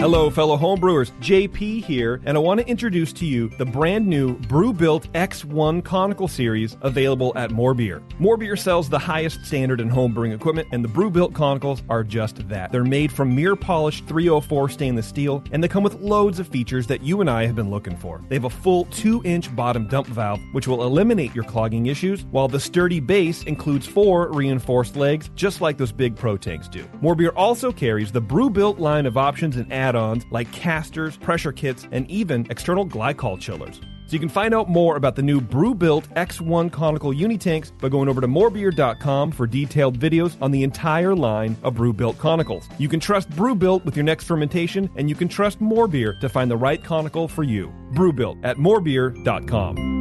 Hello, fellow homebrewers. JP here, and I want to introduce to you the brand new Brew-Built X1 Conical Series available at More Beer. More Beer sells the highest standard in homebrewing equipment, and the Brew-Built Conicals are just that. They're made from mirror-polished 304 stainless steel, and they come with loads of features that you and I have been looking for. They have a full 2-inch bottom dump valve, which will eliminate your clogging issues, while the sturdy base includes 4 reinforced legs, just like those big pro tanks do. More Beer also carries the Brew-Built line of options and add-ons like casters, pressure kits, and even external glycol chillers. So you can find out more about the new Brew-Built X1 Conical Unitanks by going over to morebeer.com for detailed videos on the entire line of Brew-Built Conicals. You can trust Brew-Built with your next fermentation, and you can trust More Beer to find the right conical for you. Brew-Built at morebeer.com.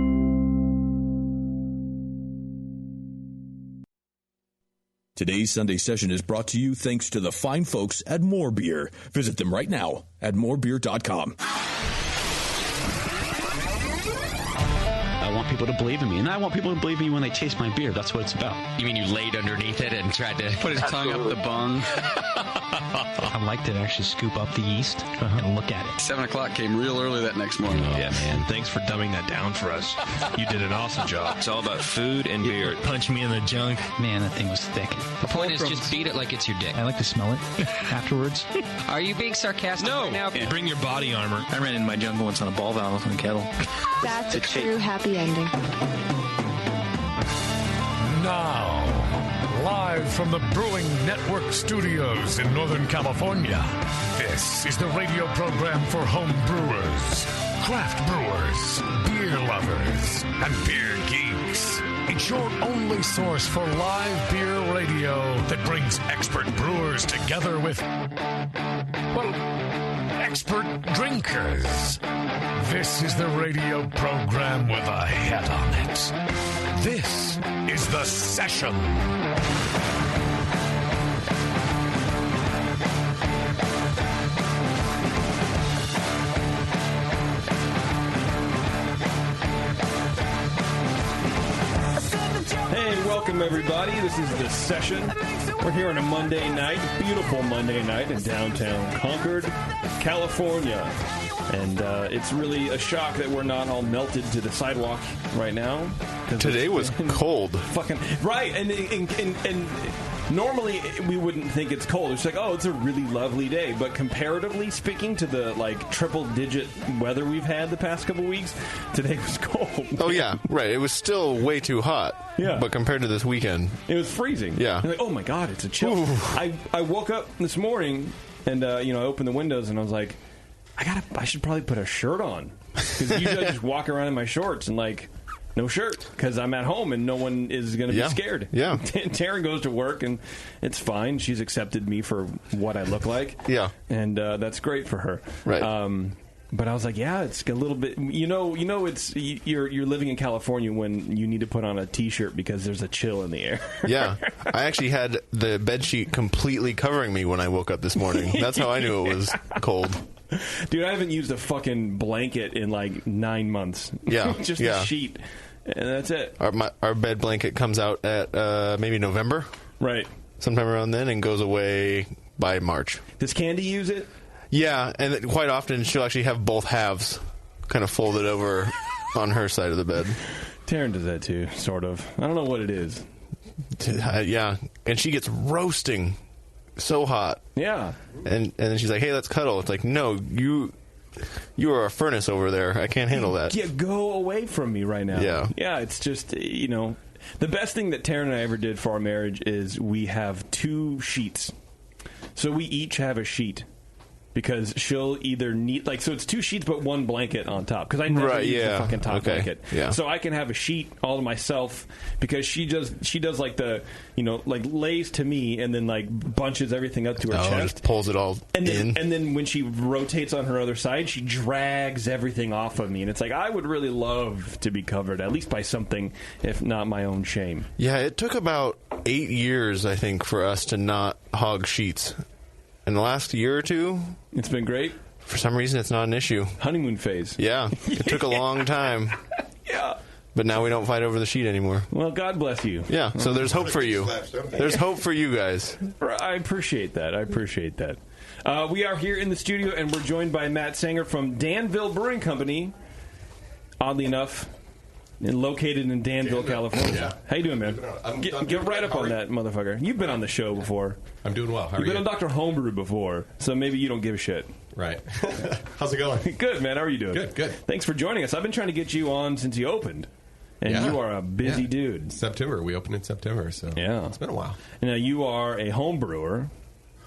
Today's Sunday session is brought to you thanks to the fine folks at More Beer. Visit them right now at morebeer.com. I want people to believe in me, and I want people to believe in me when they taste my beer. That's what it's about. You mean you laid underneath it and tried to put his tongue up the bung? I like to actually scoop up the yeast and look at it. 7 o'clock came real early that next morning. Yeah, man. Thanks for dumbing that down for us. You did an awesome job. It's all about food and beer. Punch me in the junk. Man, that thing was thick. The point is just beat it like it's your dick. I like to smell it afterwards. Are you being sarcastic right now? Yeah. Bring your body armor. I ran into my junk once on a ball valve in a kettle. That's a true happy ending. Now, live from the Brewing Network studios in Northern California, this is the radio program for home brewers, craft brewers, beer lovers, and beer geeks. It's your only source for live beer radio that brings expert brewers together with, well, expert drinkers. This is the radio program with a head on it. This is The Session. Hey, welcome everybody. This is The Session. We're here on a Monday night, beautiful Monday night in downtown Concord, California. And it's really a shock that we're not all melted to the sidewalk right now. Today was cold. Fucking right, and normally we wouldn't think it's cold. It's like, oh, it's a really lovely day. But comparatively speaking to the triple-digit weather we've had the past couple weeks, today was cold. Oh yeah, right. It was still way too hot. Yeah, but compared to this weekend, it was freezing. Yeah. Like, oh my god, it's a chill. I woke up this morning and I opened the windows and I was like, I should probably put a shirt on, because usually I just walk around in my shorts and no shirt, because I'm at home and no one is going to be scared. Yeah. Taryn goes to work and it's fine. She's accepted me for what I look like. Yeah. And that's great for her. Right. But I was like, yeah, it's a little bit. It's you're living in California when you need to put on a T-shirt because there's a chill in the air. Yeah, I actually had the bedsheet completely covering me when I woke up this morning. That's how I knew it was cold. Dude, I haven't used a fucking blanket in 9 months. Yeah, just a sheet, and that's it. Our bed blanket comes out at maybe November, right? Sometime around then, and goes away by March. Does Candy use it? Yeah, and quite often she'll actually have both halves kind of folded over on her side of the bed. Taryn does that too, sort of. I don't know what it is. Yeah, and she gets roasting so hot. Yeah. And then she's like, hey, let's cuddle. It's like, no, you are a furnace over there. I can't handle that. Yeah, go away from me right now. Yeah. Yeah, it's just, the best thing that Taryn and I ever did for our marriage is we have 2 sheets. So we each have a sheet. Because she'll either need, so it's 2 sheets but 1 blanket on top. Because I never use the fucking top blanket. Yeah. So I can have a sheet all to myself, because she does the, lays to me and then bunches everything up to her chest. Just pulls it all in. And then when she rotates on her other side, she drags everything off of me. And it's like, I would really love to be covered, at least by something, if not my own shame. Yeah, it took about 8 years, I think, for us to not hog sheets. In the last year or 2, it's been great. For some reason, it's not an issue. Honeymoon phase. Yeah, it took a long time. Yeah. But now we don't fight over the sheet anymore. Well, God bless you. Yeah, so there's hope for you. There's hope for you guys. I appreciate that. We are here in the studio, and we're joined by Matt Sager from Danville Brewing Company. Oddly enough, located in Danville, California. Yeah. How you doing, man? Get right up on that, motherfucker. You've been on the show before. I'm doing well. How are you? You've been on Dr. Homebrew before, so maybe you don't give a shit. Right. How's it going? Good, man. How are you doing? Good. Thanks for joining us. I've been trying to get you on since you opened. And you are a busy dude. September. We opened in September, so it's been a while. Now, you are a home brewer.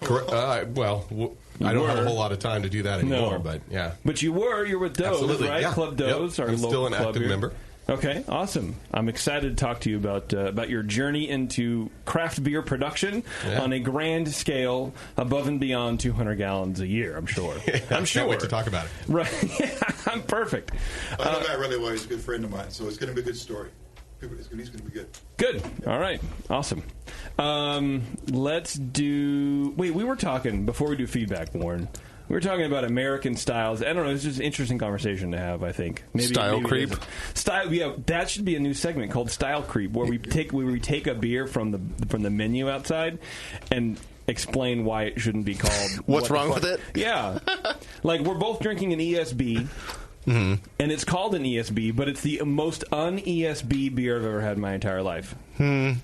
Correct. I don't have a whole lot of time to do that anymore, but yeah. But you're with Doe's, Absolutely, right? yeah. Club Doe's, our I'm local still an club active here. member. Okay, awesome. I'm excited to talk to you about your journey into craft beer production on a grand scale, above and beyond 200 gallons a year, I'm sure. I can't wait to talk about it. Right. I'm perfect. I know Matt really well. He's a good friend of mine, so it's going to be a good story. He's going to be good. Good. All right. Awesome. Let's do... Wait, we were talking, before we do feedback, Warren, we were talking about American styles. I don't know. It's just an interesting conversation to have, I think. Style creep? Yeah, that should be a new segment called Style Creep, where we take a beer from the menu outside and explain why it shouldn't be called... What's wrong with it? Yeah. Like, we're both drinking an ESB... Mm-hmm. And it's called an ESB, but it's the most un-ESB beer I've ever had in my entire life. I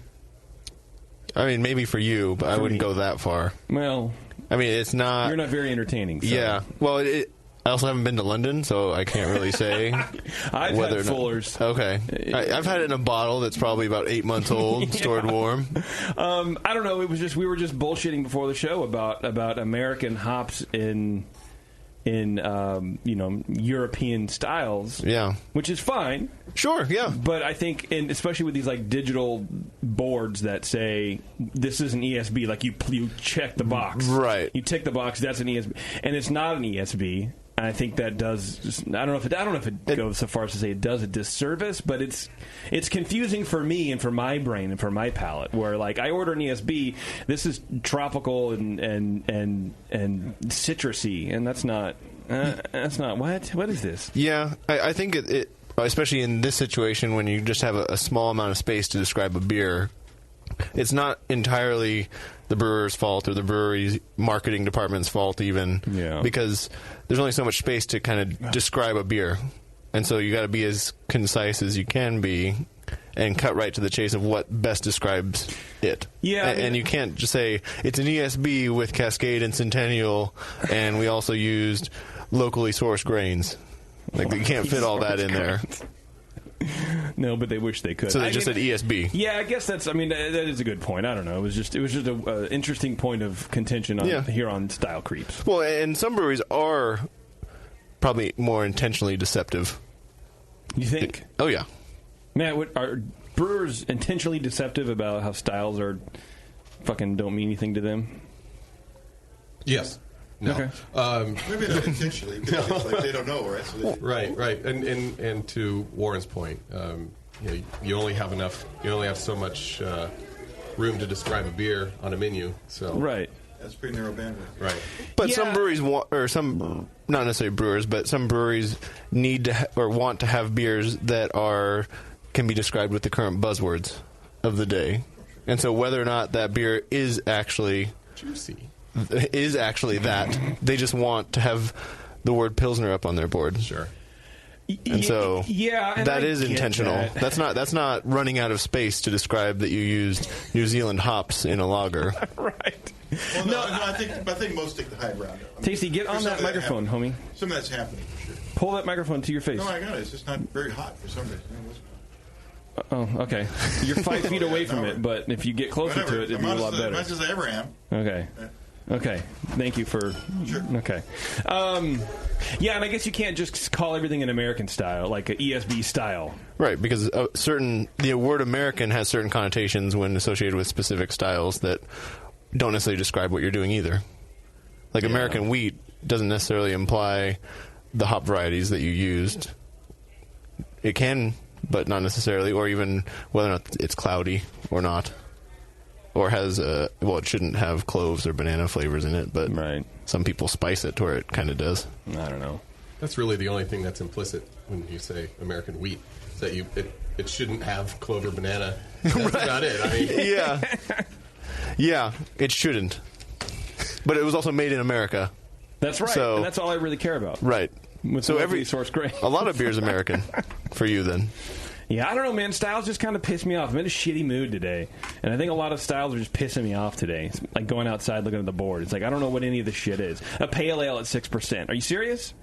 mean, maybe for you, but I wouldn't go that far. Well, I mean, it's not... You're not very entertaining. So. Yeah. Well, I also haven't been to London, so I can't really say. I've had Fuller's. Okay. I've had it in a bottle that's probably about 8 months old, stored warm. I don't know. It was just we were just bullshitting before the show about American hops in European styles, which is fine, sure, yeah. But I think, and especially with these like digital boards that say this is an ESB, like you check the box, right? You tick the box, that's an ESB, and it's not an ESB. And I think that does. I don't know if it goes so far as to say it does a disservice, but it's confusing for me and for my brain and for my palate. Where like I order an ESB, this is tropical and citrusy, and that's not what is this? Yeah, I think it especially in this situation when you just have a small amount of space to describe a beer. It's not entirely the brewer's fault or the brewery's marketing department's fault even, because there's only so much space to kind of describe a beer. And so you got to be as concise as you can be and cut right to the chase of what best describes it. Yeah, and you can't just say, it's an ESB with Cascade and Centennial, and we also used locally sourced grains. Like, you can't fit all that in there. No, but they wish they could. So they just said ESB. Yeah, I guess that is a good point. I don't know. It was just an interesting point of contention here on Style Creeps. Well, and some breweries are probably more intentionally deceptive. You think? Oh, yeah. Matt, are brewers intentionally deceptive about how styles are fucking don't mean anything to them? Yes. No. Okay. Maybe not intentionally, because it's like they don't know, right? So right. And to Warren's point, you only have so much room to describe a beer on a menu. So right. That's pretty narrow bandwidth. Right. But some breweries not necessarily brewers, but some breweries need to or want to have beers that can be described with the current buzzwords of the day. And so whether or not that beer is actually juicy. Is actually that. They just want to have the word Pilsner up on their board. Sure. And so that is intentional. That. That's not running out of space to describe that you used New Zealand hops in a lager. Right. Well, no, I think most take the high ground. Tasty, get on that microphone, homie. Some of that's happening for sure. Pull that microphone to your face. No, I got it. It's just not very hot for some reason. Oh, okay. You're 5 feet away from it, but if you get closer to it, it'd be a lot better. As much as I ever am. Okay. Okay. Thank you for... Sure. Okay. Yeah, and I guess you can't just call everything an American style, like an ESB style. Right, because the word American has certain connotations when associated with specific styles that don't necessarily describe what you're doing either. Like American wheat doesn't necessarily imply the hop varieties that you used. It can, but not necessarily, or even whether or not it's cloudy or not. Or has, it shouldn't have cloves or banana flavors in it, but some people spice it to where it kind of does. I don't know. That's really the only thing that's implicit when you say American wheat, that it shouldn't have clove or banana. That's about it. I mean, yeah, it shouldn't. But it was also made in America. That's right. So, and that's all I really care about. Right. With so every source grain. A lot of beer is American for you then. Yeah, I don't know, man. Styles just kind of piss me off. I'm in a shitty mood today. And I think a lot of styles are just pissing me off today. It's like going outside looking at the board. It's like, I don't know what any of this shit is. A pale ale at 6%. Are you serious?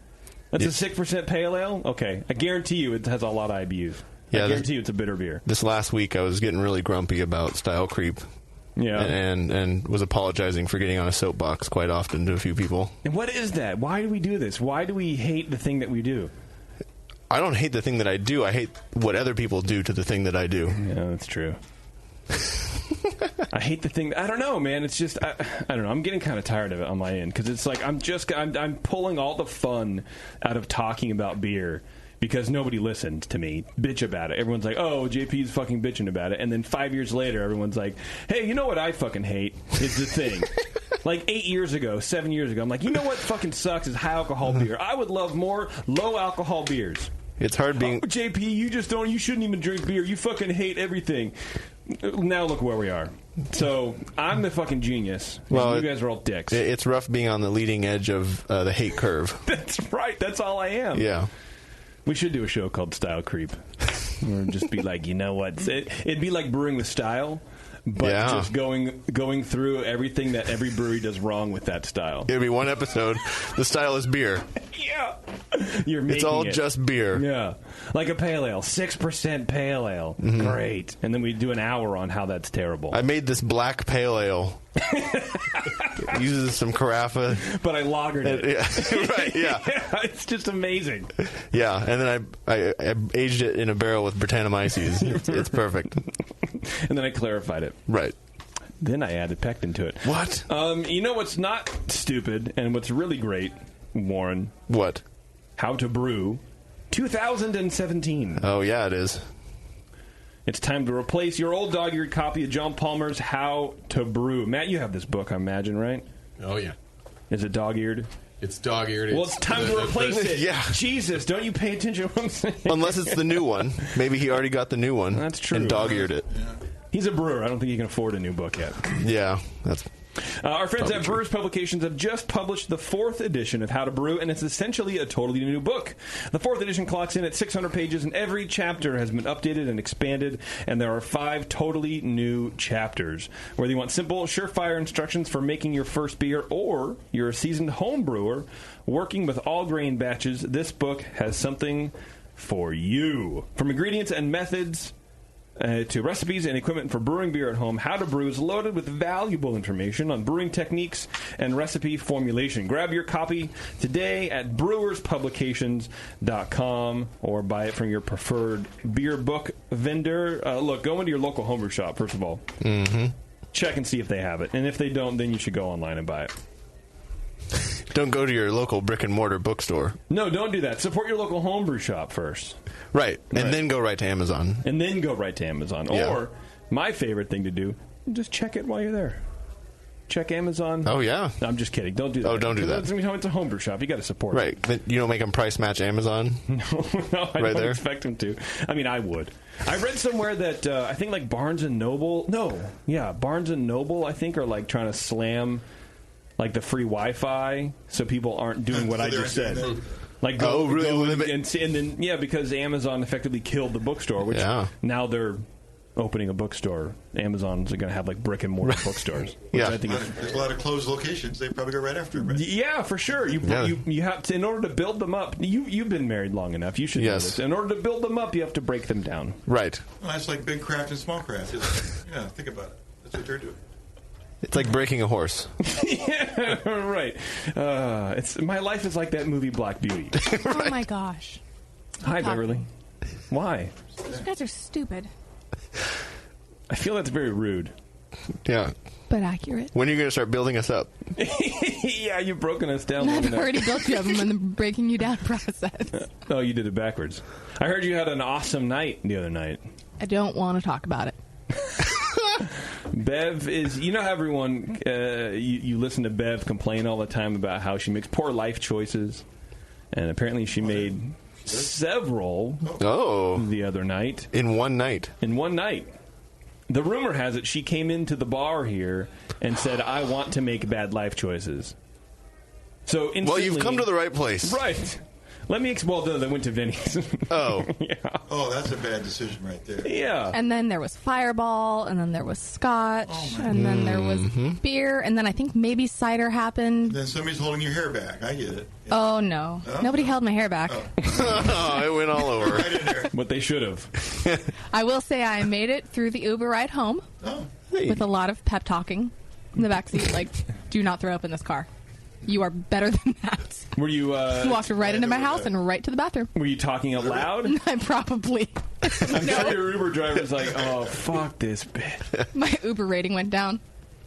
That's a 6% pale ale? Okay. I guarantee you it has a lot of IBUs. Yeah, I guarantee you it's a bitter beer. This last week I was getting really grumpy about style creep. Yeah. And was apologizing for getting on a soapbox quite often to a few people. And what is that? Why do we do this? Why do we hate the thing that we do? I don't hate the thing that I do. I hate what other people do to the thing that I do. Yeah, that's true. I hate the thing. I don't know, man. It's just, I don't know. I'm getting kind of tired of it on my end because it's like I'm pulling all the fun out of talking about beer. Because nobody listened to me bitch about it. Everyone's like, oh, JP's fucking bitching about it. And then 5 years later, everyone's like, hey, you know what I fucking hate is the thing. Like 8 years ago, 7 years ago, I'm like, you know what fucking sucks is high alcohol beer. I would love more low alcohol beers. It's hard being... Oh, JP, you shouldn't even drink beer. You fucking hate everything. Now look where we are. So I'm the fucking genius. Well, you guys are all dicks. It's rough being on the leading edge of the hate curve. That's right. That's all I am. Yeah. We should do a show called Style Creep. Or just be like, you know what? It'd be like brewing with style, but just going through everything that every brewery does wrong with that style. It'd be one episode. The style is beer. Yeah. It's all just beer. Yeah. Like a pale ale. 6% pale ale. Mm-hmm. Great. And then we do an hour on how that's terrible. I made this black pale ale. It uses some carafa. But I lagered it. Yeah. Right, yeah. It's just amazing. Yeah, and then I aged it in a barrel with Brettanomyces. It's perfect. And then I clarified it. Right. Then I added pectin to it. What? You know what's not stupid and what's really great, Warren? What? How to Brew 2017. Oh, yeah, it is. It's time to replace your old dog-eared copy of John Palmer's How to Brew. Matt, you have this book, I imagine, right? Oh, yeah. Is it dog-eared? It's dog-eared. Well, it's time to replace it. Yeah. Jesus, don't you pay attention to what I'm saying? Unless it's the new one. Maybe he already got the new one. That's true. And dog-eared it. Yeah. He's a brewer. I don't think he can afford a new book yet. Yeah, that's... Our friends at true. Brewers Publications have just published the 4th edition of How to Brew, and it's essentially a totally new book. The 4th edition clocks in at 600 pages, and every chapter has been updated and expanded, and there are 5 totally new chapters. Whether you want simple, surefire instructions for making your first beer, or you're a seasoned home brewer working with all grain batches, this book has something for you. From ingredients and methods... to recipes and equipment for brewing beer at home, How to Brew is loaded with valuable information on brewing techniques and recipe formulation. Grab your copy today at brewerspublications.com or buy it from your preferred beer book vendor. Look, go into your local homebrew shop, first of all. Mm-hmm. Check and see if they have it. And if they don't, then you should go online and buy it. Don't go to your local brick-and-mortar bookstore. No, don't do that. Support your local homebrew shop first. Right. And then go right to Amazon. And then go right to Amazon. Yeah. Or, my favorite thing to do, just check it while you're there. Check Amazon. Oh, yeah. No, I'm just kidding. Don't do that. Oh, don't do that. It's a homebrew shop. You got to support right. it. But you don't make them price match Amazon? No, I right don't there? expect them to. I mean, I would. I read somewhere that I think like Barnes & Noble... No. Yeah, Barnes & Noble, I think, are like trying to slam... like the free Wi-Fi, so people aren't doing what I just said. Like go, really? And then because Amazon effectively killed the bookstore, which now they're opening a bookstore. Amazon's going to have like brick and mortar bookstores. Which I think there's a lot of closed locations. They probably go right after them. Right? Yeah, for sure. You have to, in order to build them up. You've been married long enough. You should know this. In order to build them up, you have to break them down. Right. Well, that's like big craft and small craft. Yeah, think about it. That's what they're doing. It's like breaking a horse. Yeah, right. My life is like that movie Black Beauty. Right. Oh, my gosh. Hi, Beverly. Why? You guys are stupid. I feel that's very rude. Yeah. But accurate. When are you going to start building us up? Yeah, you've broken us down. I've already built you up. I'm in the breaking you down process. Oh, you did it backwards. I heard you had an awesome night the other night. I don't want to talk about it. Bev is, you know how everyone, you listen to Bev complain all the time about how she makes poor life choices, and apparently she made several the other night. In one night? In one night. The rumor has it she came into the bar here and said, I want to make bad life choices. So well, you've come to the right place. Right. Let me well, they went to Vinny's. Oh. Yeah. Oh, that's a bad decision right there. Yeah. And then there was Fireball, and then there was Scotch, and then there was beer, and then I think maybe cider happened. Then somebody's holding your hair back. I get it. Yeah. Oh, no. Nobody held my hair back. Oh, it went all over. Right in there. But they should have. I will say I made it through the Uber ride home with a lot of pep talking in the backseat, like, do not throw up in this car. You are better than that. Were you... walked right into my house and right to the bathroom. Were you talking out loud? I probably. I'm sure your Uber driver's like, oh, fuck this bitch. My Uber rating went down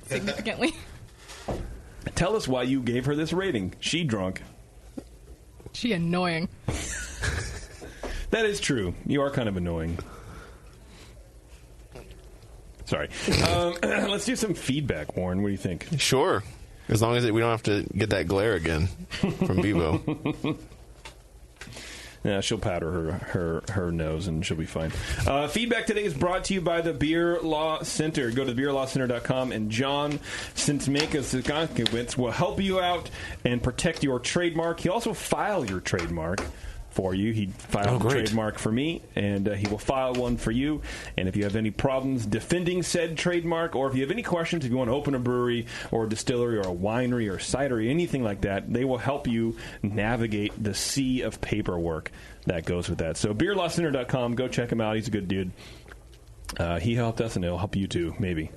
significantly. Tell us why you gave her this rating. She drunk. She annoying. That is true. You are kind of annoying. Sorry. Let's do some feedback, Warren. What do you think? Sure. As long as we don't have to get that glare again from Bevo. Yeah, she'll powder her nose and she'll be fine. Feedback today is brought to you by the Beer Law Center. Go to beerlawcenter.com and John Sintsmakis will help you out and protect your trademark. He'll also file your trademark for you. He filed a trademark for me, and he will file one for you. And if you have any problems defending said trademark, or if you have any questions, if you want to open a brewery or a distillery or a winery or a cidery, anything like that, they will help you navigate the sea of paperwork that goes with that. So beerlawcenter.com, go check him out. He's a good dude. He helped us, and he'll help you too, maybe.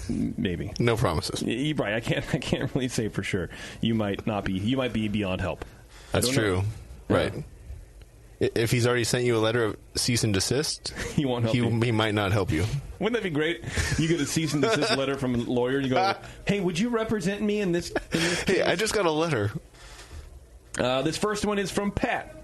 Maybe. No promises. Right. I can't really say for sure. You might be beyond help. That's true. Know. Right. If he's already sent you a letter of cease and desist, he won't help you. He might not help you. Wouldn't that be great? You get a cease and desist letter from a lawyer, and you go, hey, would you represent me in this case? Hey, I just got a letter. This first one is from Pat.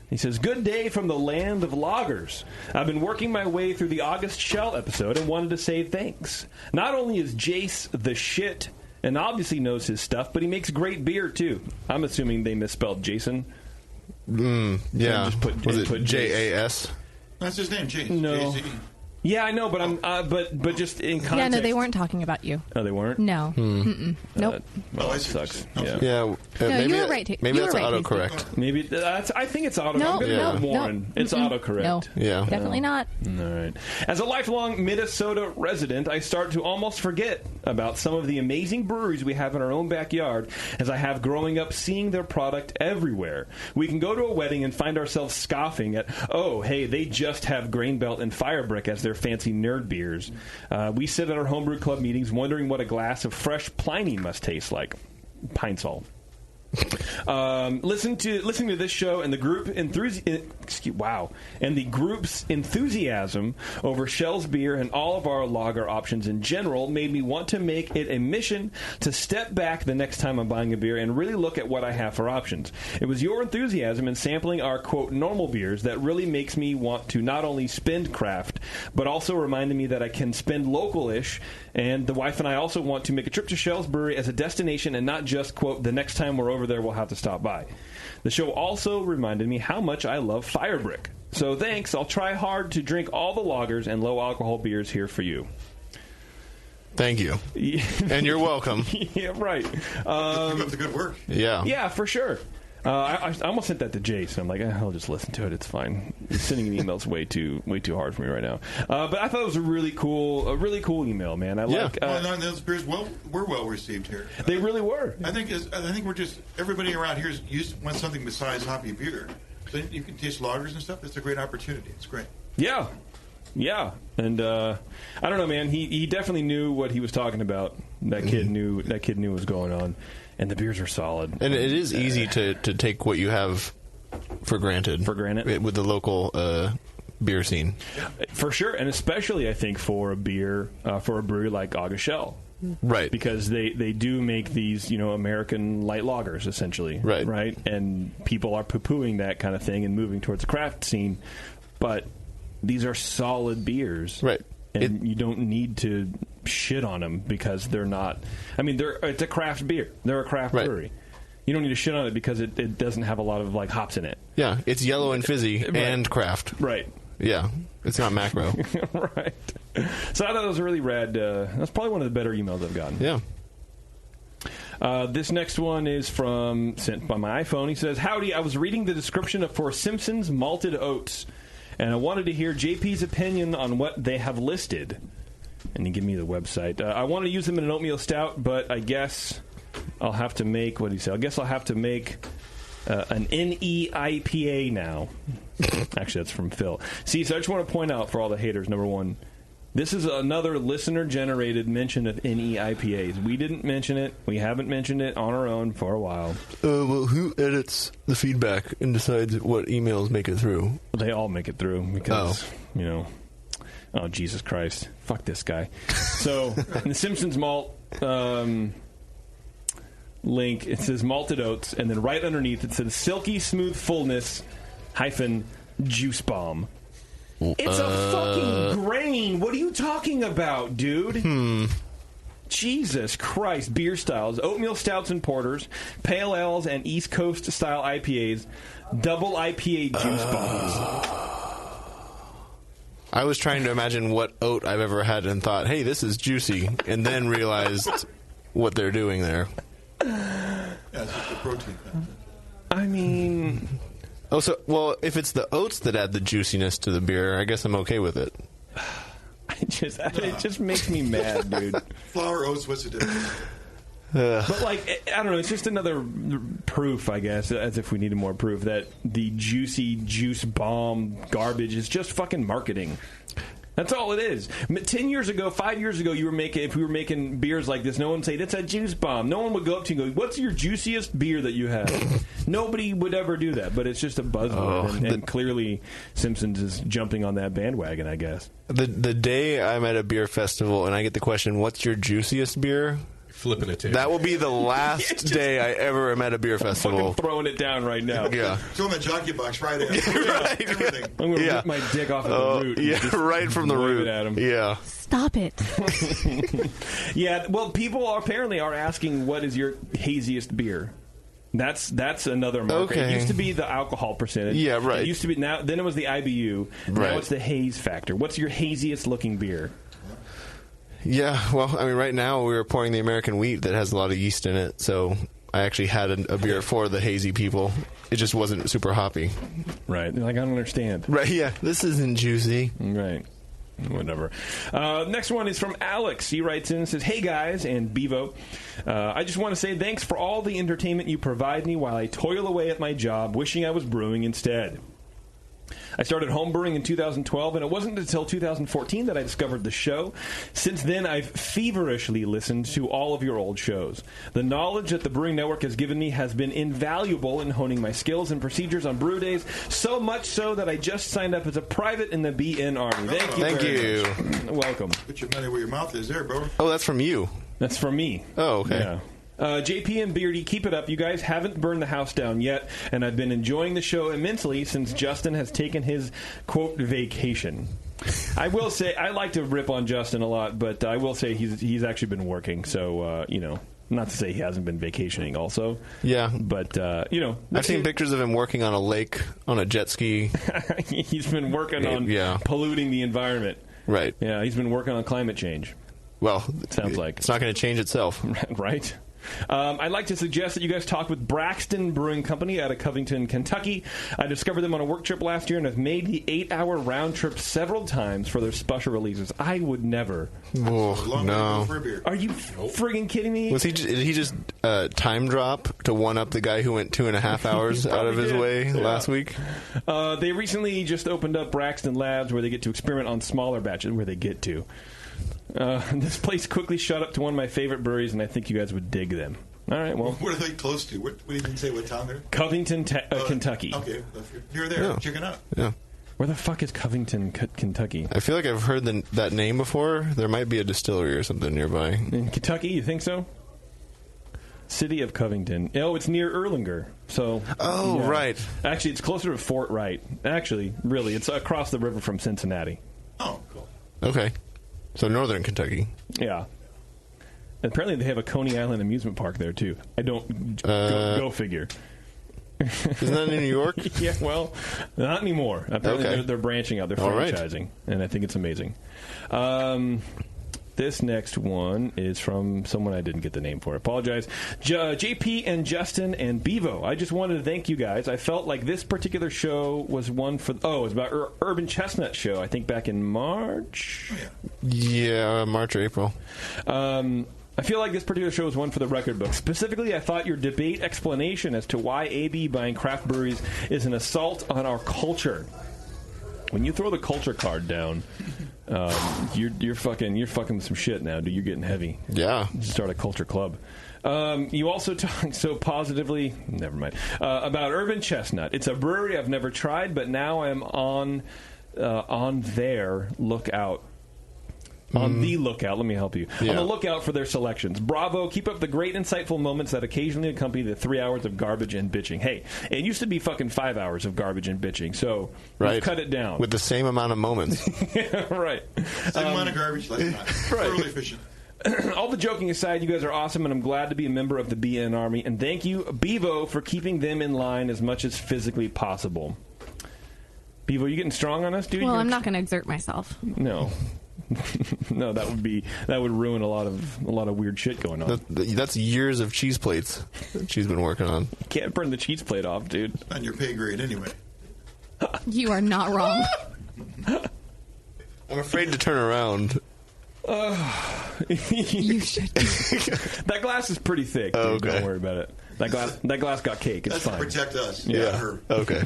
He says, good day from the land of loggers. I've been working my way through the August Shell episode and wanted to say thanks. Not only is Jace the shit and obviously knows his stuff, but he makes great beer, too. I'm assuming they misspelled Jason. Yeah. Was it J-A-S? That's his name, Jace. No. J-C-E. Yeah, I know, but I'm but just in context. Yeah, no, they weren't talking about you. Oh, they weren't? No. Nope. Well, that sucks. Yeah. Yeah. No, you were right. Maybe you that's were right, autocorrect. Maybe I think it's auto. No, I'm going to go with Warren. It's autocorrect. No, yeah, definitely not. All right. As a lifelong Minnesota resident, I start to almost forget about some of the amazing breweries we have in our own backyard, as I have growing up seeing their product everywhere. We can go to a wedding and find ourselves scoffing at, oh, hey, they just have Grain Belt and Firebrick as their fancy nerd beers. We sit at our homebrew club meetings wondering what a glass of fresh Pliny must taste like. Pine Sol. Listening to this show and the group's enthusiasm over Shell's beer and all of our lager options in general made me want to make it a mission to step back the next time I'm buying a beer and really look at what I have for options. It was your enthusiasm in sampling our quote normal beers that really makes me want to not only spend craft but also reminded me that I can spend local-ish, and the wife and I also want to make a trip to Shell's Brewery as a destination and not just quote the next time we're over there we'll have to stop by. The show also reminded me how much I love Firebrick. So thanks. I'll try hard to drink all the lagers and low alcohol beers here for you. Thank you. And you're welcome. Yeah, right. Keep up the good work. Yeah. Yeah, for sure. I almost sent that to Jace. I'm like, I'll just listen to it. It's fine. Sending an email's way too hard for me right now. But I thought it was a really cool email, man. Those beers were well received here. They really were. I think we're just everybody around here wants something besides hoppy beer. So you can taste lagers and stuff. That's a great opportunity. It's great. Yeah. Yeah, and I don't know, man. He definitely knew what he was talking about. That kid knew what was going on, and the beers are solid. And it is easy to take what you have for granted. With the local beer scene, for sure, and especially I think for a brewery like August Shell. Right. Because they do make these, American light lagers, essentially. Right. And people are poo-pooing that kind of thing and moving towards the craft scene. But these are solid beers. Right. And you don't need to shit on them because they're not. I mean, it's a craft beer. They're a craft brewery. You don't need to shit on it because it doesn't have a lot of, hops in it. Yeah. It's yellow and fizzy and craft. Right. Yeah, it's not macro. Right. So I thought it was really rad. That's probably one of the better emails I've gotten. Yeah. This next one is sent by my iPhone. He says, "Howdy, I was reading the description for Simpson's malted oats, and I wanted to hear JP's opinion on what they have listed." And he gave me the website. "I want to use them in an oatmeal stout, but I guess I'll have to make," what did he say? "I guess I'll have to make an NEIPA now." Actually, that's from Phil. See, so I just want to point out for all the haters, number one, this is another listener-generated mention of NEIPAs. We didn't mention it. We haven't mentioned it on our own for a while. Well, who edits the feedback and decides what emails make it through? They all make it through because, oh, Jesus Christ. Fuck this guy. So, in the Simpsons malt link, it says malted oats, and then right underneath it says silky smooth fullness - juice bomb. It's a fucking grain. What are you talking about, dude? Jesus Christ. Beer styles: oatmeal stouts and porters, pale ales and East Coast style IPAs, double IPA juice bombs. I was trying to imagine what oat I've ever had and thought, hey, this is juicy, and then realized what they're doing there. Yeah, it's just the protein. I mean... Oh, so, well, if it's the oats that add the juiciness to the beer, I guess I'm okay with it. It just makes me mad, dude. Flour, oats, what's the difference? But, like, I don't know, it's just another proof, I guess, as if we needed more proof, that the juicy juice bomb garbage is just fucking marketing. That's all it is. 10 years ago, 5 years ago, if we were making beers like this, no one would say, "It's a juice bomb." No one would go up to you and go, "What's your juiciest beer that you have?" Nobody would ever do that, but it's just a buzzword, and clearly Simpsons is jumping on that bandwagon, I guess. The day I'm at a beer festival and I get the question, "What's your juiciest beer?" Flipping a table. That will be the last day I ever am at a beer festival. I'm throwing it down right now. Yeah. Throw in the jockey box right in. Right. Everything. I'm going to rip my dick off of the root. Yeah, right from the root. At him. Yeah. Stop it. Yeah, well, people apparently are asking, what is your haziest beer? That's another marker. Okay. It used to be the alcohol percentage. Yeah, right. It used to be then it was the IBU. Right. Now it's the haze factor. What's your haziest looking beer? Yeah, well, I mean, right now we were pouring the American wheat that has a lot of yeast in it, so I actually had a beer for the hazy people. It just wasn't super hoppy. Right. They're like, I don't understand. Right, yeah, this isn't juicy. Right. Whatever. Next one is from Alex. He writes in and says, "Hey guys and Bevo, I just want to say thanks for all the entertainment you provide me while I toil away at my job, wishing I was brewing instead. I started homebrewing in 2012, and it wasn't until 2014 that I discovered the show. Since then, I've feverishly listened to all of your old shows. The knowledge that the Brewing Network has given me has been invaluable in honing my skills and procedures on brew days, so much so that I just signed up as a private in the BN Army. Thank you. Thank you. Welcome. Put your money where your mouth is there, bro. Oh, that's from you. That's from me. Oh, okay. Yeah. JP and Beardy, keep it up. You guys haven't burned the house down yet, and I've been enjoying the show immensely since Justin has taken his, quote, vacation. I will say, I like to rip on Justin a lot, but I will say he's actually been working, so, not to say he hasn't been vacationing also. Yeah. But, I've seen pictures of him working on a lake on a jet ski. He's been working on polluting the environment. Right. Yeah, he's been working on climate change. Well, sounds like it's not going to change itself. Right. I'd like to suggest that you guys talk with Braxton Brewing Company out of Covington, Kentucky. I discovered them on a work trip last year and have made the 8-hour round trip several times for their special releases. I would never. Oh, no. Are you friggin' kidding me? Did he just time drop to one up the guy who went 2.5 hours out of his way last week? They recently just opened up Braxton Labs where they get to experiment on smaller batches. This place quickly shot up to one of my favorite breweries, and I think you guys would dig them. All right, well. What are they close to? What did you say, what town they're? Covington, Kentucky. Okay, if you're there, check it out. Yeah. Where the fuck is Covington, Kentucky? I feel like I've heard that name before. There might be a distillery or something nearby. In Kentucky, you think so? City of Covington. Oh, it's near Erlanger. So. Oh, yeah. Right. Actually, it's closer to Fort Wright. Actually, really, it's across the river from Cincinnati. Oh, cool. Okay. So northern Kentucky. Yeah. And apparently they have a Coney Island amusement park there, too. I don't... Go figure. Isn't that in New York? Yeah, well, not anymore. Apparently Okay. they're branching out. They're All right. franchising, and I think it's amazing. This next one is from someone I didn't get the name for. I apologize. JP and Justin and Bevo. I just wanted to thank you guys. I felt like this particular show was one for... Oh, it was about Urban Chestnut show, I think back in March? Yeah, March or April. I feel like this particular show was one for the record book. Specifically, I thought your debate explanation as to why AB buying craft breweries is an assault on our culture. When you throw the culture card down, you're fucking with some shit now, dude. You're getting heavy. Yeah. You start a culture club. You also talk so positively, never mind, about Urban Chestnut. It's a brewery I've never tried, but now I'm on their lookout. On the lookout, let me help you. Yeah. On the lookout for their selections. Bravo, keep up the great, insightful moments that occasionally accompany the 3 hours of garbage and bitching. Hey, it used to be fucking 5 hours of garbage and bitching, so we've cut it down. With the same amount of moments. Right. Same amount of garbage, less time. Totally efficient. All the joking aside, you guys are awesome, and I'm glad to be a member of the BN Army. And thank you, Bevo, for keeping them in line as much as physically possible. Bevo, you getting strong on us, dude? Well, I'm not going to exert myself. No. No, that would ruin a lot of weird shit going on. That's years of cheese plates that she's been working on. You can't burn the cheese plate off, dude. It's on your pay grade anyway. You are not wrong. I'm afraid to turn around. You should. That glass is pretty thick, dude. Oh, okay. Don't worry about it. That glass got cake. It's That's fine. to protect us. Yeah. Not her. Okay.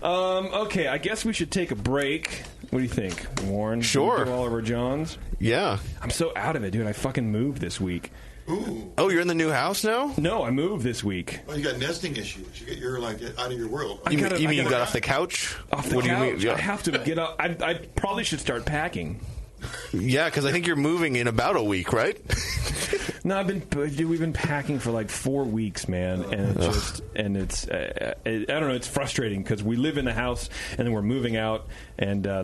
Okay, I guess we should take a break. What do you think, Warren? Sure. Do Oliver Johns? Yeah. I'm so out of it, dude. I fucking moved this week. Ooh. Oh, you're in the new house now? No, I moved this week. Well, you got nesting issues. You're like out of your world. You mean you got off the couch? Off the What couch? do you mean? Yeah. I have to get up. I probably should start packing. Yeah, because I think you're moving in about a week, right? No, we've been packing for like 4 weeks, man, and I don't know, it's frustrating because we live in the house and then we're moving out, and the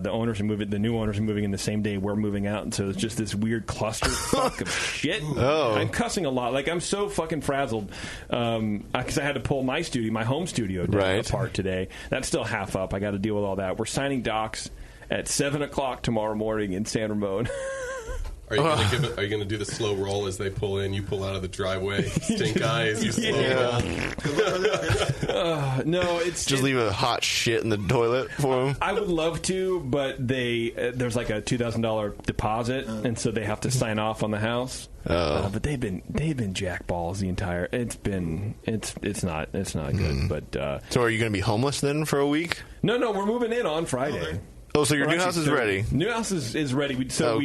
new owners are moving in the same day we're moving out, and so it's just this weird clusterfuck of shit. Oh. I'm cussing a lot, like I'm so fucking frazzled because I had to pull my home studio down apart today. That's still half up. I got to deal with all that. We're signing docs at 7 o'clock tomorrow morning in San Ramon. Are you going to do the slow roll as they pull in? You pull out of the driveway, stink eyes, you slow roll. No, it's just leave a hot shit in the toilet for them. I would love to, but there's like a $2,000 deposit, and so they have to sign off on the house. But they've been jackballs the entire. It's not good. But so are you going to be homeless then for a week? No, we're moving in on Friday. Oh, so your new house is ready? New house is ready.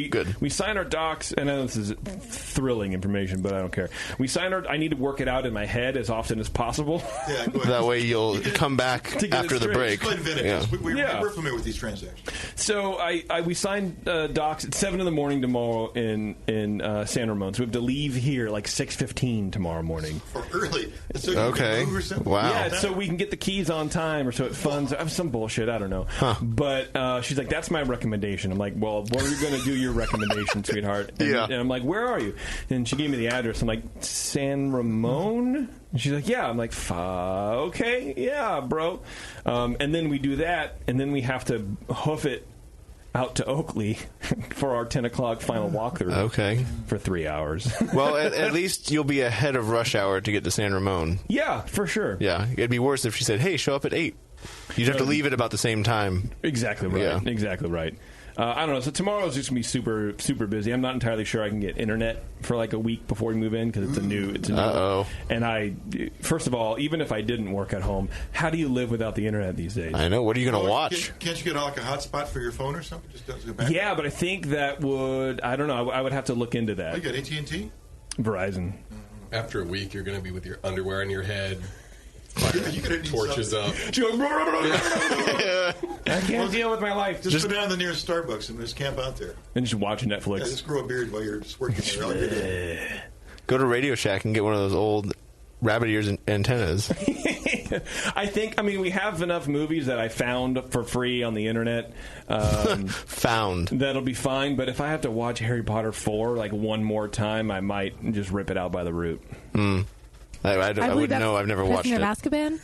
Good. We sign our docs, and I know this is thrilling information, but I don't care. I need to work it out in my head as often as possible. Yeah, go ahead. That way you'll come back after the break. We're familiar with these transactions. So we signed docs at 7 in the morning tomorrow in San Ramon. So we have to leave here like 6:15 tomorrow morning. For early. So you Okay. can move or something? Wow. Yeah, so we can get the keys on time, or so it funds. Some bullshit. I don't know. Huh. But she's like, that's my recommendation. I'm like, well, what are you going to do your recommendation, sweetheart? And, and I'm like, where are you? And she gave me the address. I'm like, San Ramon? And she's like, yeah. I'm like, okay, yeah, bro. And then we do that, and then we have to hoof it out to Oakley for our 10 o'clock final walkthrough. Okay. For 3 hours. Well, at least you'll be ahead of rush hour to get to San Ramon. Yeah, for sure. Yeah. It'd be worse if she said, hey, show up at 8. You'd have to leave at about the same time. Exactly right. Yeah. Exactly right. I don't know. So tomorrow's just going to be super, super busy. I'm not entirely sure I can get internet for like a week before we move in because it's a new. Uh-oh. And first of all, even if I didn't work at home, how do you live without the internet these days? I know. What are you going to watch? Can't you get like a hotspot for your phone or something? Just go back. Yeah, but I think that would. I don't know. I would have to look into that. You got AT&T? Verizon. After a week, you're going to be with your underwear on your head. Torches up. I can't deal with my life. Just go down to the nearest Starbucks and just camp out there. And just watch Netflix. Yeah, just grow a beard while you're just working there. Go to Radio Shack and get one of those old rabbit ears and antennas. I mean, we have enough movies that I found for free on the internet. Found. That'll be fine, but if I have to watch Harry Potter 4 like one more time, I might just rip it out by the root. I wouldn't know. I've never watched it. Azkaban?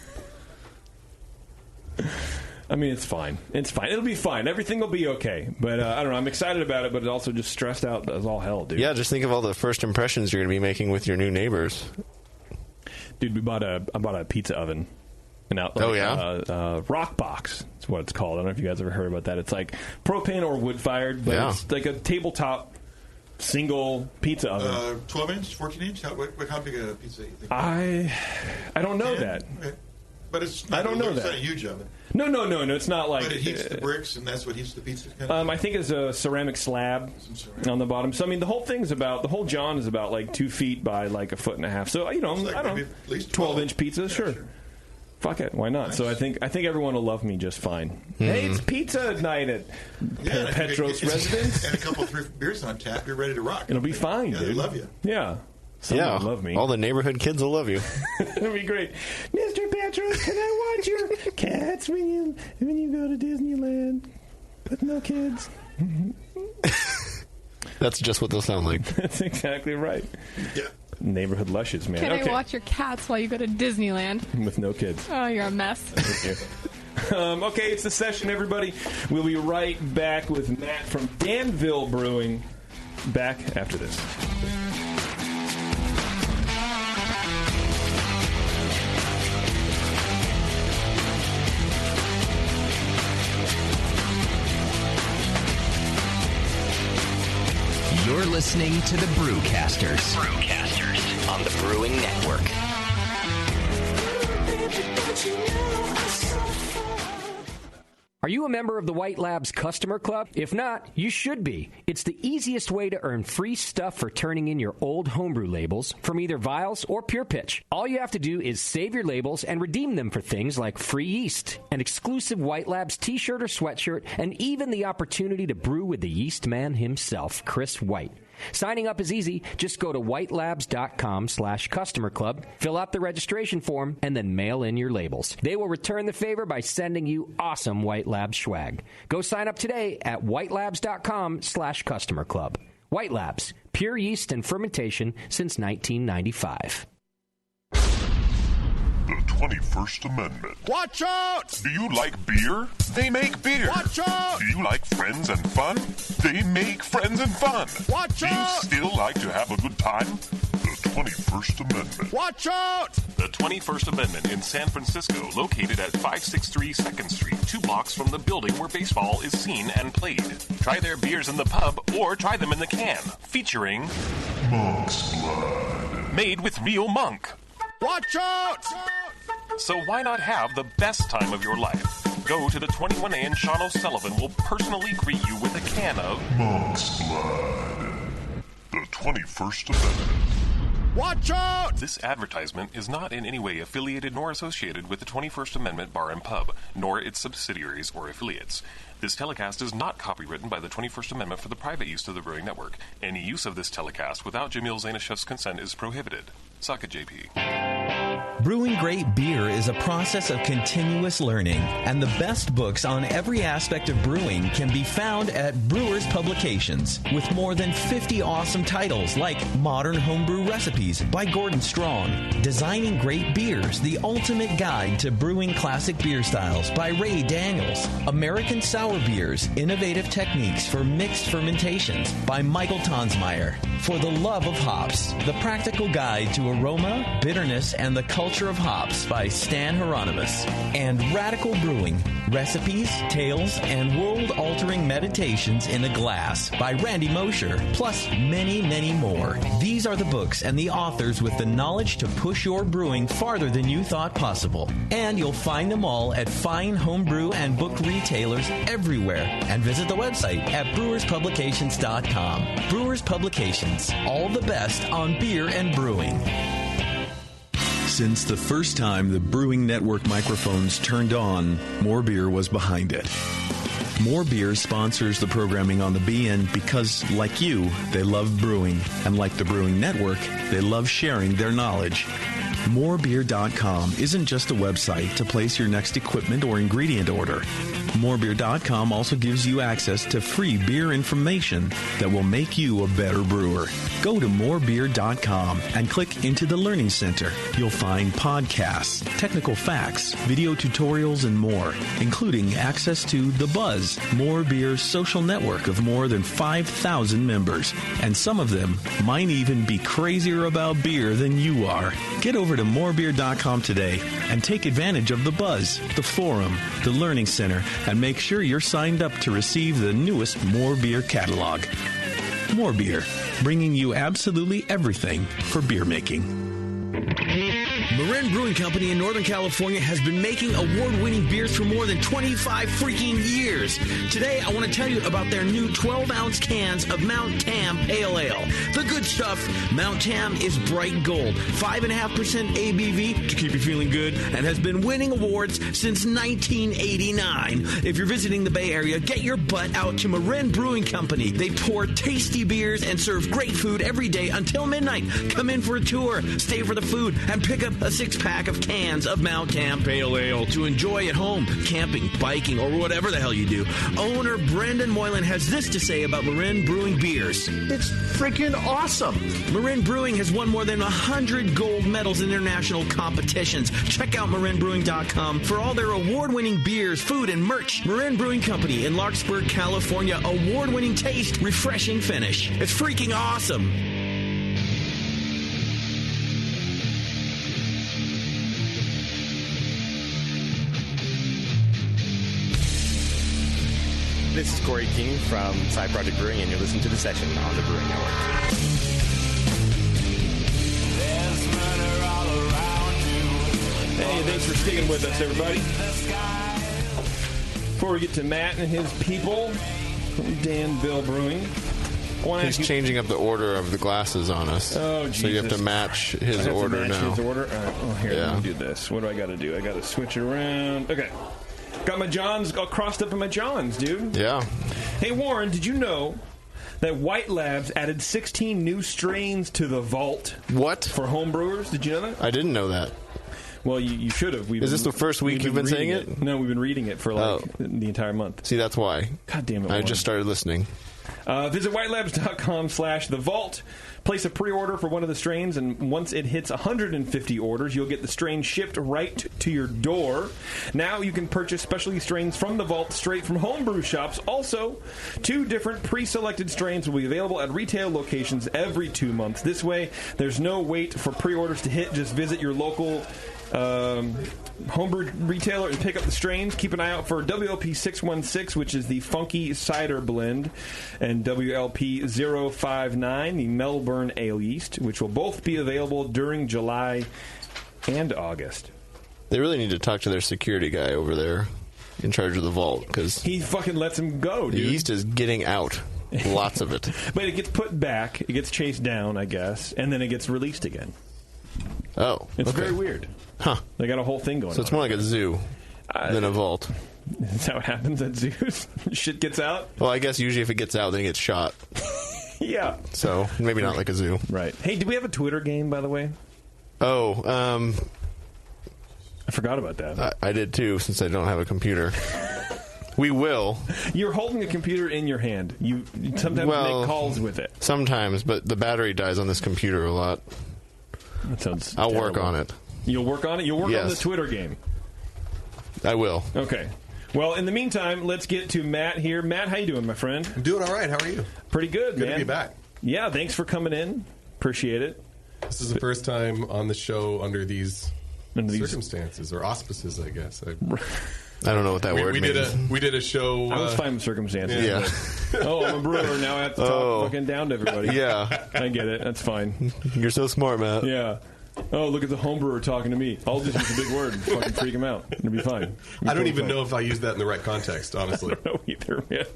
I mean, it's fine. It's fine. It'll be fine. Everything will be okay. But I don't know. I'm excited about it, but it's also just stressed out as all hell, dude. Yeah, just think of all the first impressions you're going to be making with your new neighbors. Dude, I bought a pizza oven. Rock box is what it's called. I don't know if you guys ever heard about that. It's like propane or wood-fired, but it's like a tabletop single pizza oven. 12-inch, 14-inch? How big a pizza do you think? I don't know that. Okay. But it's not, I don't know that. It's not a huge oven. No. It's not like... But it heats the bricks, and that's what heats the pizza? I think it's a ceramic slab on the bottom. So, I mean, the whole John is about like 2 feet by like 1.5 feet. So, I don't know, at least 12-inch pizza, sure. Fuck it, why not? Nice. So I think everyone will love me just fine. Hey, it's pizza night at Petros Residence. And a couple 3 beers on tap, you're ready to rock. It'll be fine, dude. They love you. Yeah. Someone will love me. All the neighborhood kids will love you. It'll be great. Mr. Petros, can I watch your cats when you go to Disneyland? But no kids. That's just what they'll sound like. That's exactly right. Yeah. Neighborhood lushes, man. Can I watch your cats while you go to Disneyland? With no kids. Oh, you're a mess. Thank you. Okay, it's the session, everybody. We'll be right back with Matt from Danville Brewing. Back after this. You're listening to the Brewcasters. On the Brewing Network. Are you a member of the White Labs Customer Club? If not, you should be. It's the easiest way to earn free stuff for turning in your old homebrew labels from either Vials or Pure Pitch. All you have to do is save your labels and redeem them for things like free yeast, an exclusive White Labs t-shirt or sweatshirt, and even the opportunity to brew with the yeast man himself, Chris White. Signing up is easy. Just go to whitelabs.com/customer club, fill out the registration form, and then mail in your labels. They will return the favor by sending you awesome White Labs swag. Go sign up today at whitelabs.com/customer club. White Labs, pure yeast and fermentation since 1995. The 21st Amendment. Watch out! Do you like beer? They make beer. Watch out! Do you like friends and fun? They make friends and fun. Watch out! Do you still like to have a good time? The 21st Amendment. Watch out! The 21st Amendment in San Francisco, located at 563 2nd Street, 2 blocks from the building where baseball is seen and played. Try their beers in the pub or try them in the can, featuring Monk's Blood. Made with real monk. Watch out! So why not have the best time of your life? Go to the 21A and Sean O'Sullivan will personally greet you with a can of Monk's Blood. The 21st Amendment. Watch out! This advertisement is not in any way affiliated nor associated with the 21st Amendment Bar and Pub, nor its subsidiaries or affiliates. This telecast is not copywritten by the 21st Amendment for the private use of the Brewing Network. Any use of this telecast without Jamil Zainashev's consent is prohibited. Suck it, JP. Brewing great beer is a process of continuous learning, and the best books on every aspect of brewing can be found at Brewers Publications, with more than 50 awesome titles like Modern Homebrew Recipes by Gordon Strong, Designing Great Beers, the Ultimate Guide to Brewing Classic Beer Styles by Ray Daniels, American Sour Beers, Innovative Techniques for Mixed Fermentations by Michael Tonsmeyer, For the Love of Hops, The Practical Guide to Aroma, Bitterness, and the Culture of Hops by Stan Hieronymus, and Radical Brewing, Recipes, Tales, and World-Altering Meditations in a Glass by Randy Mosher, plus many, many more. These are the books and the authors with the knowledge to push your brewing farther than you thought possible. And you'll find them all at fine homebrew and book retailers everywhere. And visit the website at brewerspublications.com. Brewers Publications, all the best on beer and brewing. Since the first time the Brewing Network microphones turned on, More Beer was behind it. More Beer sponsors the programming on the BN because, like you, they love brewing. And like the Brewing Network, they love sharing their knowledge. Morebeer.com isn't just a website to place your next equipment or ingredient order. Morebeer.com also gives you access to free beer information that will make you a better brewer. Go to morebeer.com and click into the Learning Center. You'll find podcasts, technical facts, video tutorials, and more, including access to The Buzz, More Beer's social network of more than 5,000 members. And some of them might even be crazier about beer than you are. Get over to morebeer.com today and take advantage of The Buzz, the forum, the Learning Center, and make sure you're signed up to receive the newest More Beer catalog. More Beer, bringing you absolutely everything for beer making. Marin Brewing Company in Northern California has been making award-winning beers for more than 25 freaking years. Today, I want to tell you about their new 12-ounce cans of Mount Tam Pale Ale. The good stuff. Mount Tam is bright gold, 5.5% ABV to keep you feeling good, and has been winning awards since 1989. If you're visiting the Bay Area, get your butt out to Marin Brewing Company. They pour tasty beers and serve great food every day until midnight. Come in for a tour, stay for the food, and pick up a 6-pack of cans of Mount Tam Pale Ale to enjoy at home, camping, biking, or whatever the hell you do. Owner Brendan Moylan has this to say about Marin Brewing beers. It's freaking awesome. Marin Brewing has won more than 100 gold medals in international competitions. Check out marinbrewing.com for all their award-winning beers, food, and merch. Marin Brewing Company in Larkspur, California. Award-winning taste, refreshing finish. It's freaking awesome. This is Corey King from Side Project Brewing, and you're listening to The Session on the Brewing Network. Hey, thanks for sticking with us, everybody. Before we get to Matt and his people from Danville Brewing, he's changing up the order of the glasses on us. Oh, Jesus. So you have to match his order now. His order? All right. Oh, here, let me do this. What do I got to do? I got to switch it around. Okay. Got my Johns all crossed up in my Johns, dude. Yeah. Hey, Warren, did you know that White Labs added 16 new strains to the vault? What? For home brewers? Did you know that? I didn't know that. Well, you should have. Is this the first week you've been saying it? No, we've been reading it for the entire month. See, that's why. God damn it, I Warren. just started listening. Visit whitelabs.com/thevault. Place a pre-order for one of the strains, and once it hits 150 orders, you'll get the strain shipped right to your door. Now you can purchase specialty strains from the vault straight from homebrew shops. Also, 2 different pre-selected strains will be available at retail locations every 2 months. This way, there's no wait for pre-orders to hit. Just visit your local homebrew retailer and pick up the strains. Keep an eye out for WLP 616, which is the Funky Cider Blend, and WLP 059, the Melbourne Ale Yeast, which will both be available during July and August. They really need to talk to their security guy over there in charge of the vault, because he fucking lets him go, dude. The yeast is getting out. Lots of it. But it gets put back, it gets chased down, I guess, and then it gets released again. Oh, it's very weird. Huh. They got a whole thing going on. So it's more like a zoo than a vault. That's how it happens at zoos. Shit gets out? Well, I guess usually if it gets out, then it gets shot. Yeah. So maybe not like a zoo. Right. Hey, do we have a Twitter game, by the way? Oh, I forgot about that. I did too, since I don't have a computer. We will. You're holding a computer in your hand. You sometimes make calls with it. Sometimes, but the battery dies on this computer a lot. That sounds I'll terrible. work on it. You'll work on it? You'll work on the Twitter game. I will. Okay. Well, in the meantime, let's get to Matt here. Matt, how you doing, my friend? I'm doing all right. How are you? Pretty good, man. Good to be back. Yeah, thanks for coming in. Appreciate it. This is the first time on the show under these circumstances, or auspices, I guess. I don't know what that word means. We did a show. I was fine with circumstances. Yeah. Oh, I'm a brewer. Now I have to talk fucking down to everybody. Yeah. I get it. That's fine. You're so smart, Matt. Yeah. Oh, look at the homebrewer talking to me. I'll just use a big word and fucking freak him out. It'll be fine. I don't even know if I use that in the right context, honestly. I don't know either, man.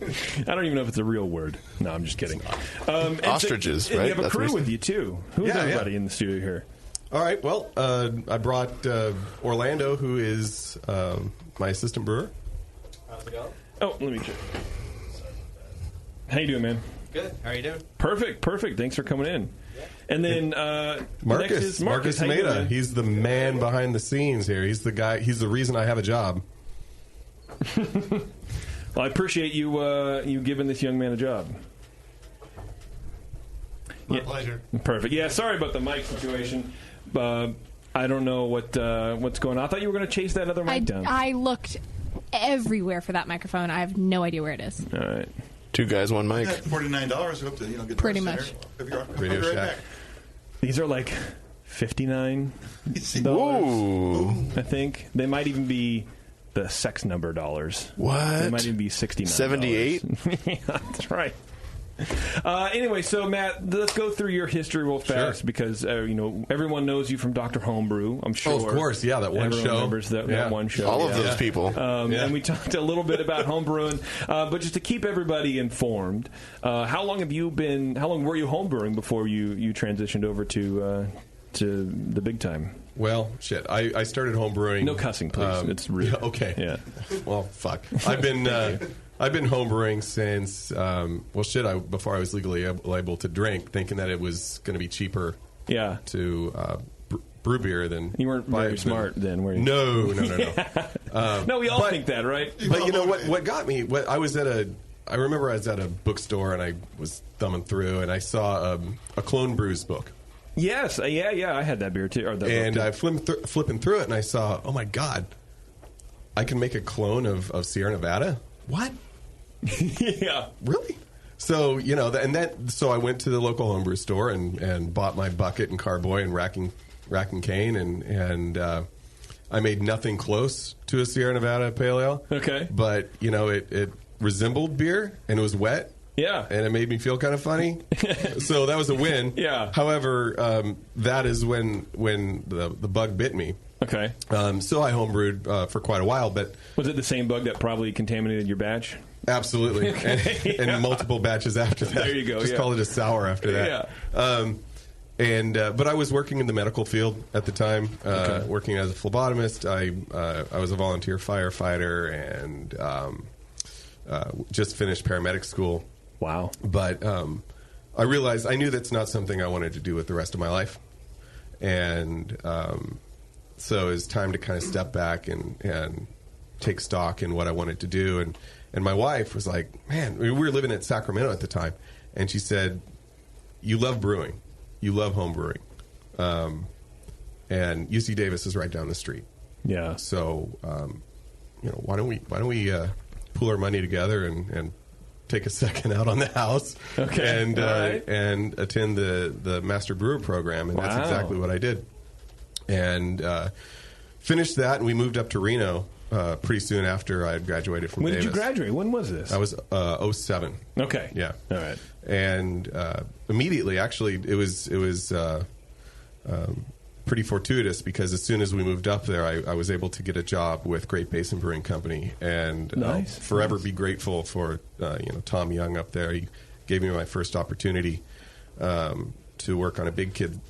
I don't even know if it's a real word. No, I'm just kidding. Ostriches, and right? you have a crew with you, too. Who's everybody in the studio here? All right. Well, I brought Orlando, who is my assistant brewer. How's it going? Oh, let me check. How you doing, man? Good. How are you doing? Perfect. Thanks for coming in. Yeah. And then next is Marcus How you Maida. doing? He's the man behind the scenes here. He's the guy. He's the reason I have a job. Well, I appreciate you giving this young man a job. My pleasure. Perfect. Yeah, sorry about the mic situation. I don't know what's going on. I thought you were going to chase that other mic down. I looked everywhere for that microphone. I have no idea where it is. All right. 2 guys, 1 mic. $49. Hope to get Pretty the much. Radio Shack. These are like $59. Ooh. I think they might even be the sex number dollars. What? They might even be $69. 78? Yeah, that's right. Anyway, so Matt, let's go through your history real fast because everyone knows you from Dr. Homebrew. I'm sure. Oh, of course, yeah, that one Everyone show. remembers that one show. All of those people. And we talked a little bit about homebrewing, but just to keep everybody informed, how long were you homebrewing before you transitioned over to the big time? Well, shit. I started homebrewing. No cussing, please. It's rude. Yeah, okay. Yeah. Well, fuck. I've been homebrewing since before I was legally able to drink, thinking that it was going to be cheaper. Yeah. To brew beer than you weren't very smart then, were you? No. No, we all think that, right? But you know what got me? I remember I was at a bookstore and I was thumbing through and I saw a Clone Brews book. Yes, yeah, I had that beer too. And I flipping through it, and I saw, oh my god, I can make a clone of Sierra Nevada. What? Yeah, really? So so I went to the local homebrew store and bought my bucket and carboy and rack and cane, and I made nothing close to a Sierra Nevada pale ale. Okay, but it resembled beer and it was wet. Yeah. And it made me feel kind of funny. So that was a win. Yeah. However, that is when the bug bit me. Okay. So I homebrewed for quite a while. But was it the same bug that probably contaminated your batch? Absolutely. Okay. And multiple batches after that. There you go. Just call it a sour after that. Yeah. But I was working in the medical field at the time, working as a phlebotomist. I was a volunteer firefighter and just finished paramedic school. Wow. But I realized I knew that's not something I wanted to do with the rest of my life. And so it was time to kind of step back and take stock in what I wanted to do. And my wife was like, man, we were living in Sacramento at the time. And she said, you love brewing. You love home brewing. And UC Davis is right down the street. Yeah. So, why don't we pool our money together and take a second out on the house and attend the Master Brewer program, and that's exactly what I did. And finished that, and we moved up to Reno pretty soon after I had graduated from Davis. When did you graduate? When was this? I was 07. Okay. Yeah. All right. And immediately, actually, it was pretty fortuitous because as soon as we moved up there, I was able to get a job with Great Basin Brewing Company, and nice. I'll forever be grateful for Tom Young up there. He gave me my first opportunity to work on a big kid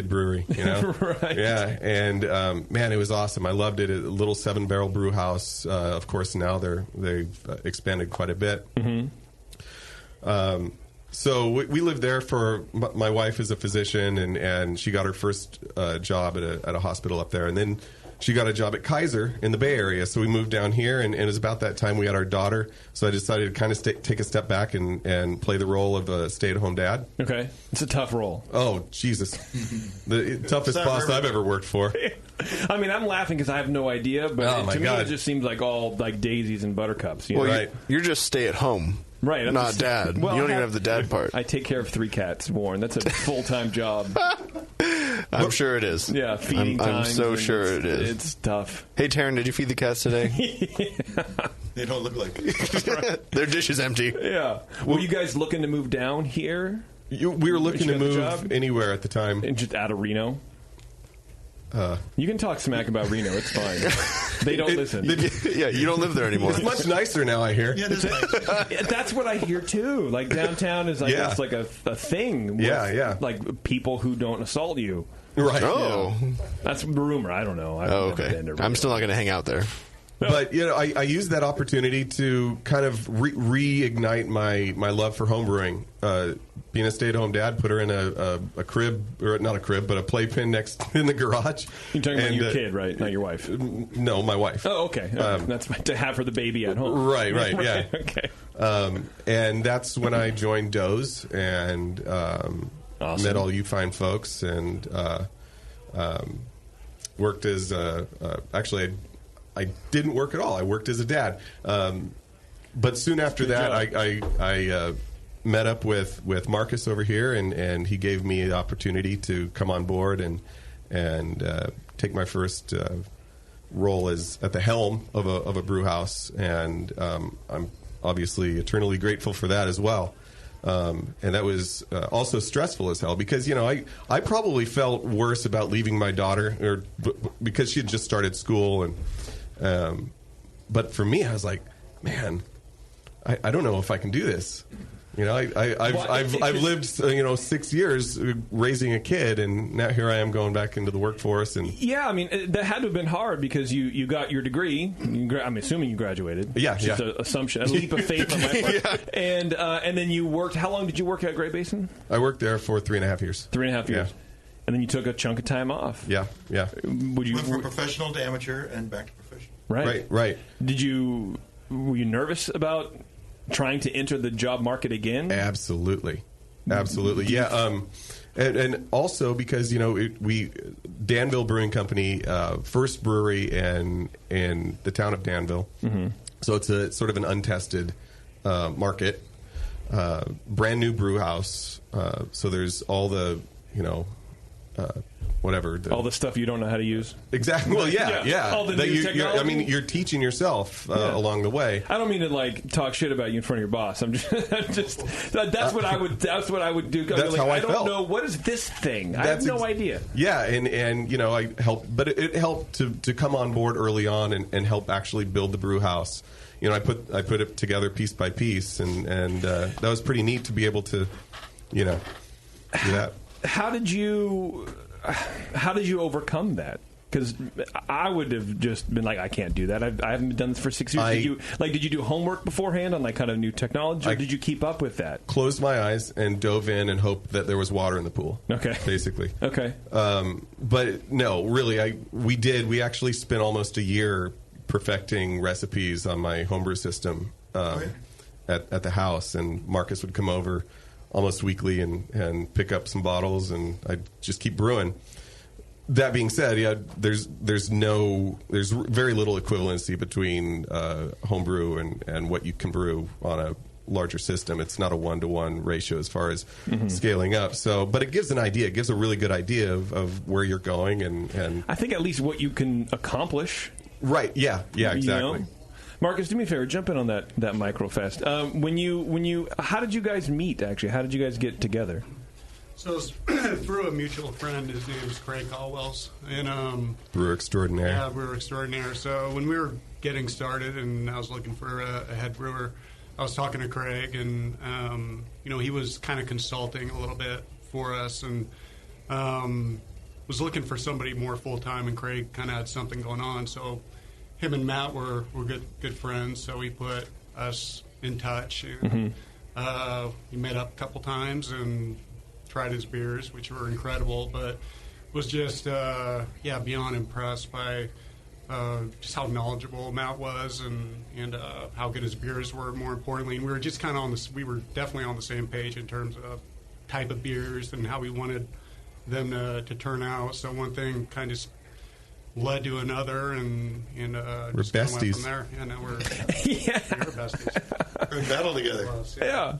brewery. Right. Yeah, and man, it was awesome. I loved it. A little 7-barrel brew house. Of course, now they've expanded quite a bit. Mm-hmm. So we lived there for, my wife is a physician, and she got her first job at a hospital up there. And then she got a job at Kaiser in the Bay Area. So we moved down here, and it was about that time we had our daughter. So I decided to kind of take a step back and play the role of a stay-at-home dad. Okay. It's a tough role. Oh, Jesus. The toughest boss I've ever worked for. I mean, I'm laughing because I have no idea, but to me it just seems like all like daisies and buttercups. Right. You're just stay-at-home. Right, not dad. Well, you don't even have the dad part. I take care of 3 cats, Warren. That's a full-time job. I'm sure it is. Yeah, feeding I'm times. so sure it is. It's tough. Hey, Taryn, did you feed the cats today? They don't look like it. Their dish is empty. Yeah. Were you guys looking to move down here? We were looking to move anywhere at the time. And just out of Reno? You can talk smack about Reno. It's fine. They don't listen. Yeah, you don't live there anymore. It's much nicer now, I hear. Yeah, it is nice. That's what I hear, too. Like, downtown is, I guess, like a thing. With, like, people who don't assault you. Right. Oh. That's the rumor. I don't know. Okay. I'm still not going to hang out there. But I used that opportunity to kind of reignite my love for homebrewing. Being a stay-at-home dad, put her in a crib, or not a crib, but a playpen next in the garage. You're talking about your kid, right? Not your wife. No, my wife. Oh, okay. That's to have her the baby at home. Right. Yeah. Okay. And that's when I joined Doe's and awesome. met all you fine folks and worked as actually. I didn't work at all. I worked as a dad. But soon after that, I met up with Marcus over here, and he gave me the opportunity to come on board and take my first role as at the helm of a brew house. And I'm obviously eternally grateful for that as well. And that was also stressful as hell because, I probably felt worse about leaving my daughter because she had just started school and but for me, I was like, man, I don't know if I can do this. I've lived 6 years raising a kid, and now here I am going back into the workforce. And yeah, I mean that had to have been hard because you got your degree. I'm assuming you graduated. Yeah, just an assumption, a leap of faith on my part. Yeah. And then you worked. How long did you work at Great Basin? I worked there for 3.5 years. 3.5 years. Yeah. And then you took a chunk of time off. Yeah. Went from professional to amateur and back to professional. Right. Were you nervous about trying to enter the job market again? Absolutely. Yeah. And also because Danville Brewing Company, first brewery in the town of Danville. Mm-hmm. So it's a sort of an untested market, brand new brew house. So there's all the whatever. All the stuff you don't know how to use? Exactly. Well, yeah. All the new technology? You're teaching yourself along the way. I don't mean to talk shit about you in front of your boss. I'm just that's what I would do. That's how I don't felt. know what is this thing. I have no idea. Yeah, and I helped, but it helped to come on board early on and help actually build the brew house. I put it together piece by piece, and that was pretty neat to be able to do that. How did you overcome that? Because I would have just been like, I can't do that. I haven't done this for 6 years. Did you do homework beforehand on kind of new technology, or did you keep up with that? Closed my eyes and dove in and hoped that there was water in the pool. Okay, basically. Okay, but no, really, we actually spent almost a year perfecting recipes on my homebrew system at the house, and Marcus would come over almost weekly and pick up some bottles, and I'd just keep brewing. That being said, there's very little equivalency between homebrew and what you can brew on a larger system. It's not a 1-to-1 ratio as far as scaling up. So, but it gives an idea. It gives a really good idea of where you're going, and I think at least what you can accomplish. Right. Yeah. Exactly. Marcus, do me a favor. Jump in on that microfest. How did you guys meet? Actually, how did you guys get together? So through a mutual friend. His name is Craig Hallwells, and brewer extraordinaire. Yeah, brewer extraordinaire. So when we were getting started, and I was looking for a head brewer, I was talking to Craig, and he was kind of consulting a little bit for us, and was looking for somebody more full time. And Craig kind of had something going on, so him and Matt were good friends, so he put us in touch. And, we met up a couple times and tried his beers, which were incredible, but was just beyond impressed by just how knowledgeable Matt was and how good his beers were. More importantly, and we were just kind of we were definitely on the same page in terms of type of beers and how we wanted them to turn out. So one thing kind of led to another, and we're just kind of went besties from there. And we're we're besties. We battle together. Yeah.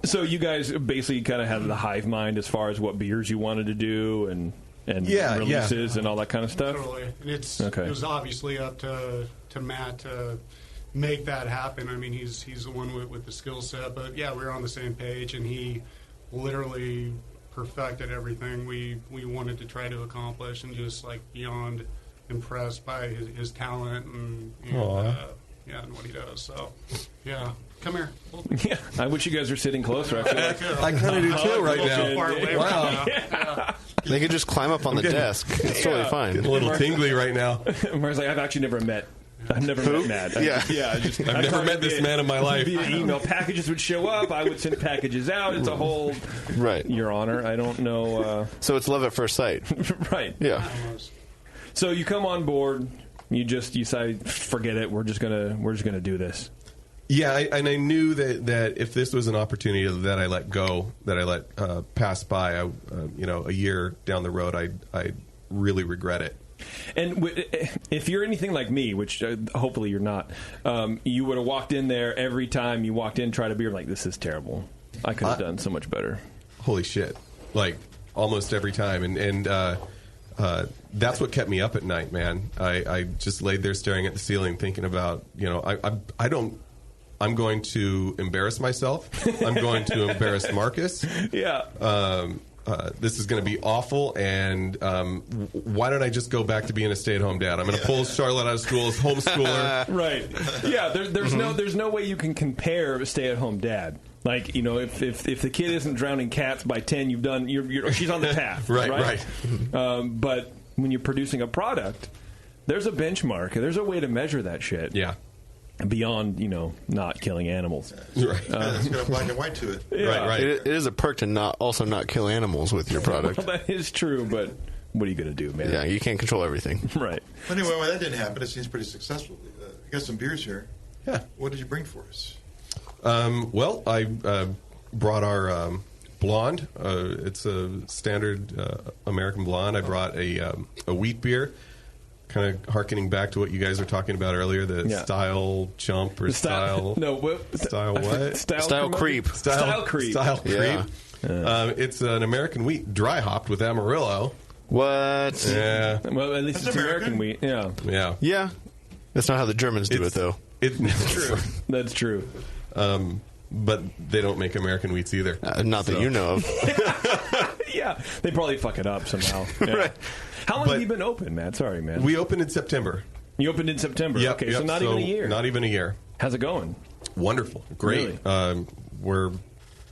So you guys basically kind of had the hive mind as far as what beers you wanted to do and releases and all that kind of stuff. Totally. And it was obviously up to Matt to make that happen. I mean, he's the one with the skill set, but yeah, we were on the same page, and he literally perfected everything we wanted to try to accomplish, and just beyond impressed by his talent and what he does. So come here. Yeah, I wish you guys were sitting closer. I feel I kind of do too right now. Wow. Yeah. They could just climb up on the desk. It's totally fine. Getting a little tingly right now. Mark's like, I've actually never met I've never met Matt. I've never met this man in my life. Via email, packages would show up. I would send packages out. It's a whole, right, Your Honor. I don't know. So it's love at first sight, right? Yeah. So you come on board. You decide, forget it. We're just gonna do this. Yeah, and I knew that if this was an opportunity that I let go, that I let pass by, a year down the road, I really regret it. And if you're anything like me, which hopefully you're not, you would have walked in there every time you walked in, tried a beer, like, this is terrible. I could have done so much better. Holy shit. Like, almost every time. And that's what kept me up at night, man. I just laid there staring at the ceiling thinking about, I'm going to embarrass myself. I'm going to embarrass Marcus. Yeah. This is going to be awful, and why don't I just go back to being a stay-at-home dad? I'm going to pull Charlotte out of school as homeschooler. Right. Yeah, there's no way you can compare a stay-at-home dad. Like, if the kid isn't drowning cats by 10, she's on the path. right. But when you're producing a product, there's a benchmark. There's a way to measure that shit. Yeah. Beyond, not killing animals. Right. It's got a black and white to it. Yeah. Right. It is a perk to not kill animals with your product. Well, that is true, but what are you going to do, man? Yeah, you can't control everything. Right. Anyway, when that didn't happen, it seems pretty successful. You got some beers here. Yeah. What did you bring for us? Well, I brought our blonde. It's a standard American blonde. I brought a wheat beer. Kind of harkening back to what you guys were talking about earlier, the style chump or style what? Style creep. Style creep. Yeah. It's an American wheat, dry hopped with Amarillo. What? Yeah. Well, at least it's American wheat. Yeah. Yeah. Yeah. That's not how the Germans do it, though. It's true. That's true. But they don't make American wheats either. Not that you know of. Yeah. They probably fuck it up somehow. Yeah. Right. How long have you been open, Matt? Sorry, man. We opened in September. You opened in September? Yep, okay, so not even a year. Not even a year. How's it going? Wonderful. Great. Really? We're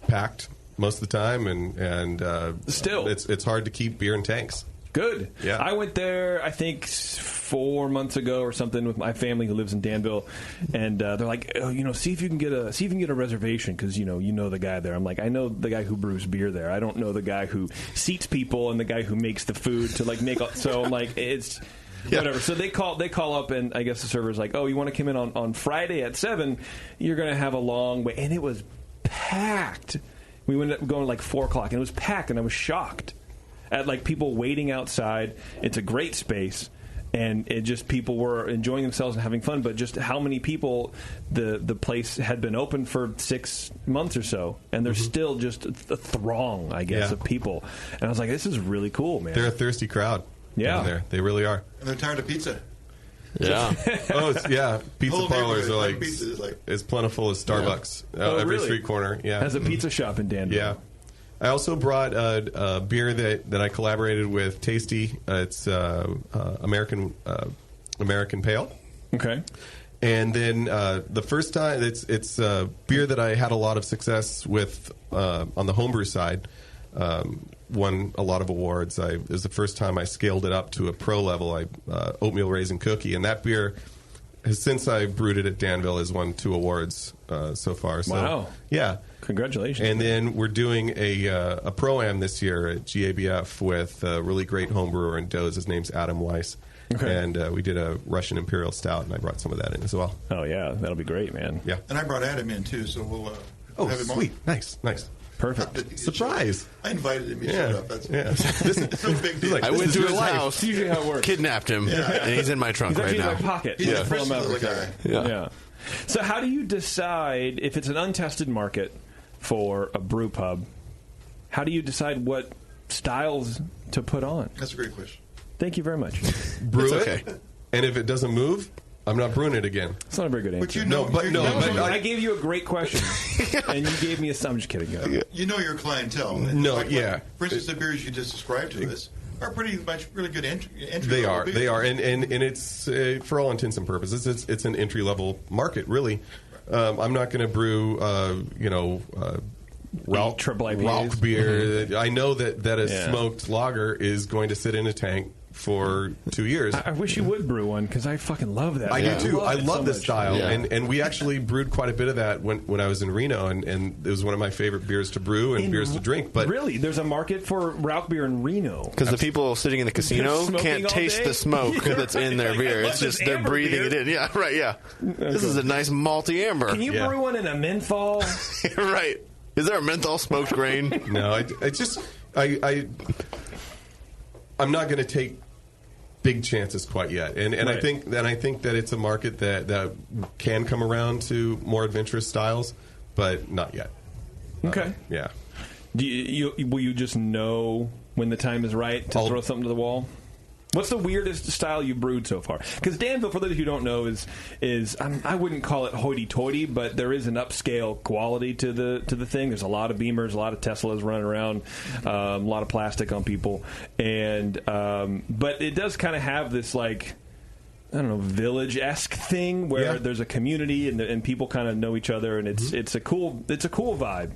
packed most of the time, and still, it's hard to keep beer in tanks. Good. Yeah. I went there, I think, 4 months ago or something with my family who lives in Danville, and they're like, see if you can get a reservation because you know the guy there. I'm like, I know the guy who brews beer there. I don't know the guy who seats people and the guy who makes the food to like make. So I'm like, it's. Yeah. Whatever. So they call up, and I guess the server's like, "Oh, you want to come in on Friday at 7? You're going to have a long wait." And it was packed. We went up going like 4 o'clock, and it was packed, and I was shocked at like people waiting outside. It's a great space, and it just people were enjoying themselves and having fun. But just how many people the place had been open for 6 months or so, and there's still just a throng, I guess, of people. And I was like, "This is really cool, man." They're a thirsty crowd. Yeah, there they really are. And they're tired of pizza. Yeah. Pizza parlors are like as plentiful as Starbucks. Every street corner. Yeah, has a pizza shop in Danville. Yeah. I also brought a beer that I collaborated with Tasty. It's American Pale. Okay. And then the first time it's a beer that I had a lot of success with on the homebrew side. Won a lot of awards. It was the first time I scaled it up to a pro level. Oatmeal Raisin Cookie, and that beer, since I brewed it at Danville, has won 2 awards so far. So, wow! Yeah, congratulations! And then we're doing a pro-am this year at GABF with a really great homebrewer in Doze. His name's Adam Weiss. Okay. And we did a Russian Imperial Stout, and I brought some of that in as well. Oh yeah, that'll be great, man. Yeah, and I brought Adam in too, so we'll have him sweet, on. Nice. Perfect. Surprise. I invited him. He showed up. That's This is no big deal. I went to his house. That's usually how it works. Kidnapped him, and he's in my trunk right now. He's in my pocket. He's a frisky little guy. Yeah. So how do you decide if it's an untested market for a brew pub? How do you decide what styles to put on? That's a great question. Thank you very much. Brew it, and if it doesn't move, I'm not brewing it again. It's not a very good answer. But I gave you a great question, and you gave me a. I'm just kidding. You know your clientele. For instance, the beers you just described to us are pretty much really good entry. They are, and it's for all intents and purposes, it's an entry level market. Really, I'm not going to brew, Rauch triple IPAs. beer. I know that a smoked lager is going to sit in a tank for 2 years. I wish you would brew one because I fucking love that. I do too. I love this style, Yeah. and we actually brewed quite a bit of that when I was in Reno, and it was one of my favorite beers to brew and beers to drink. But really, there's a market for Rauch beer in Reno because the people sitting in the casino can't taste the smoke that's in their beer. It's just they're breathing it in. Yeah, right. Yeah, this is a nice malty amber. Can you brew one in a menthol? Right. Is there a menthol smoked grain? No, I'm not going to take big chances quite yet, and Right. I think that it's a market that can come around to more adventurous styles, but not yet. Okay. Yeah. Will you just know when the time is right to throw something to the wall? What's the weirdest style you brewed so far? Because Danville, for those who don't know, is I wouldn't call it hoity-toity, but there is an upscale quality to the thing. There's a lot of Beamers, a lot of Teslas running around, a lot of plastic on people, and but it does kind of have this like, I don't know, village-esque thing where there's a community and people kind of know each other, and it's a cool vibe.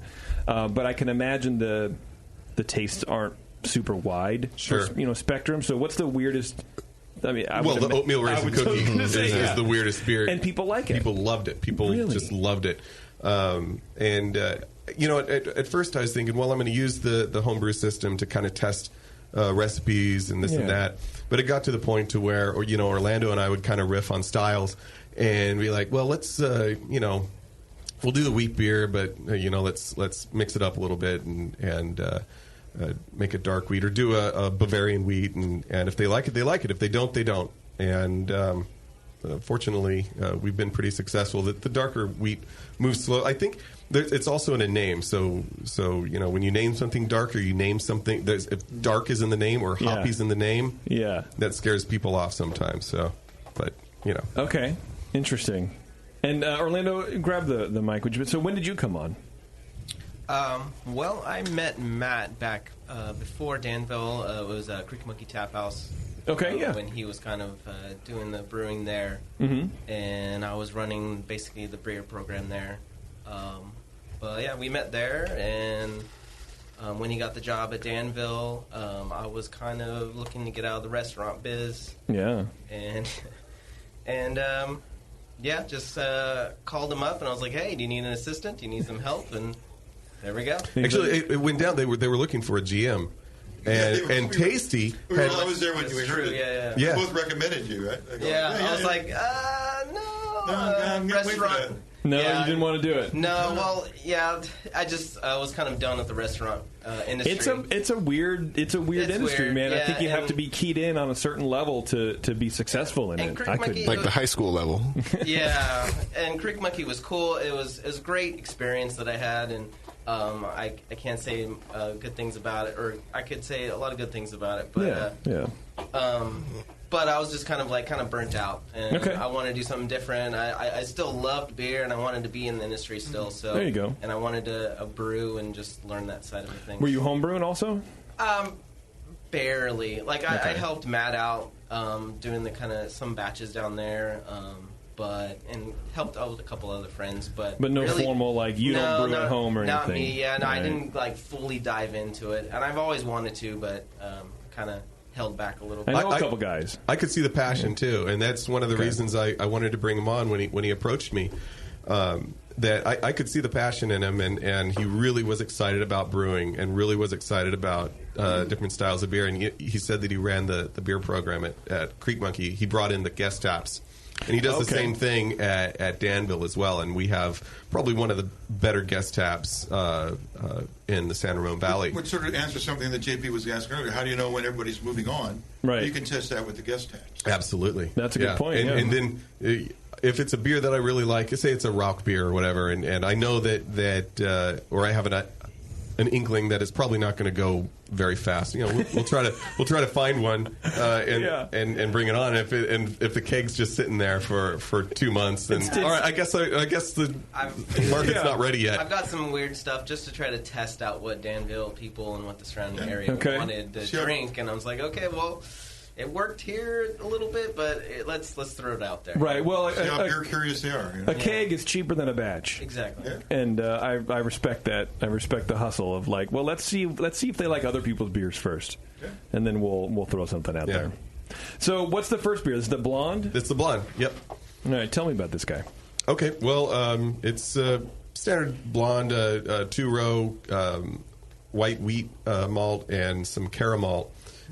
But I can imagine the tastes aren't super wide, spectrum. So what's the weirdest? I mean, the oatmeal raisin cookie is the weirdest beer, and people like it. People loved it. People just loved it. At first I was thinking, well, I'm going to use the homebrew system to kind of test recipes and this and that. But it got to the point to where, Orlando and I would kind of riff on styles and be like, well, let's, we'll do the wheat beer, but let's mix it up a little bit and make it dark wheat, or do a Bavarian wheat, and if they like it, they like it. If they don't, they don't. And fortunately, we've been pretty successful. The darker wheat moves slow. I think it's also in a name. So when you name something darker, you name something. If dark is in the name or hoppy's in the name, that scares people off sometimes. So, but Okay, interesting. And Orlando, grab the mic. So when did you come on? Well, I met Matt back before Danville. It was Creek Monkey Tap House. Okay, when he was kind of doing the brewing there, and I was running basically the beer program there. But yeah, we met there, and when he got the job at Danville, I was kind of looking to get out of the restaurant biz. Yeah, and just called him up, and I was like, "Hey, do you need an assistant? Do you need some help?" And there we go. Actually, it went down. They were looking for a GM, and Tasty. I was there when you were Yeah. We both recommended you, right? I was like, no, restaurant. No, you didn't want to do it. No, well, yeah, I was kind of done with the restaurant industry. It's a weird industry, weird, man. I yeah, think you have to be keyed in on a certain level to be successable in it. I couldn't, like the high school level. Yeah, and Creek Monkey was cool. It was a great experience that I had, and I can't say good things about it, or I could say a lot of good things about it, but but I was just kind of burnt out, and I wanted to do something different. I still loved beer, and I wanted to be in the industry still. So there you go. And I wanted to brew and just learn that side of the thing. Were you homebrewing also? Barely. I helped Matt out doing the kind of some batches down there. And helped out with a couple other friends, but no really, formal don't brew at home or anything. Not me. Yeah, no, right. I didn't fully dive into it, and I've always wanted to, but kind of held back a little bit. I know a couple guys. I could see the passion too, and that's one of the reasons I wanted to bring him on when he approached me. That I could see the passion in him, and he really was excited about brewing, and really was excited about different styles of beer. And he said that he ran the beer program at Creek Monkey. He brought in the guest taps. And he does the same thing at Danville as well. And we have probably one of the better guest taps in the San Ramon Valley. Which sort of answers something that JP was asking earlier. How do you know when everybody's moving on? Right. You can test that with the guest taps. Absolutely. That's a good point. And then if it's a beer that I really like, say it's a Rauch beer or whatever, and I know that or I have an inkling that it's probably not going to go very fast. We'll try to find one and bring it on. If the keg's just sitting there for 2 months, then all right. I guess the market's not ready yet. I've got some weird stuff just to try to test out what Danville people and what the surrounding area wanted to drink, and I was like, okay, well, it worked here a little bit, but let's throw it out there. Right. Well, see how beer curious they are. A keg is cheaper than a batch. Exactly. Yeah. And I respect that. I respect the hustle of like, well, let's see if they like other people's beers first, and then we'll throw something out there. So, what's the first beer? Is it the blonde? It's the blonde. Yep. All right. Tell me about this guy. Okay. Well, it's standard blonde, 2-row white wheat malt and some caramel.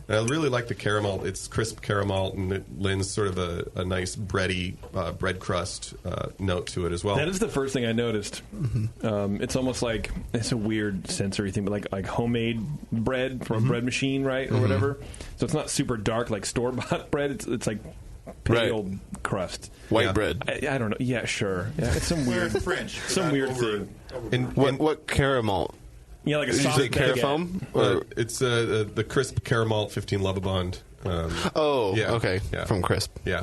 And I really like the caramel. It's crisp caramel, and it lends sort of a nice bready bread crust note to it as well. That is the first thing I noticed. Mm-hmm. It's almost like it's a weird sensory thing, but like homemade bread from a bread machine, right, or whatever. So it's not super dark like store bought bread. It's like pale crust, white bread. I don't know. Yeah, sure. Yeah, it's some weird French, some weird thing. And what caramel? Yeah, like a soft carafoam? It's the crisp caramel 15 Lovabond. Okay. Yeah. From Crisp. Yeah.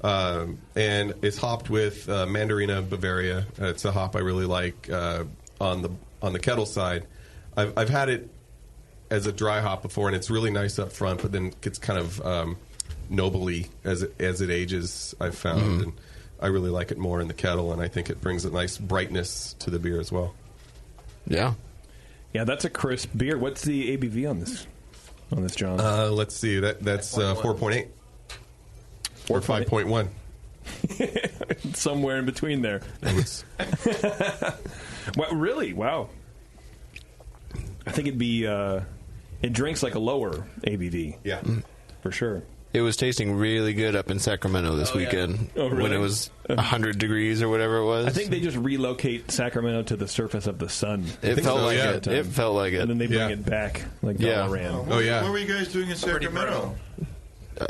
And it's hopped with Mandarina Bavaria. It's a hop I really like on the kettle side. I've had it as a dry hop before, and it's really nice up front, but then it gets kind of nobly as it ages, I've found. And I really like it more in the kettle, and I think it brings a nice brightness to the beer as well. Yeah. Yeah, that's a crisp beer. What's the ABV on this, John? Let's see. That's 4.8 or 5.1. Somewhere in between there. Well, really? Wow. I think it'd be. It drinks like a lower ABV. Yeah, for sure. It was tasting really good up in Sacramento this weekend when it was 100 degrees or whatever it was. I think they just relocate Sacramento to the surface of the sun. It felt like it. It felt like it. And then they bring it back like Dalaran. What were you guys doing in Sacramento?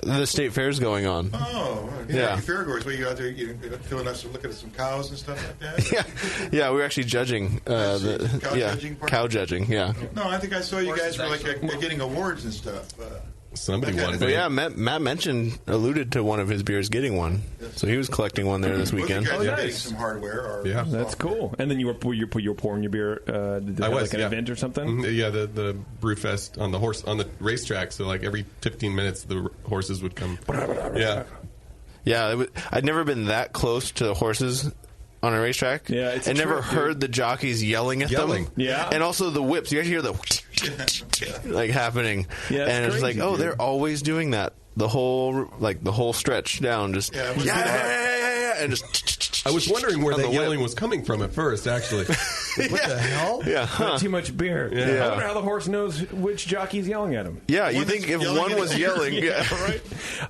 The state fair's going on. Oh, yeah. Fairgoers, where you go out there, filling up, looking at some cows and stuff like that. Yeah, we were actually judging. Cow judging. Yeah. No, I think I saw you guys were like getting awards and stuff. Somebody won. But yeah, Matt alluded to one of his beers getting one, so he was collecting one there this weekend. Well, you guys getting some hardware. Yeah, that's cool. And then you were pouring your beer. Did they have like an event or something? Yeah, the Brewfest on the racetrack. So like every 15 minutes, the horses would come. Yeah. I'd never been that close to the horses on a racetrack. Yeah, it's I never heard the jockeys yelling at them. Yeah, and also the whips. You actually hear the like happening. Yeah, and it's like, they're always doing that. The whole stretch down, just and just. I was wondering where that yelling was coming from at first. Actually, what the hell? Yeah, too much beer. Yeah. I wonder how the horse knows which jockey's yelling at him. Yeah, you think if one was yelling, right?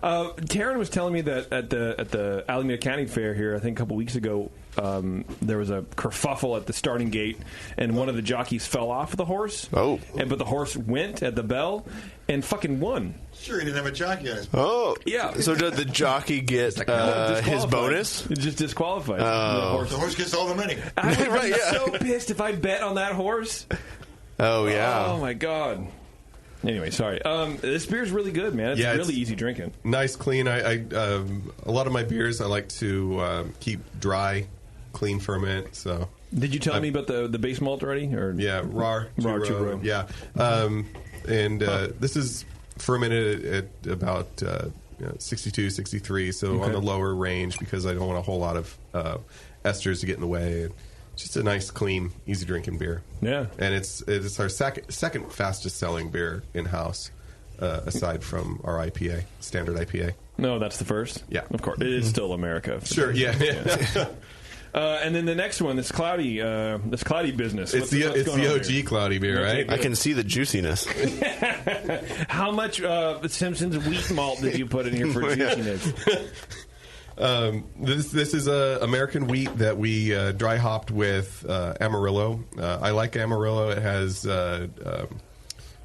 Taryn was telling me that at the Alameda County Fair here, I think a couple weeks ago, there was a kerfuffle at the starting gate, and one of the jockeys fell off the horse. Oh, but the horse went at the bell and fucking won. Sure, he didn't have a jockey on his back. Oh, yeah. So did the jockey get his bonus? It's just disqualified. The horse gets all the money. I would be so pissed if I bet on that horse. Oh, yeah. Oh, my God. Anyway, sorry. This beer's really good, man. It's really easy drinking. Nice, clean. I a lot of my beers I like to keep dry, clean ferment. So, did you tell me about the base malt already? Or raw, yeah. This is fermented at about 62, 63, so on the lower range because I don't want a whole lot of esters to get in the way. Just a nice, clean, easy drinking beer. Yeah, and it's our second fastest selling beer in house, aside from our IPA, standard IPA. No, that's the first. Yeah, of course, it is still America. Sure, yeah. And then the next one, this cloudy business. It's the OG cloudy beer, right? I can see the juiciness. How much Simpson's wheat malt did you put in here for juiciness? This is American wheat that we dry hopped with Amarillo. I like Amarillo. It has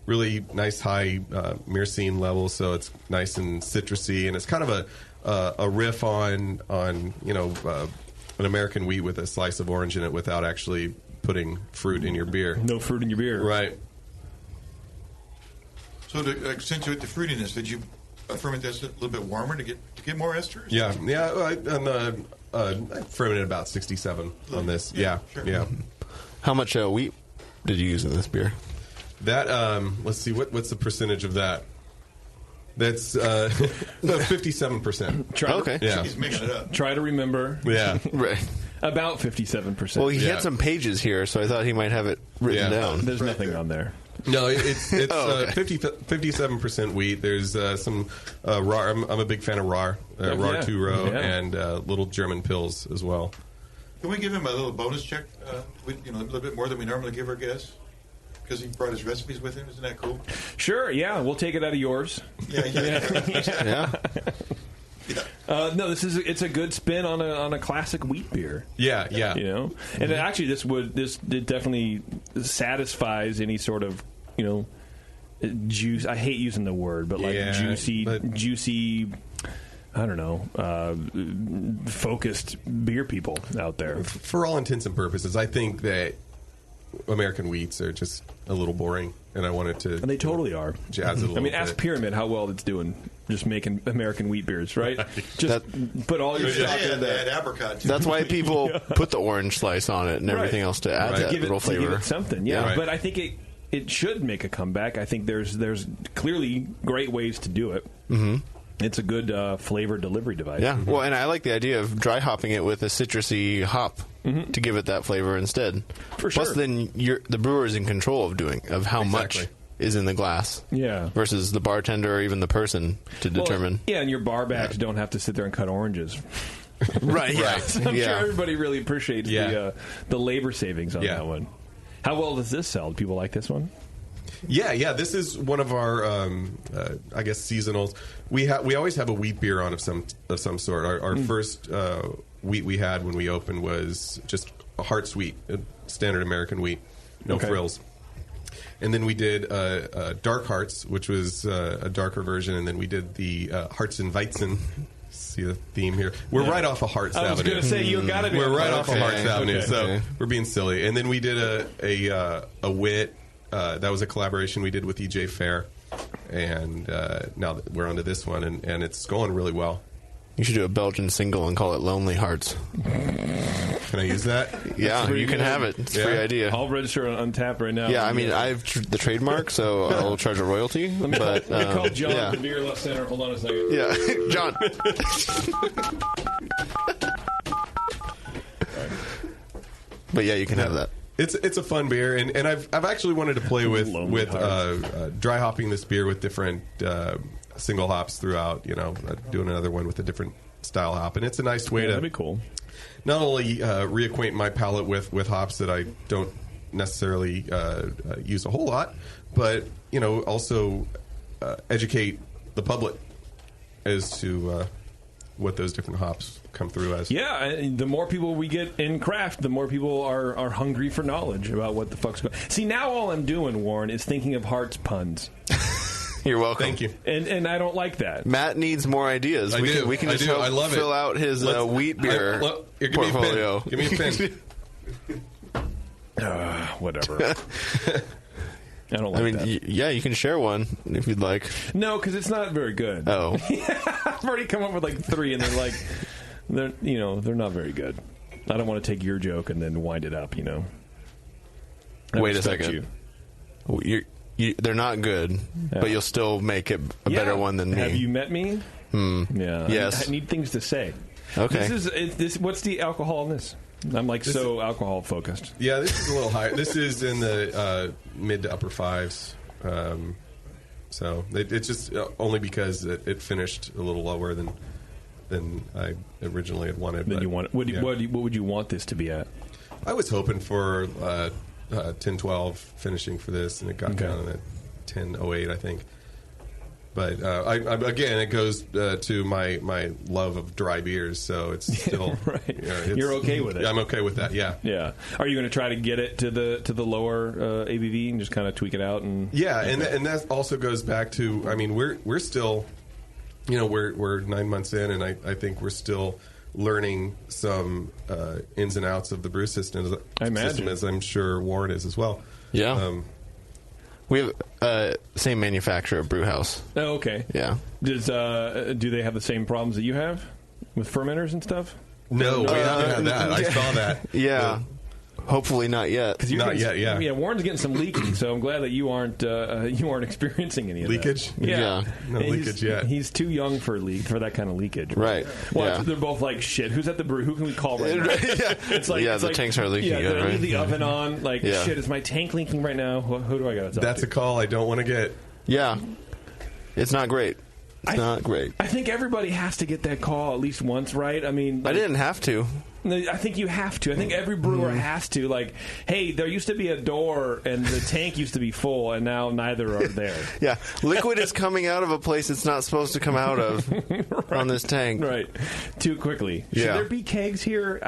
really nice high myrcene levels, so it's nice and citrusy, and it's kind of a riff on an American wheat with a slice of orange in it without actually putting fruit in your beer. No fruit in your beer. Right. So to accentuate the fruitiness, did you ferment this a little bit warmer to get more esters? Yeah. I fermented about 67 on this. Yeah. Sure. Yeah. How much wheat did you use in this beer? That let's see, what's the percentage of that? That's 57%. Okay. Yeah. He's making it up. Try to remember. Yeah. Right. About 57%. Well, he had some pages here, so I thought he might have it written down. There's nothing on there. No, it's 57% wheat. There's some raw. I'm a big fan of raw, raw 2-row, and little German pills as well. Can we give him a little bonus check? A little bit more than we normally give our guests, because he brought his recipes with him. Isn't that cool? Sure. Yeah, we'll take it out of yours. Yeah. No, it's a good spin on a classic wheat beer. Yeah. And actually, this definitely satisfies any sort of juice. I hate using the word, but juicy. I don't know, focused beer people out there. For all intents and purposes, I think that American wheats are just a little boring, and I wanted to. And they totally are. Jazz it a little bit. Ask Pyramid how well it's doing. Just making American wheat beers, right? Just put all your stock in that. Apricot. That's why people put the orange slice on it and everything else to add that little flavor. To give it something, But I think it should make a comeback. I think there's clearly great ways to do it. Mm-hmm. It's a good flavor delivery device. Yeah, well, and I like the idea of dry hopping it with a citrusy hop to give it that flavor instead. For sure. Plus, then the brewer is in control of how much is in the glass. Yeah. Versus the bartender or even the person to determine. Yeah, and your bar backs don't have to sit there and cut oranges. Right. I'm sure everybody really appreciates the labor savings on that one. How well does this sell? Do people like this one? Yeah. This is one of our, I guess, seasonals. We always have a wheat beer on of some sort. Our first wheat we had when we opened was just a Hearts wheat, a standard American wheat, no frills. And then we did Dark Hearts, which was a darker version, and then we did the Hearts and Weizen. See the theme here. We're right off of Hearts Avenue. I was going to say you got to be. We're right off of Hearts Avenue, so we're being silly. And then we did a wit. That was a collaboration we did with EJ Fair, and now we're onto this one, and it's going really well. You should do a Belgian single and call it Lonely Hearts. Can I use that? Yeah, you can have it. It's a free idea. I'll register on Untappd right now. Yeah, I mean, I have the trademark, so I'll charge a royalty. Let me call John to be your left center. Hold on a second. Yeah, John. But yeah, you can have that. It's a fun beer, and I've actually wanted to play with dry hopping this beer with different single hops throughout. Doing another one with a different style hop, and it's a nice way to that'd be cool. Not only reacquaint my palate with hops that I don't necessarily use a whole lot, but also educate the public as to what those different hops come through as. Yeah, the more people we get in craft, the more people are hungry for knowledge about what the fuck's going on. See, now all I'm doing, Warren, is thinking of Hearts puns. You're welcome. Thank you. And I don't like that. Matt needs more ideas. We can just help fill out his wheat beer portfolio. Give me a pen. Whatever. I don't like that. Yeah, you can share one if you'd like. No, because it's not very good. Oh. I've already come up with like 3, and they're not very good. I don't want to take your joke and then wind it up. Wait a second. They're not good, but you'll still make it a better one than me. Have you met me? Yeah. Yes. I need things to say. Okay. What's the alcohol in this? I'm alcohol focused. Yeah, this is a little higher. This is in the mid to upper 5s. So it's just only because it finished a little lower than I originally had wanted. What would you want this to be at? I was hoping for 10-12 finishing for this, and it got down at 10-08, I think. But again, it goes to my love of dry beers, so it's still right. You're okay with it. Yeah, I'm okay with that. Yeah. Yeah. Are you going to try to get it to the lower ABV and just kind of tweak it out? And and that also goes back to, I mean, we're still, we're 9 months in, and I think we're still learning some ins and outs of the brew system. As I'm sure Warren is as well. Yeah. We have same manufacturer of brew house. Oh, okay. Yeah. Do they have the same problems that you have with fermenters and stuff? No, we haven't had that. I saw that. Yeah. Hopefully not yet. Not yet. Yeah, Warren's getting some leaking, so I'm glad that you aren't experiencing any of leakage. That. Yeah, no leakage yet. He's too young for that kind of leakage. Right. Well, they're both like shit. Who's at the brew? Who can we call right now? It's like the tanks are leaking. Yeah, again, right? Leave the oven on. Like shit. Is my tank leaking right now? Who do I got to talk That's to? a call I don't want to get. Yeah, it's not great. It's not great. I think everybody has to get that call at least once, right? I mean, I didn't have to. I think you have to. I think every brewer has to. Like, hey, there used to be a door, and the tank used to be full, and now neither are there. Yeah, liquid is coming out of a place it's not supposed to come out of on this tank. Right, too quickly. Should there be kegs here?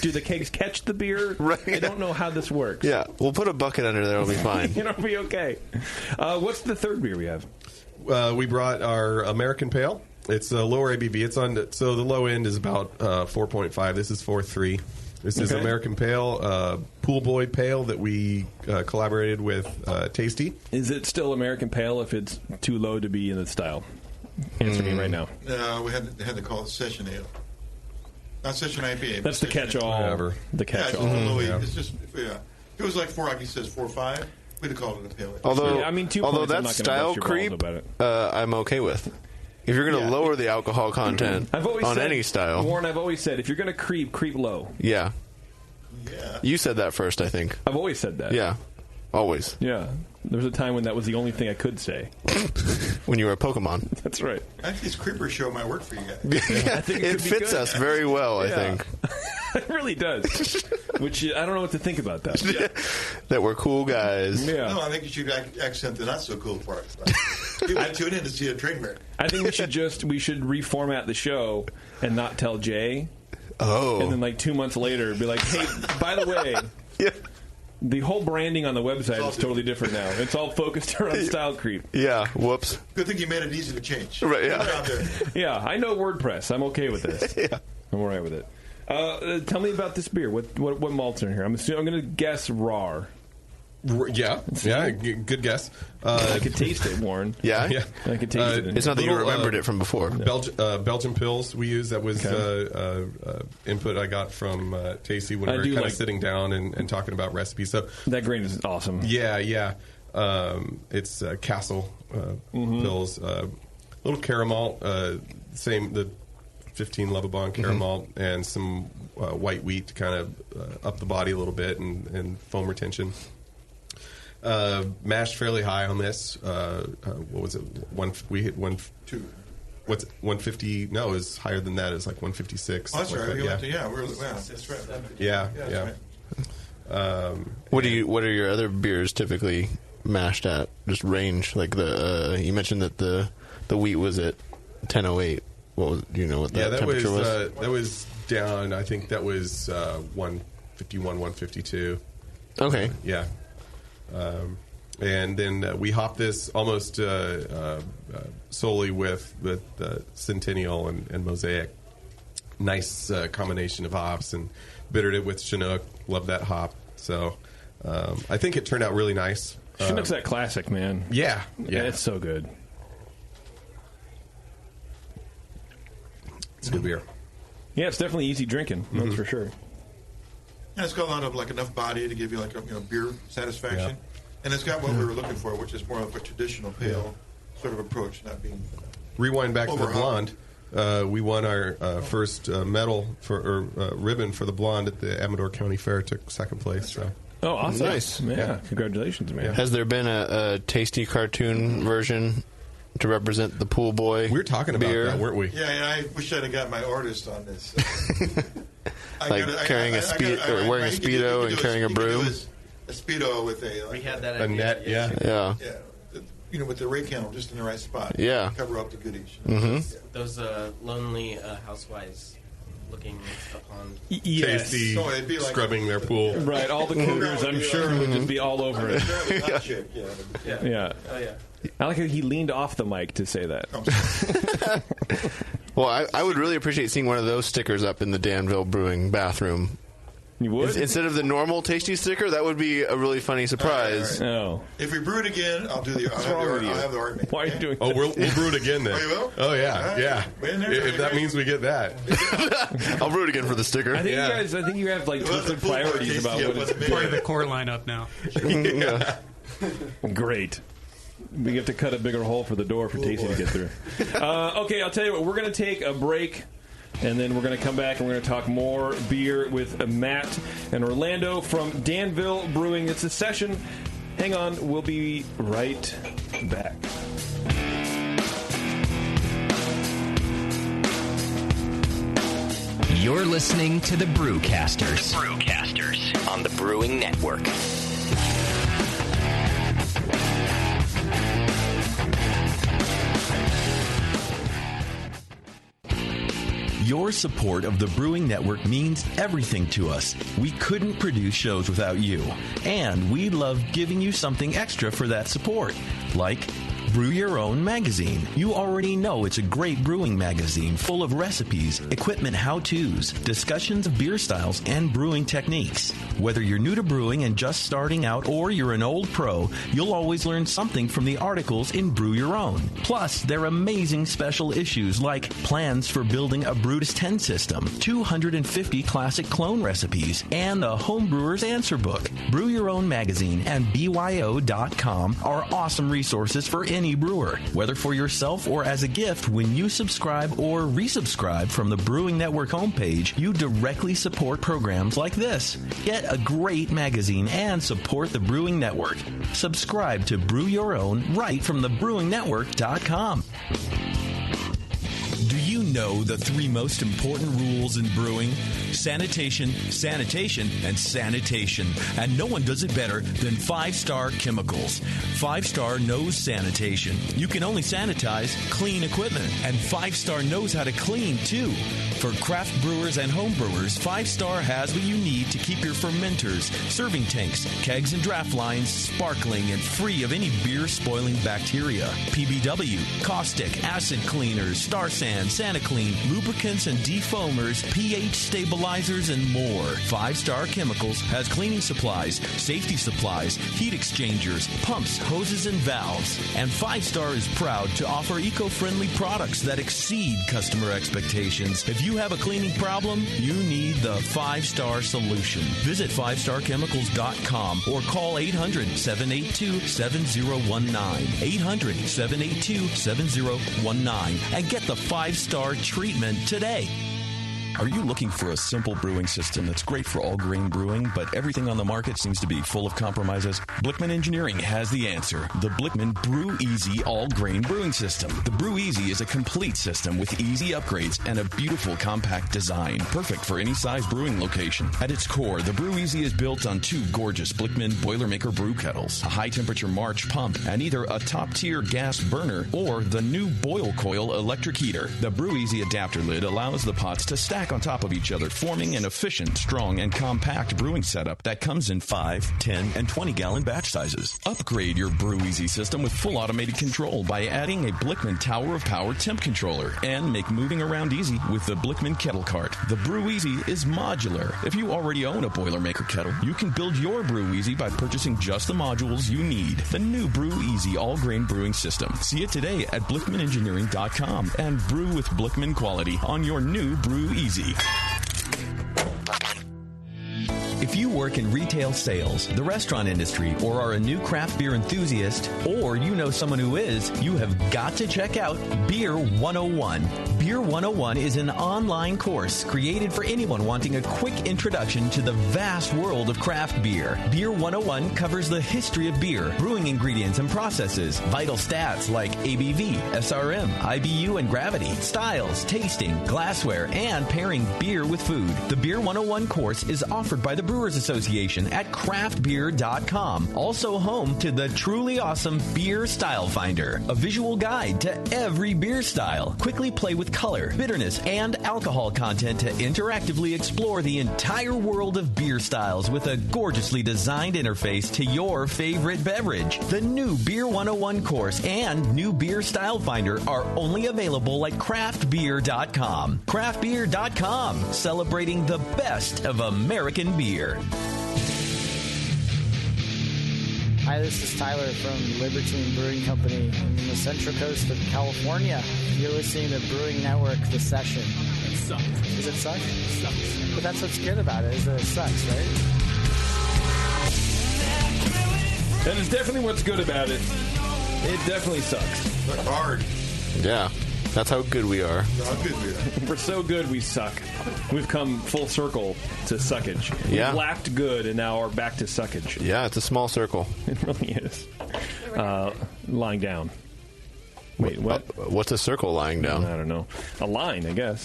Do the kegs catch the beer? Right. I don't know how this works. Yeah, we'll put a bucket under there. It'll be fine. It'll be okay. What's the third beer we have? We brought our American Pale. It's a lower ABV. It's so the low end is about 4.5. This is 4.3. This is American Pale, Pool Boy Pale that we collaborated with Tasty. Is it still American Pale if it's too low to be in the style? Answer me right now. No, we had to call it Session Ale. Not Session IPA. That's the catch-all. Whatever. The catch-all. It's just, If it was like 4, like he says, 4.5, we'd have called it a Pale Ale. Although that style creep, I'm okay with. If you're going to lower the alcohol content on any style. Warren, I've always said, if you're going to creep low. Yeah. You said that first, I think. I've always said that. Yeah. Always. Yeah. There was a time when that was the only thing I could say. When you were a Pokemon. That's right. I think this creeper show might work for you guys. I think it fits us very well, I think. It really does. Which, I don't know what to think about that. That we're cool guys. Yeah. No, I think you should accent the not so cool part. People tune in to see a trademark. I think we should reformat the show and not tell Jay. Oh. And then like 2 months later be like, hey, by the way, the whole branding on the website is totally different now. It's all focused around style creep. Yeah, whoops. Good thing you made it easy to change. Right, yeah. Yeah, I know WordPress. I'm okay with this. Yeah. I'm all right with it. Tell me about this beer. What malts are in here? I'm going to guess raw. Yeah, good guess. I could taste it, Warren. Yeah? I could taste it. It's not that you remembered it from before. Belgian pills we use. That was input I got from Tasty when we were kind of sitting down and talking about recipes. So that grain is awesome. Yeah. It's Castle pills. Little caramel, the 15 Lovabond caramel, and some white wheat to kind of up the body a little bit and foam retention. Mashed fairly high on this. What was it? We hit 150? No, it was higher than that. It was like 156. Oh, that's right. That's right. Yeah. What are your other beers typically mashed at? Just range, like you mentioned that the wheat was at 1008. Do you know what that temperature was? That was down. I think that was 151, 152. Okay. Yeah. And then we hop this almost solely with Centennial and Mosaic. Nice combination of hops, and bittered it with Chinook. Love that hop. So I think it turned out really nice. Chinook's that classic, man. Yeah. It's so good. It's good beer. Yeah, it's definitely easy drinking. That's for sure. And it's got a lot of enough body to give you beer satisfaction, and it's got what we were looking for, which is more of a traditional pale sort of approach, not being. Rewind back to the blonde. We won our first medal ribbon for the blonde at the Amador County Fair. Took second place. So. Oh, awesome! Nice. Yeah, congratulations, man. Has there been a Tasty cartoon version to represent the pool boy? We were talking about that, weren't we? Yeah, I wish I'd have got my artist on this. Wearing a Speedo and carrying a broom? A Speedo with we had that a net, yeah. With the rake handle just in the right spot. Yeah. Cover up the goodies. Those lonely housewives looking upon Tasty, so it'd be like scrubbing their pool. Right, all the cougars, I'm sure, would just be all over it. Yeah. Oh, yeah. I like how he leaned off the mic to say that. Well, I would really appreciate seeing one of those stickers up in the Danville Brewing bathroom. You would? Instead of the normal tasty sticker, that would be a really funny surprise. All right. Oh. If we brew it again, I'll have the art made. Why are you doing that? We'll brew it again then. Oh, you will? Oh, yeah. All right. Yeah. If that means we get that. I'll brew it again for the sticker. I think you have like different priorities about what it's part of the core lineup now. Yeah. Great. We have to cut a bigger hole for the door for Tasty to get through. Okay, I'll tell you what. We're going to take a break, and then we're going to come back and we're going to talk more beer with Matt and Orlando from Danville Brewing. It's a session. Hang on. We'll be right back. You're listening to the Brewcasters. On the Brewing Network. Your support of the Brewing Network means everything to us. We couldn't produce shows without you. And we love giving you something extra for that support, like Brew Your Own magazine. You already know it's a great brewing magazine full of recipes, equipment how-tos, discussions of beer styles, and brewing techniques. Whether you're new to brewing and just starting out or you're an old pro, you'll always learn something from the articles in Brew Your Own. Plus, they're amazing special issues like plans for building a Brutus 10 system, 250 classic clone recipes, and the Homebrewer's Answer Book. Brew Your Own magazine and BYO.com are awesome resources for any brewer. Whether for yourself or as a gift, when you subscribe or resubscribe from the Brewing Network homepage, you directly support programs like this. Get a great magazine and support the Brewing Network. Subscribe to Brew Your Own right from thebrewingnetwork.com. Do you know the 3 most important rules in brewing? Sanitation, sanitation, and sanitation. And no one does it better than 5-Star Chemicals. 5-Star knows sanitation. You can only sanitize clean equipment. And 5-Star knows how to clean, too. For craft brewers and home brewers, 5-Star has what you need to keep your fermenters, serving tanks, kegs, and draft lines sparkling and free of any beer-spoiling bacteria. PBW, caustic, acid cleaners, Star Sand, SaniClean, lubricants and defoamers, pH stabilizers, and more. 5-Star Chemicals has cleaning supplies, safety supplies, heat exchangers, pumps, hoses, and valves. And 5-Star is proud to offer eco-friendly products that exceed customer expectations. If you have a cleaning problem, you need the 5-Star solution. Visit 5starchemicals.com or call 800-782-7019. 800-782-7019 and get the 5-Star treatment today. Are you looking for a simple brewing system that's great for all-grain brewing, but everything on the market seems to be full of compromises? Blickman Engineering has the answer. The Blickman Brew Easy All-Grain Brewing System. The Brew Easy is a complete system with easy upgrades and a beautiful compact design, perfect for any size brewing location. At its core, the Brew Easy is built on 2 gorgeous Blickman Boilermaker brew kettles, a high-temperature March pump, and either a top-tier gas burner or the new Boil Coil electric heater. The Brew Easy adapter lid allows the pots to stack on top of each other, forming an efficient, strong, and compact brewing setup that comes in 5, 10, and 20-gallon batch sizes. Upgrade your Brew Easy system with full automated control by adding a Blickman Tower of Power temp controller and make moving around easy with the Blickman Kettle Cart. The Brew Easy is modular. If you already own a Boilermaker kettle, you can build your Brew Easy by purchasing just the modules you need. The new Brew Easy all-grain brewing system. See it today at BlickmanEngineering.com and brew with Blickman quality on your new Brew Easy. If you work in retail sales, the restaurant industry, or are a new craft beer enthusiast, or you know someone who is, you have got to check out Beer 101. Beer 101 is an online course created for anyone wanting a quick introduction to the vast world of craft beer. Beer 101 covers the history of beer, brewing ingredients and processes, vital stats like ABV, SRM, IBU, and gravity, styles, tasting, glassware, and pairing beer with food. The Beer 101 course is offered by the Brewers Association at craftbeer.com. Also home to the truly awesome Beer Style Finder, a visual guide to every beer style. Quickly play with color, bitterness, and alcohol content to interactively explore the entire world of beer styles with a gorgeously designed interface to your favorite beverage. The new Beer 101 course and new Beer Style Finder are only available at craftbeer.com. Craftbeer.com, celebrating the best of American beer. Hi, this is Tyler from Libertine Brewing Company on the Central Coast of California. You're listening to Brewing Network, The Session. It sucks. Does it suck? It sucks. But that's what's good about it, is that it sucks, right? That is definitely what's good about it. It definitely sucks. But hard. Yeah. That's how good we are. How good we are. We're so good we suck. We've come full circle to suckage. Yeah. We've lacked good and now are back to suckage. Yeah, it's a small circle. It really is. Lying down. Wait, what? What's a circle lying down? I don't know. A line, I guess.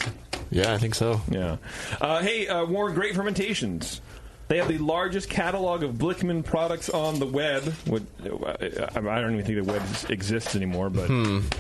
Yeah, I think so. Yeah. Hey, Warren, Great Fermentations. They have the largest catalog of Blickman products on the web. I don't even think the web exists anymore, but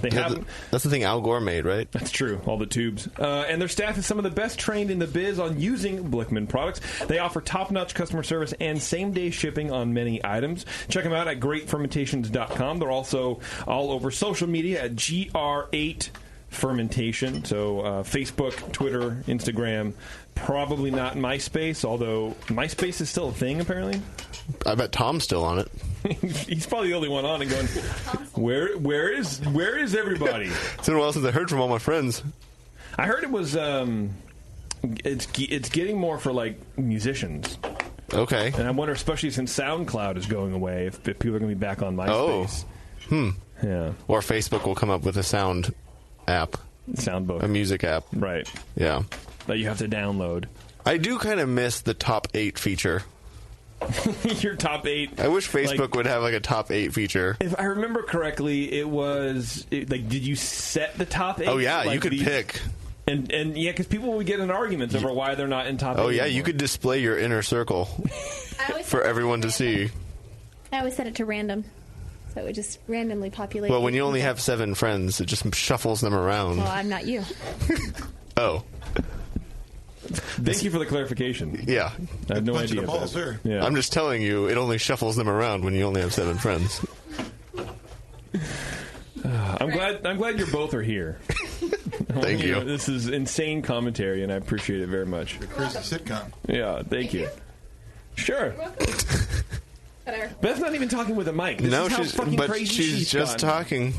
they have. That's the thing Al Gore made, right? That's true. All the tubes. And their staff is some of the best trained in the biz on using Blickman products. They offer top-notch customer service and same-day shipping on many items. Check them out at greatfermentations.com. They're also all over social media at GR8 Fermentation. So Facebook, Twitter, Instagram. Probably not MySpace, although MySpace is still a thing, apparently. I bet Tom's still on it. He's probably the only one on it going, where is everybody? It's been a while since I heard from all my friends. I heard it was, it's getting more for, like, musicians. Okay. And I wonder, especially since SoundCloud is going away, if people are going to be back on MySpace. Oh. Yeah. Or Facebook will come up with a sound app. Soundbook. A music app. Right. Yeah. That you have to download. I do kind of miss the top 8 feature. Your top 8. I wish Facebook would have like a top 8 feature. If I remember correctly, it was like, did you set the top 8? Oh yeah, like you could pick. And yeah, because people would get in arguments over why they're not in top 8. Oh yeah, anymore. you could display your inner circle for everyone to see. I always set it to random. So it would just randomly populate. Well, when you only have 7 friends, it just shuffles them around. Well, I'm not you. Oh. Thank you for the clarification. Yeah. I have no idea. Yeah. I'm just telling you, it only shuffles them around when you only have 7 friends. I'm glad you both are here. Thank you. This is insane commentary, and I appreciate it very much. Your crazy sitcom. Yeah, thank you. Sure. Beth's not even talking with a mic. This is how fucking crazy she's just talking.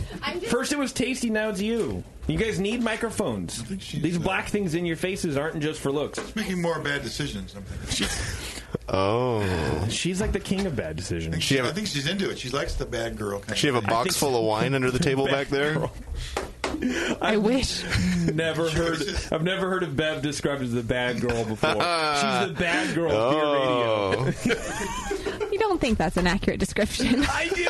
First it was Tasty, now it's you. You guys need microphones. These black things in your faces aren't just for looks. It's making more bad decisions. Oh. She's like the king of bad decisions. I think she's into it. She likes the bad girl kind She have a box full of wine under the table back there? I wish. I've never heard of Bev described as the bad girl before. She's the bad girl of Beer Radio. You don't think that's an accurate description? I do.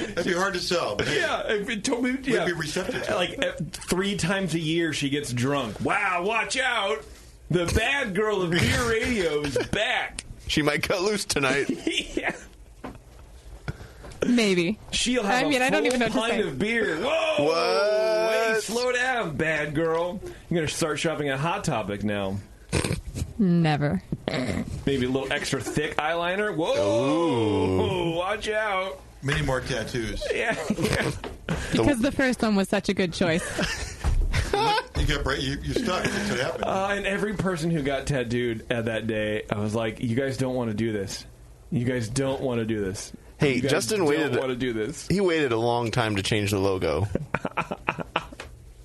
That'd be hard to sell. But hey, yeah, it told me. Yeah, we'd be receptive to like 3 times a year, she gets drunk. Wow, watch out! The bad girl of Beer Radio is back. She might cut loose tonight. Yeah. Maybe. She'll have I don't even know what to say. of beer. Whoa! What? Wait, slow down, bad girl. You're going to start shopping at Hot Topic now. Never. Maybe a little extra thick eyeliner. Whoa! Watch out. Many more tattoos. Yeah. Because the first one was such a good choice. You're stuck. That's what happened. And every person who got tattooed at that day, I was like, you guys don't want to do this. You guys don't want to do this. Hey, Justin waited. Want to do this. He waited a long time to change the logo.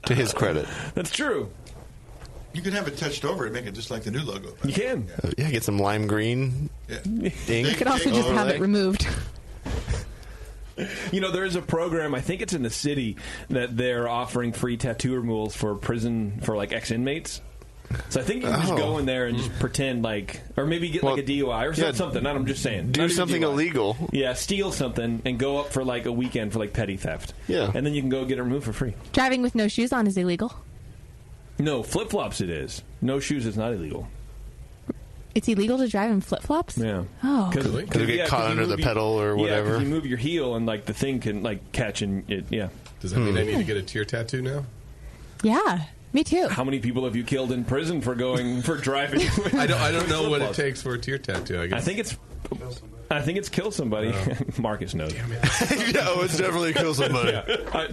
To his credit. That's true. You can have it touched over and make it just like the new logo. You can. Yeah, get some lime green ink. You could also just have it removed. You know, there is a program, I think it's in the city, that they're offering free tattoo removals for prison, for like ex-inmates. So I think you can just go in there and just pretend like, or maybe get like a DUI or something. I'm just saying. Do something illegal. Yeah, steal something and go up for like a weekend for like petty theft. Yeah. And then you can go get it removed for free. Driving with no shoes on is illegal. No, flip-flops it is. No shoes is not illegal. It's illegal to drive in flip-flops? Yeah. Oh. Because you get caught under the pedal or whatever. Yeah, because you move your heel and like the thing can like catch and it. Yeah. Does that mean I need to get a tear tattoo now? Yeah. Me too. How many people have you killed in prison for driving? I don't know what it takes for a tear tattoo. I guess. I think it's kill somebody. Marcus knows. It's definitely kill somebody.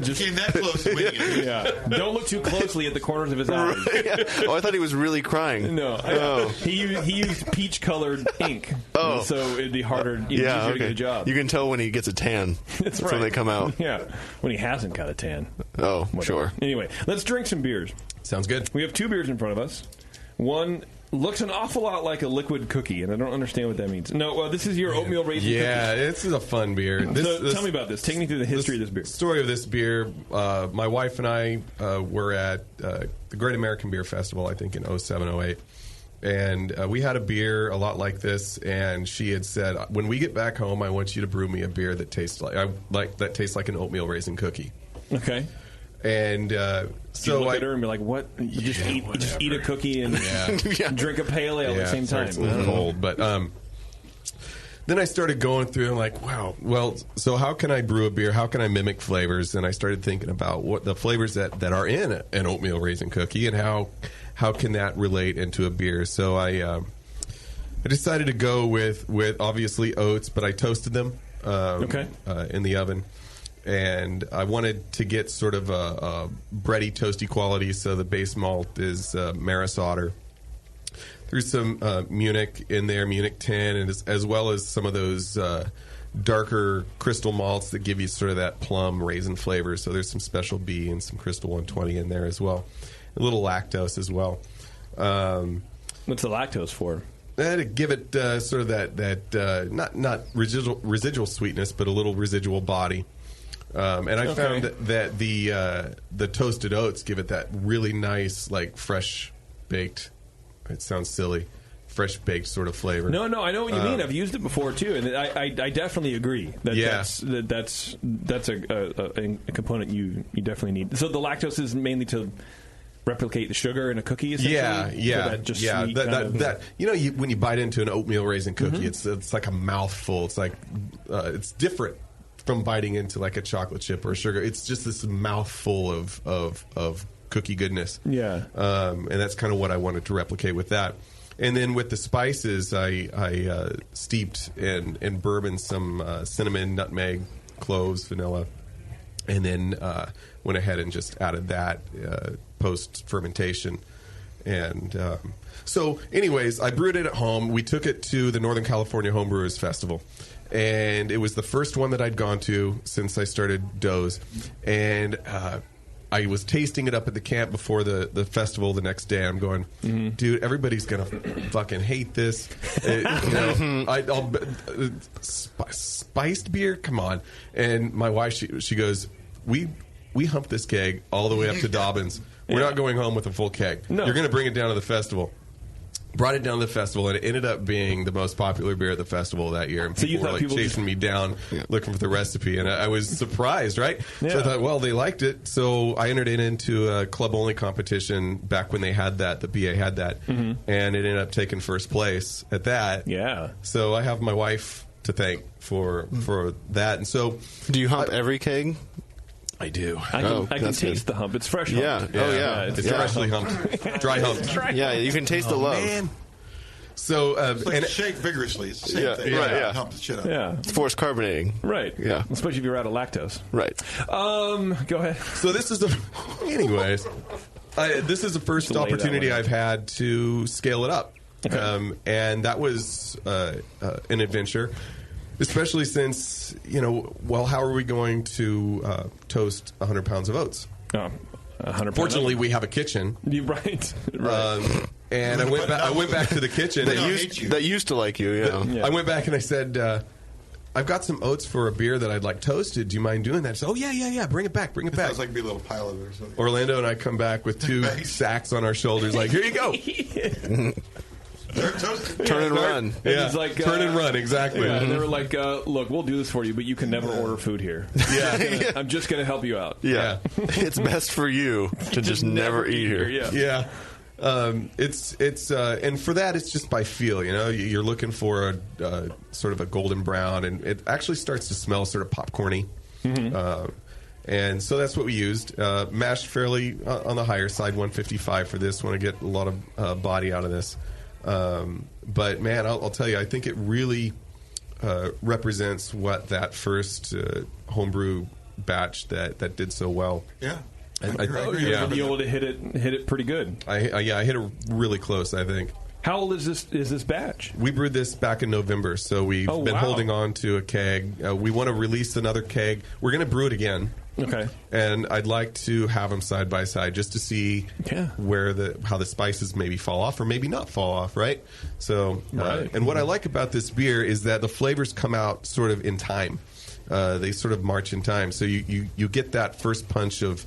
Just came that close to winning it. Yeah. Don't look too closely at the corners of his eyes. Oh, I thought he was really crying. No. He used peach-colored ink. Oh. So it'd be harder, easier to get a job. You can tell when he gets a tan. That's right. when they come out. Yeah. When he hasn't got a tan. Oh, Whatever. Sure. Anyway, let's drink some beers. Sounds good. We have 2 beers in front of us. One looks an awful lot like a liquid cookie, and I don't understand what that means. No, this is your oatmeal raisin cookie. Yeah, this is a fun beer. Tell me about this. Take me through the history of this beer. Story of this beer, my wife and I were at the Great American Beer Festival, I think, in 07, 08. And we had a beer a lot like this, and she had said, when we get back home, I want you to brew me a beer that tastes like an oatmeal raisin cookie. Okay. And so you look at her and be like, "What? You just eat a cookie and drink a pale ale at the same time." It's a little cold, but then I started going through and like, wow. Well, so how can I brew a beer? How can I mimic flavors? And I started thinking about what the flavors that are in an oatmeal raisin cookie and how can that relate into a beer. So I decided to go with obviously oats, but I toasted them in the oven. And I wanted to get sort of a bready, toasty quality, so the base malt is Maris Otter. There's some Munich in there, Munich 10, and as well as some of those darker crystal malts that give you sort of that plum raisin flavor. So there's some Special B and some Crystal 120 in there as well. A little lactose as well. What's the lactose for? To give it sort of that not residual sweetness, but a little residual body. And I found that the toasted oats give it that really nice, like fresh baked. It sounds silly, fresh baked sort of flavor. No, I know what you mean. I've used it before too, and I definitely agree that's a component you definitely need. So the lactose is mainly to replicate the sugar in a cookie, essentially? Yeah. So that sweet that when you bite into an oatmeal raisin cookie, it's like a mouthful. It's like it's different from biting into like a chocolate chip or sugar. It's just this mouthful of cookie goodness. Yeah. And that's kind of what I wanted to replicate with that. And then with the spices, I steeped in bourbon some cinnamon, nutmeg, cloves, vanilla, and then went ahead and just added that post-fermentation. And so anyways, I brewed it at home. We took it to the Northern California Homebrewers Festival. And it was the first one that I'd gone to since I started Doze. And I was tasting it up at the camp before the festival the next day. I'm going, dude, everybody's going to fucking hate this. Spiced beer? Come on. And my wife, she goes, we humped this keg all the way up to Dobbins. We're not going home with a full keg. No. You're going to bring it down to the festival. Brought it down to the festival, and it ended up being the most popular beer at the festival that year. And people were like chasing me down, looking for the recipe, and I was surprised, right? Yeah. So I thought, well, they liked it, so I entered it into a club-only competition back when they had that. The BA had that, and it ended up taking first place at that. Yeah. So I have my wife to thank for that. And so, do you hump every keg? I do. I can taste the hump. It's fresh hump. It's freshly humped. Dry humped. Yeah, you can taste the love. Man. So, it's like shake vigorously. It's the same thing. Right, yeah. Hump the shit up. Yeah. It's forced carbonating. Right. Yeah. Especially if you're out of lactose. Right. Go ahead. So this is anyways, this is the first opportunity I've had to scale it up. Okay. And that was an adventure. Especially since, how are we going to toast 100 pounds of oats? 100 Fortunately, we have a kitchen. Right. And I went back to the kitchen. That used to like you, yeah. I went back and I said, I've got some oats for a beer that I'd like toasted. Do you mind doing that? She said, oh, yeah. Bring it back. It sounds like be a little pile of it or something. Orlando and I come back with 2 sacks on our shoulders like, here you go. Turn and run. Yeah, like, turn and run, exactly. Yeah, and they were like, look, we'll do this for you, but you can never order food here. Yeah. I'm just going to help you out. Yeah. It's best for you to just never eat here. Yeah. And for that, it's just by feel. You're looking for a sort of a golden brown, and it actually starts to smell sort of popcorny. Mm-hmm. And so that's what we used. Mashed fairly on the higher side, 155 for this. Want to get a lot of body out of this. But man, I'll tell you, I think it really represents what that first homebrew batch that did so well. Yeah. You'll be able to hit it pretty good. I hit it really close, I think. How old is this batch? We brewed this back in November, so we've been holding on to a keg. We want to release another keg. We're going to brew it again. Okay. And I'd like to have them side by side just to see how the spices maybe fall off or maybe not fall off, right? So, and what I like about this beer is that the flavors come out sort of in time. They sort of march in time. So you get that first punch of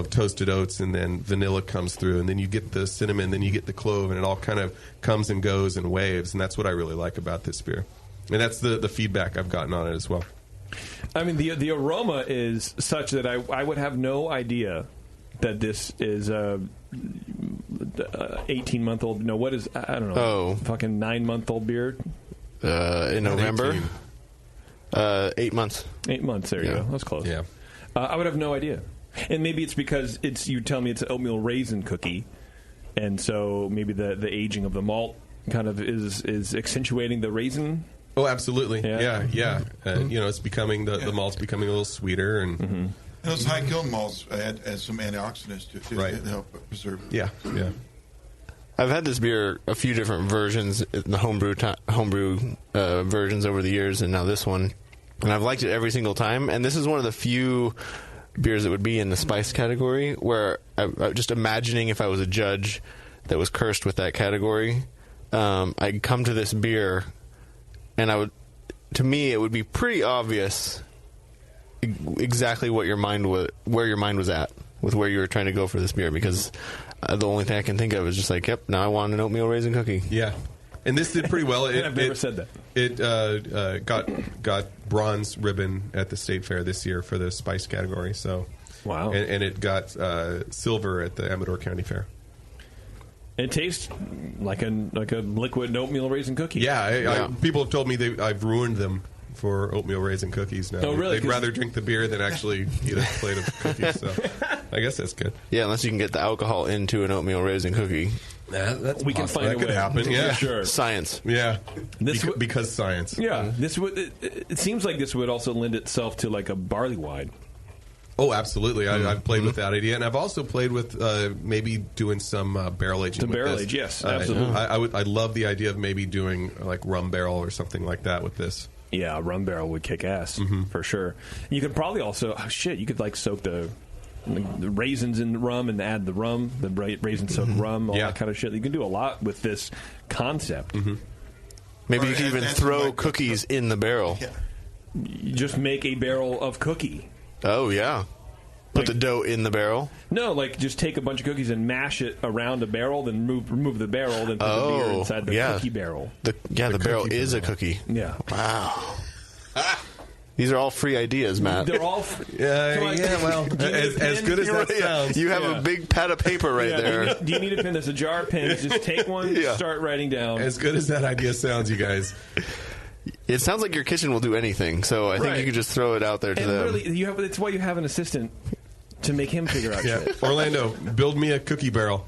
toasted oats, and then vanilla comes through, and then you get the cinnamon, then you get the clove, and it all kind of comes and goes in waves, and that's what I really like about this beer. And that's the feedback I've gotten on it as well. I mean, the aroma is such that I would have no idea that this is a 18-month-old. No, what is, I don't know, fucking 9-month-old beer? In November? 8 months. 8 months, there you go. That's close. Yeah. I would have no idea. And maybe it's because you tell me it's an oatmeal raisin cookie, and so maybe the aging of the malt kind of is accentuating the raisin. Oh, absolutely. Yeah. It's becoming the malt's becoming a little sweeter, and and those high kiln malts add some antioxidants to help preserve it. Yeah. I've had this beer a few different versions, the homebrew versions over the years, and now this one, and I've liked it every single time. And this is one of the few beers that would be in the spice category, where I'm just imagining if I was a judge that was cursed with that category, I'd come to this beer, and to me, it would be pretty obvious exactly what where your mind was at with where you were trying to go for this beer, because the only thing I can think of is just like, yep, now I want an oatmeal raisin cookie. Yeah. And this did pretty well. I've never said that. It got bronze ribbon at the state fair this year for the spice category. So, wow! And it got silver at the Amador County Fair. It tastes like a liquid oatmeal raisin cookie. Yeah, people have told me I've ruined them for oatmeal raisin cookies now. Oh, really? They'd rather drink the beer than actually eat a plate of cookies. So, I guess that's good. Yeah, unless you can get the alcohol into an oatmeal raisin cookie. We can find a way. That could happen. Yeah, for sure. Science. Yeah, because science. Yeah, it seems like this would also lend itself to like a barley wine. Oh, absolutely. I've played with that idea, and I've also played with maybe doing some barrel aging. Barrel age, yes, absolutely. I love the idea of maybe doing like rum barrel or something like that with this. Yeah, rum barrel would kick ass for sure. You could probably also you could like soak the raisins in the rum and add the raisin soaked rum, all that kind of shit. You can do a lot with this concept. Maybe you can even throw cookies in the barrel. Yeah. You just make a barrel of cookie. Oh yeah. Put the dough in the barrel? No, like just take a bunch of cookies and mash it around a barrel, then remove the barrel, then put the beer inside the cookie barrel. The barrel is a cookie. Yeah. Wow. These are all free ideas, Matt. They're all free. Well, as good as that sounds. You have a big pad of paper there. Do you need a pen? There's a jar of pens. Just take one, start writing down. As good as that idea sounds, you guys. It sounds like your kitchen will do anything, so I think you could just throw it out there to them. Really, it's why you have an assistant to make him figure out shit. Orlando, build me a cookie barrel.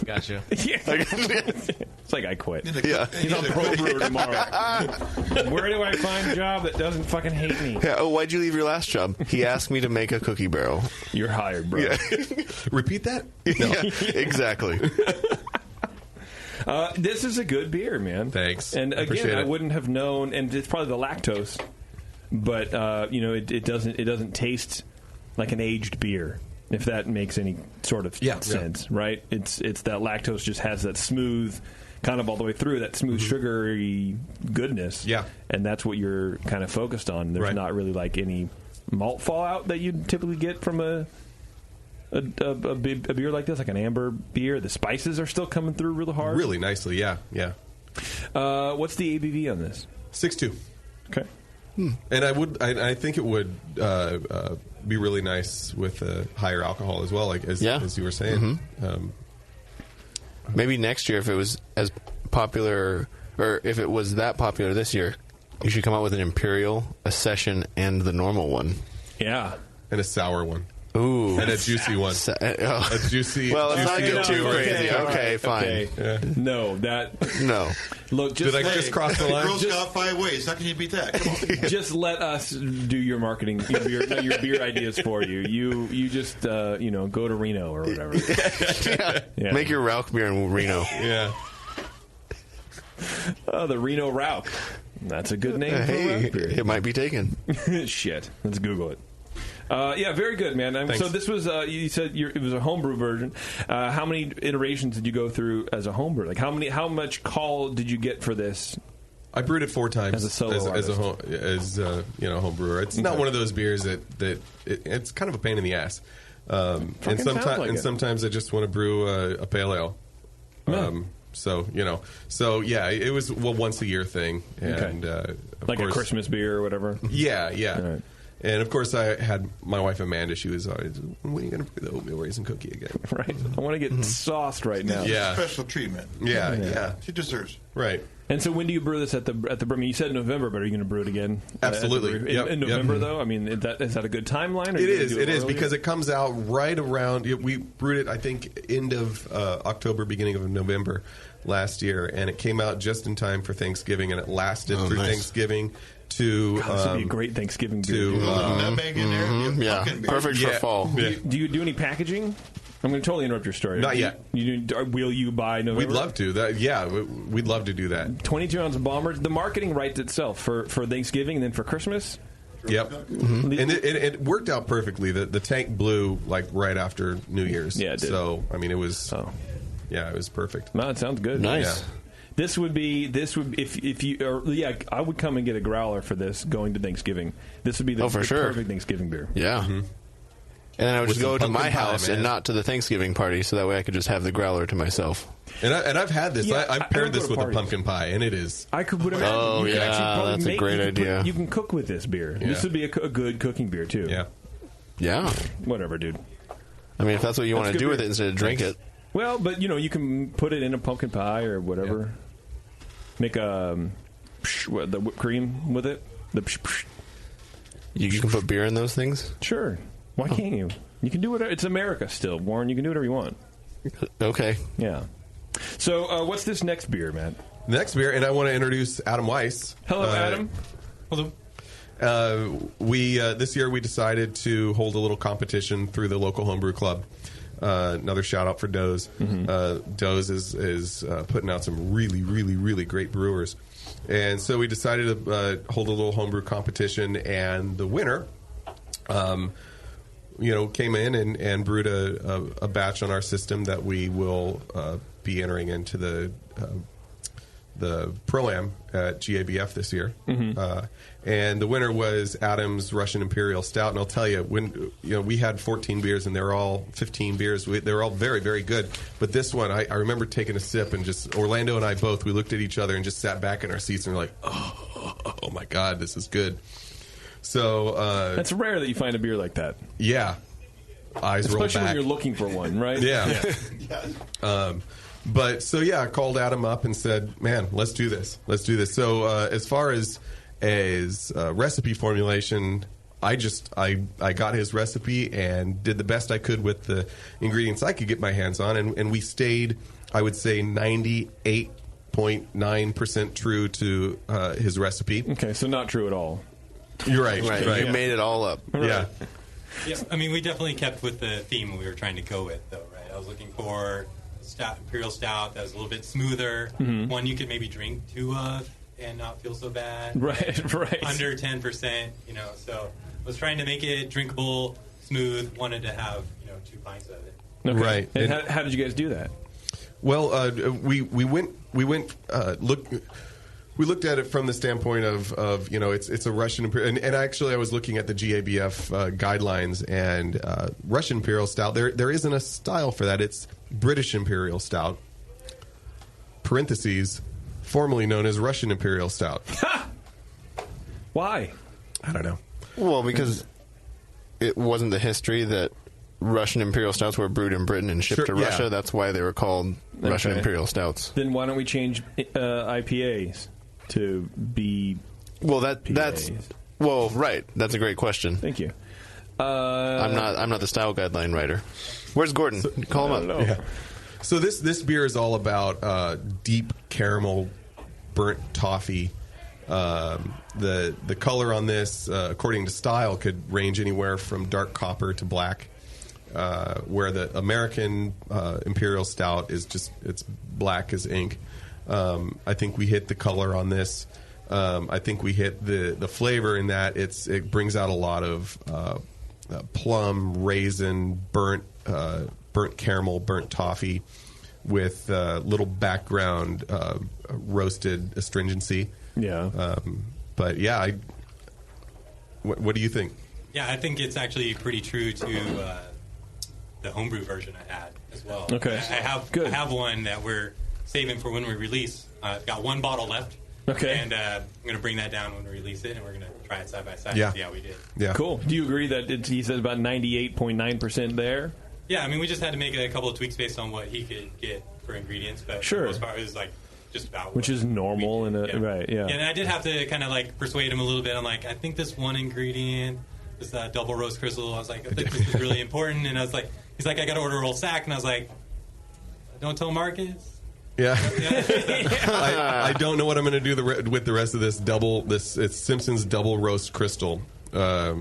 Gotcha. It's like I quit. Yeah. He's on Pro Brewer tomorrow. Where do I find a job that doesn't fucking hate me? Yeah. Oh, why'd you leave your last job? He asked me to make a cookie barrel. You're hired, bro. Yeah. Repeat that? No. Yeah, exactly. This is a good beer, man. Thanks. And again, I wouldn't have known, and it's probably the lactose, but it doesn't taste like an aged beer, if that makes any sort of sense, right? It's that lactose just has that smooth, kind of all the way through, that smooth sugary goodness. Yeah. And that's what you're kind of focused on. There's not really like any malt fallout that you'd typically get from a beer like this, like an amber beer. The spices are still coming through really hard. Really nicely, yeah. What's the ABV on this? 6.2. Okay. And I think it would be really nice with higher alcohol as well, like as you were saying. Maybe next year, if it was as popular, or if it was that popular this year, you should come out with an Imperial, a Session, and the normal one. Yeah. And a sour one. Ooh. And a juicy one. A juicy. Well, let's not juicy get too crazy. Okay, fine. Okay. Yeah. No. Look, did I just cross the line? Girl Scout 5 ways. How can you beat that? Come on. Just let us do your marketing, your beer ideas for you. You just go to Reno or whatever. Yeah. Make your Rauch beer in Reno. Yeah. Oh, the Reno Rauch. That's a good name for a Rauch beer. It might be taken. Shit. Let's Google it. Yeah, very good, man. So this was, you said it was a homebrew version. How many iterations did you go through as a homebrew? Like how much call did you get for this? I brewed it 4 times as a solo as home brewer. It's not one of those beers that it's kind of a pain in the ass. And sometimes I just want to brew a pale ale. So it was once a year thing, and like a Christmas beer or whatever. Yeah. Right. And of course, I had my wife Amanda. She was always, when are you going to brew the oatmeal raisin cookie again? Right. I want to get sauced right now. Yeah. Special treatment. Yeah. She deserves. Right. And so when do you brew this at the brew? I mean, you said November, but are you going to brew it again? Absolutely. In November, though? I mean, is that a good timeline? Or it is because it comes out right around, we brewed it, I think, end of October, beginning of November last year, and it came out just in time for Thanksgiving, and it lasted through Thanksgiving to... this would be a great Thanksgiving beer. Nutmeg in there. Yeah, perfect for fall. Yeah. Do you do any packaging? I'm going to totally interrupt your story. Not yet. Will you by November? We'd love to. We'd love to do that. 22-ounce bombers. The marketing writes itself for Thanksgiving and then for Christmas. Yep. Mm-hmm. And it worked out perfectly. The tank blew like right after New Year's. Yeah, it did. So, I mean, it was... Yeah, it was perfect. No, it sounds good. Nice. Yeah. This would if you I would come and get a growler for this going to Thanksgiving. This would be the perfect Thanksgiving beer. Yeah. Mm-hmm. And then I would just go to my house and not to the Thanksgiving party, so that way I could just have the growler to myself. And I've had this. Yeah, I've paired this with a pumpkin pie, and it is. I would imagine. Oh, you could actually that's a great idea. You can cook with this beer. Yeah. This would be a good cooking beer too. Yeah. Yeah. Whatever, dude. I mean, if that's what you want to do with it instead of drink it. Well, but you can put it in a pumpkin pie or whatever. Yeah. Make the whipped cream with it. You can put beer in those things? Sure. Why can't you? You can do whatever. It's America still, Warren. You can do whatever you want. Okay. Yeah. So, what's this next beer, Matt? The next beer, and I want to introduce Adam Weiss. Hello, Adam. Hello. This year we decided to hold a little competition through the local homebrew club. Another shout out for Doze. Mm-hmm. Doze is putting out some really, really, really great brewers. And so we decided to hold a little homebrew competition, and the winner came in and brewed a batch on our system that we will be entering into the Pro-Am at GABF this year. Mm-hmm. And the winner was Adam's Russian Imperial Stout. And I'll tell you, when we had 14 beers, and they were all 15 beers. They were all very, very good. But this one, I remember taking a sip, and just Orlando and I both, we looked at each other and just sat back in our seats and were like, oh my God, this is good. So that's rare that you find a beer like that. Yeah. Eyes roll back. Especially when you're looking for one, right? Yeah. But so I called Adam up and said, "Man, let's do this. Let's do this." So as far as recipe formulation, I got his recipe and did the best I could with the ingredients I could get my hands on, and we stayed, I would say, 98.9% true to his recipe. Okay, so not true at all. You're right. You made it all up. Right. Yeah. Yeah, I mean, we definitely kept with the theme we were trying to go with, though, right? I was looking for Imperial Stout that was a little bit smoother, one you could maybe drink two of and not feel so bad. Right. Under 10%, so I was trying to make it drinkable, smooth, wanted to have, 2 pints of it. Okay. Right. And how did you guys do that? Well, we looked at it from the standpoint of it's a Russian Imperial, and actually I was looking at the GABF guidelines, and Russian Imperial Stout, there isn't a style for that. It's British Imperial Stout, parentheses, formerly known as Russian Imperial Stout. Why? I don't know. Well, because it wasn't the history that Russian Imperial Stouts were brewed in Britain and shipped to Russia. Yeah. That's why they were called Russian Imperial Stouts. Then why don't we change IPAs to be? Well, that's right. That's a great question. Thank you. I'm not the style guideline writer. Where's Gordon? Call him up. Yeah. So this beer is all about deep caramel, burnt toffee. The color on this, according to style, could range anywhere from dark copper to black. Where the American Imperial Stout is it's black as ink. I think we hit the color on this. I think we hit the flavor in that it brings out a lot of plum, raisin, burnt caramel, burnt toffee, with little background roasted astringency. Yeah. But yeah, what do you think? Yeah, I think it's actually pretty true to the homebrew version I had as well. Okay. I have one that we're saving for when we release. I've got one bottle left. Okay. And I'm going to bring that down when we release it, and we're going to try it side by side. Yeah. See how we did. Yeah. Cool. Do you agree that he says about 98.9% there? Yeah, I mean, we just had to make a couple of tweaks based on what he could get for ingredients, but for the most part, it was like just about which is normal right? Yeah. And I did have to kind of like persuade him a little bit. I'm like, I think this one ingredient, this double roast crystal. I was like, I think this is really important. And I was like, he's like, I got to order a whole sack, and I was like, don't tell Marcus. Yeah. I don't know what I'm going to do with the rest of this it's Simpson's double roast crystal. I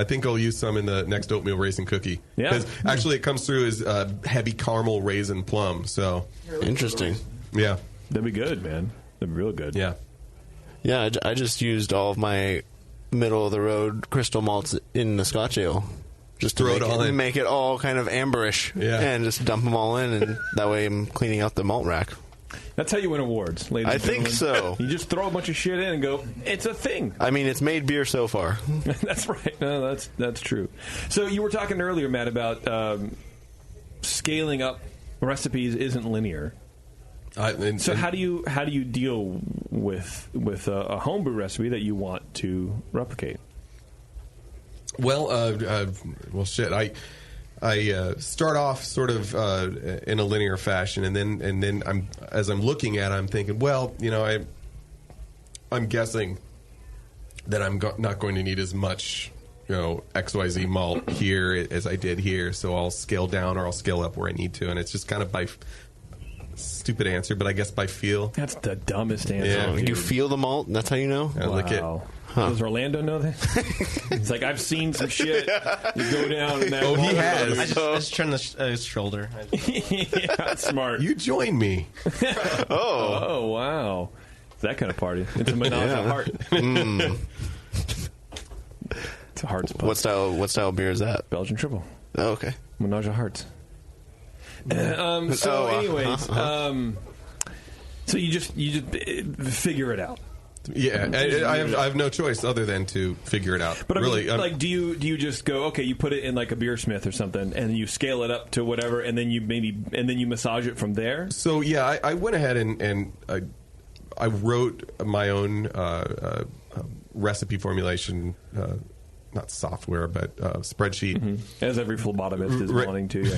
think I'll use some in the next oatmeal raisin cookie. Yeah. Because actually it comes through as heavy caramel raisin plum. So interesting. Yeah. That'd be good, man. That'd be real good. Yeah. Yeah, I just used all of my middle of the road crystal malts in the Scotch ale. Just to make it all kind of amberish, and just dump them all in, and that way I'm cleaning out the malt rack. That's how you win awards, ladies and gentlemen. I think so. You just throw a bunch of shit in and go, it's a thing. I mean, it's made beer so far. That's right. No, that's true. So you were talking earlier, Matt, about scaling up recipes isn't linear. So how do you deal with a homebrew recipe that you want to replicate? Well, shit. I start off sort of in a linear fashion, and then as I'm looking at it, I'm thinking, well, I'm guessing that I'm not going to need as much, XYZ malt here as I did here, so I'll scale down or I'll scale up where I need to, and it's just kind of by stupid answer, but I guess by feel. That's the dumbest answer. Yeah. You feel the malt, and that's how you know? I lick it. Does Orlando know that? He's like, I've seen some shit. You go down and that. Oh, he has. I just turned his shoulder. Yeah, that's smart. You join me. Oh, wow. It's that kind of party. It's a menage a heart. It's a heart spot. What style beer is that? Belgian triple. Oh, okay. Menage a hearts. Anyways, so you just figure it out. Yeah, I have no choice other than to figure it out. But I really, mean, do you just go, okay, you put it in like a beer smith or something, and you scale it up to whatever, and then you massage it from there? So yeah, I went ahead and I wrote my own recipe formulation. Not software, but spreadsheet. Mm-hmm. As every phlebotomist is wanting to. Yeah.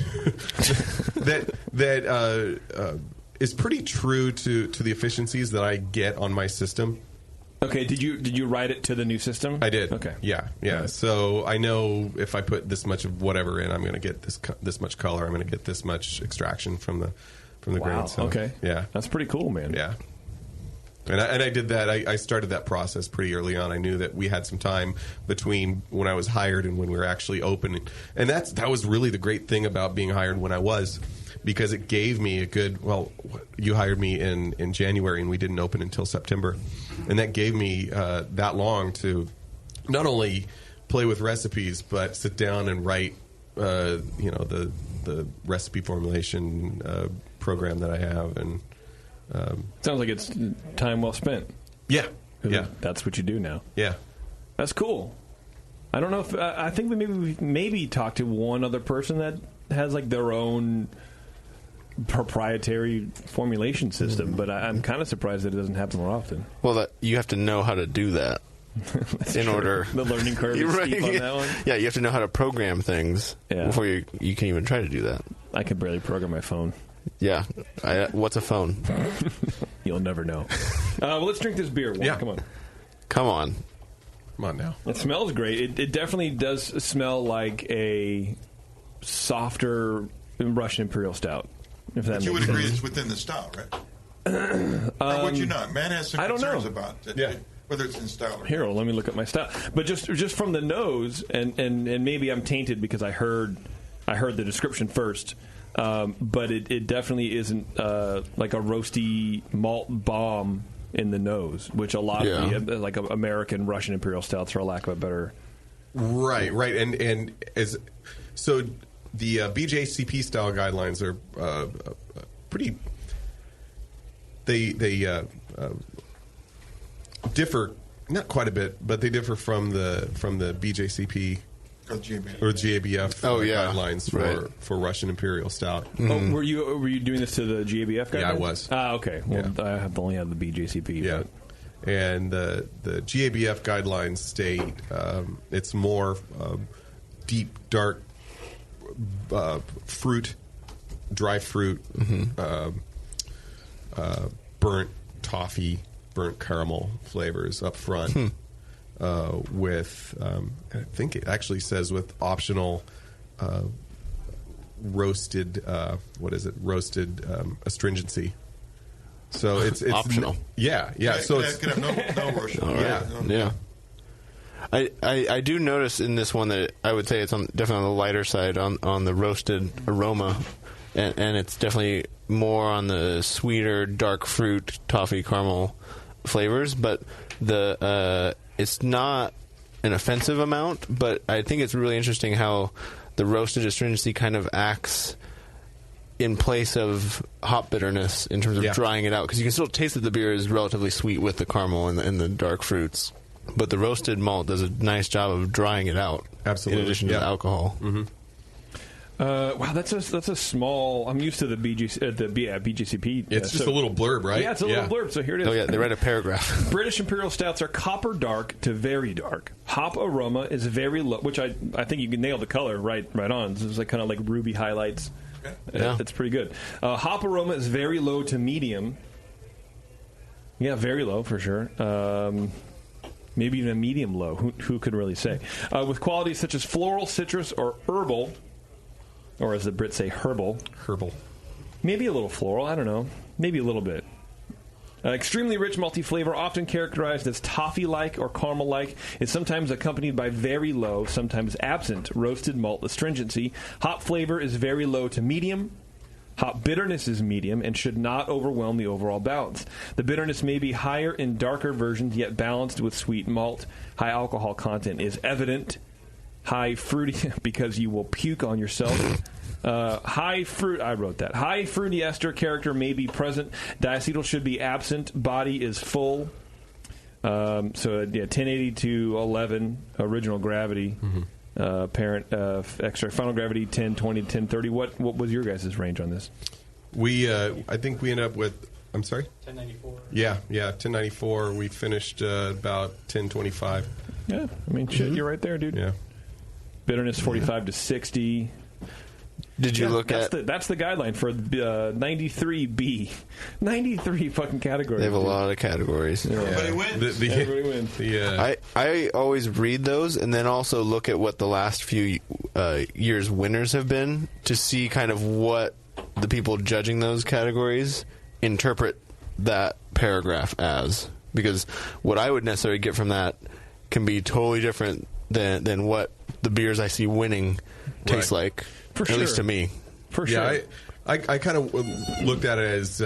that is pretty true to the efficiencies that I get on my system. Okay, did you write it to the new system? I did. Okay. Yeah. Right. So I know if I put this much of whatever in, I'm going to get this much color. I'm going to get this much extraction from the grain. So, okay. Yeah. That's pretty cool, man. Yeah. And I did that. I started that process pretty early on. I knew that we had some time between when I was hired and when we were actually open. And that was really the great thing about being hired when I was, because it gave me a good, well, you hired me in January and we didn't open until September. And that gave me that long to not only play with recipes, but sit down and write, the recipe formulation program that I have. And sounds like it's time well spent. Yeah. Yeah. That's what you do now. Yeah. That's cool. I don't know if I think we maybe talked to one other person that has like their own proprietary formulation system, but I'm kind of surprised that it doesn't happen more often. Well, you have to know how to do that. in order. The learning curve is steep on that one. Yeah, you have to know how to program things before you can even try to do that. I can barely program my phone. Yeah. What's a phone? You'll never know. Well, let's drink this beer. Come on. Come on. Come on now. It smells great. It definitely does smell like a softer Russian Imperial Stout. If that But you would makes agree sense. it's within the style, right? Or would you not? Man has some I don't concerns know. about it, whether it's in style or Here, let me look at my style. But just from the nose, and maybe I'm tainted because I heard the description first. But it definitely isn't like a roasty malt bomb in the nose, which a lot of the like American Russian Imperial Stouts, for lack of a better. Right, and as so the BJCP style guidelines are pretty. They differ not quite a bit, but they differ from the BJCP. Or GABF guidelines for Russian Imperial Stout. Oh, were you doing this to the GABF guidelines? Yeah, I was. Okay. Well, I have only had the BJCP. Yeah. And the GABF guidelines state it's more deep, dark fruit, dry fruit, burnt toffee, burnt caramel flavors up front. With, I think it actually says with optional roasted, roasted astringency. So it's optional. Yeah. So it's could have no roasted. Yeah. I do notice in this one that I would say it's definitely on the lighter side on the roasted aroma, and it's definitely more on the sweeter dark fruit toffee caramel flavors, but it's not an offensive amount, but I think it's really interesting how the roasted astringency kind of acts in place of hop bitterness in terms of drying it out, because you can still taste that the beer is relatively sweet with the caramel and the dark fruits, but the roasted malt does a nice job of drying it out. Absolutely, in addition to the alcohol. Mm-hmm. Wow, that's a small. I'm used to the BJCP. It's just a little blurb, right? Yeah, it's a little blurb. So here it is. Oh yeah, they write a paragraph. British Imperial Stouts are copper dark to very dark. Hop aroma is very low, which I think you can nail the color right on. So it's like kind of like ruby highlights. Yeah. It's pretty good. Hop aroma is very low to medium. Yeah, very low for sure. Maybe even a medium low. Who could really say? With qualities such as floral, citrus, or herbal. Or as the Brits say, herbal. Maybe a little floral, I don't know. Maybe a little bit. Extremely rich malty flavor, often characterized as toffee-like or caramel-like, is sometimes accompanied by very low, sometimes absent, roasted malt astringency. Hop flavor is very low to medium. Hop bitterness is medium and should not overwhelm the overall balance. The bitterness may be higher in darker versions, yet balanced with sweet malt. High alcohol content is evident. High fruity, because you will puke on yourself. High fruit, I wrote that. High fruity ester character may be present. Diacetyl should be absent. Body is full. 1080 to 11, original gravity. Parent extract, final gravity 1020 to 1030. What was your guys' range on this? I think we ended up with, I'm sorry? 1094. Yeah, 1094. We finished about 1025. Yeah, I mean, shit, you're right there, dude. Yeah. Bitterness 45 to 60. Did you look that's at... That's the guideline for 93B. 93 fucking categories. They have a lot of categories. Yeah. Everybody wins. Everybody wins. I always read those and then also look at what the last few years' winners have been to see kind of what the people judging those categories interpret that paragraph as. Because what I would necessarily get from that can be totally different than what the beers I see winning taste like. For at sure. least to me. For sure. Yeah, I kind of looked at it as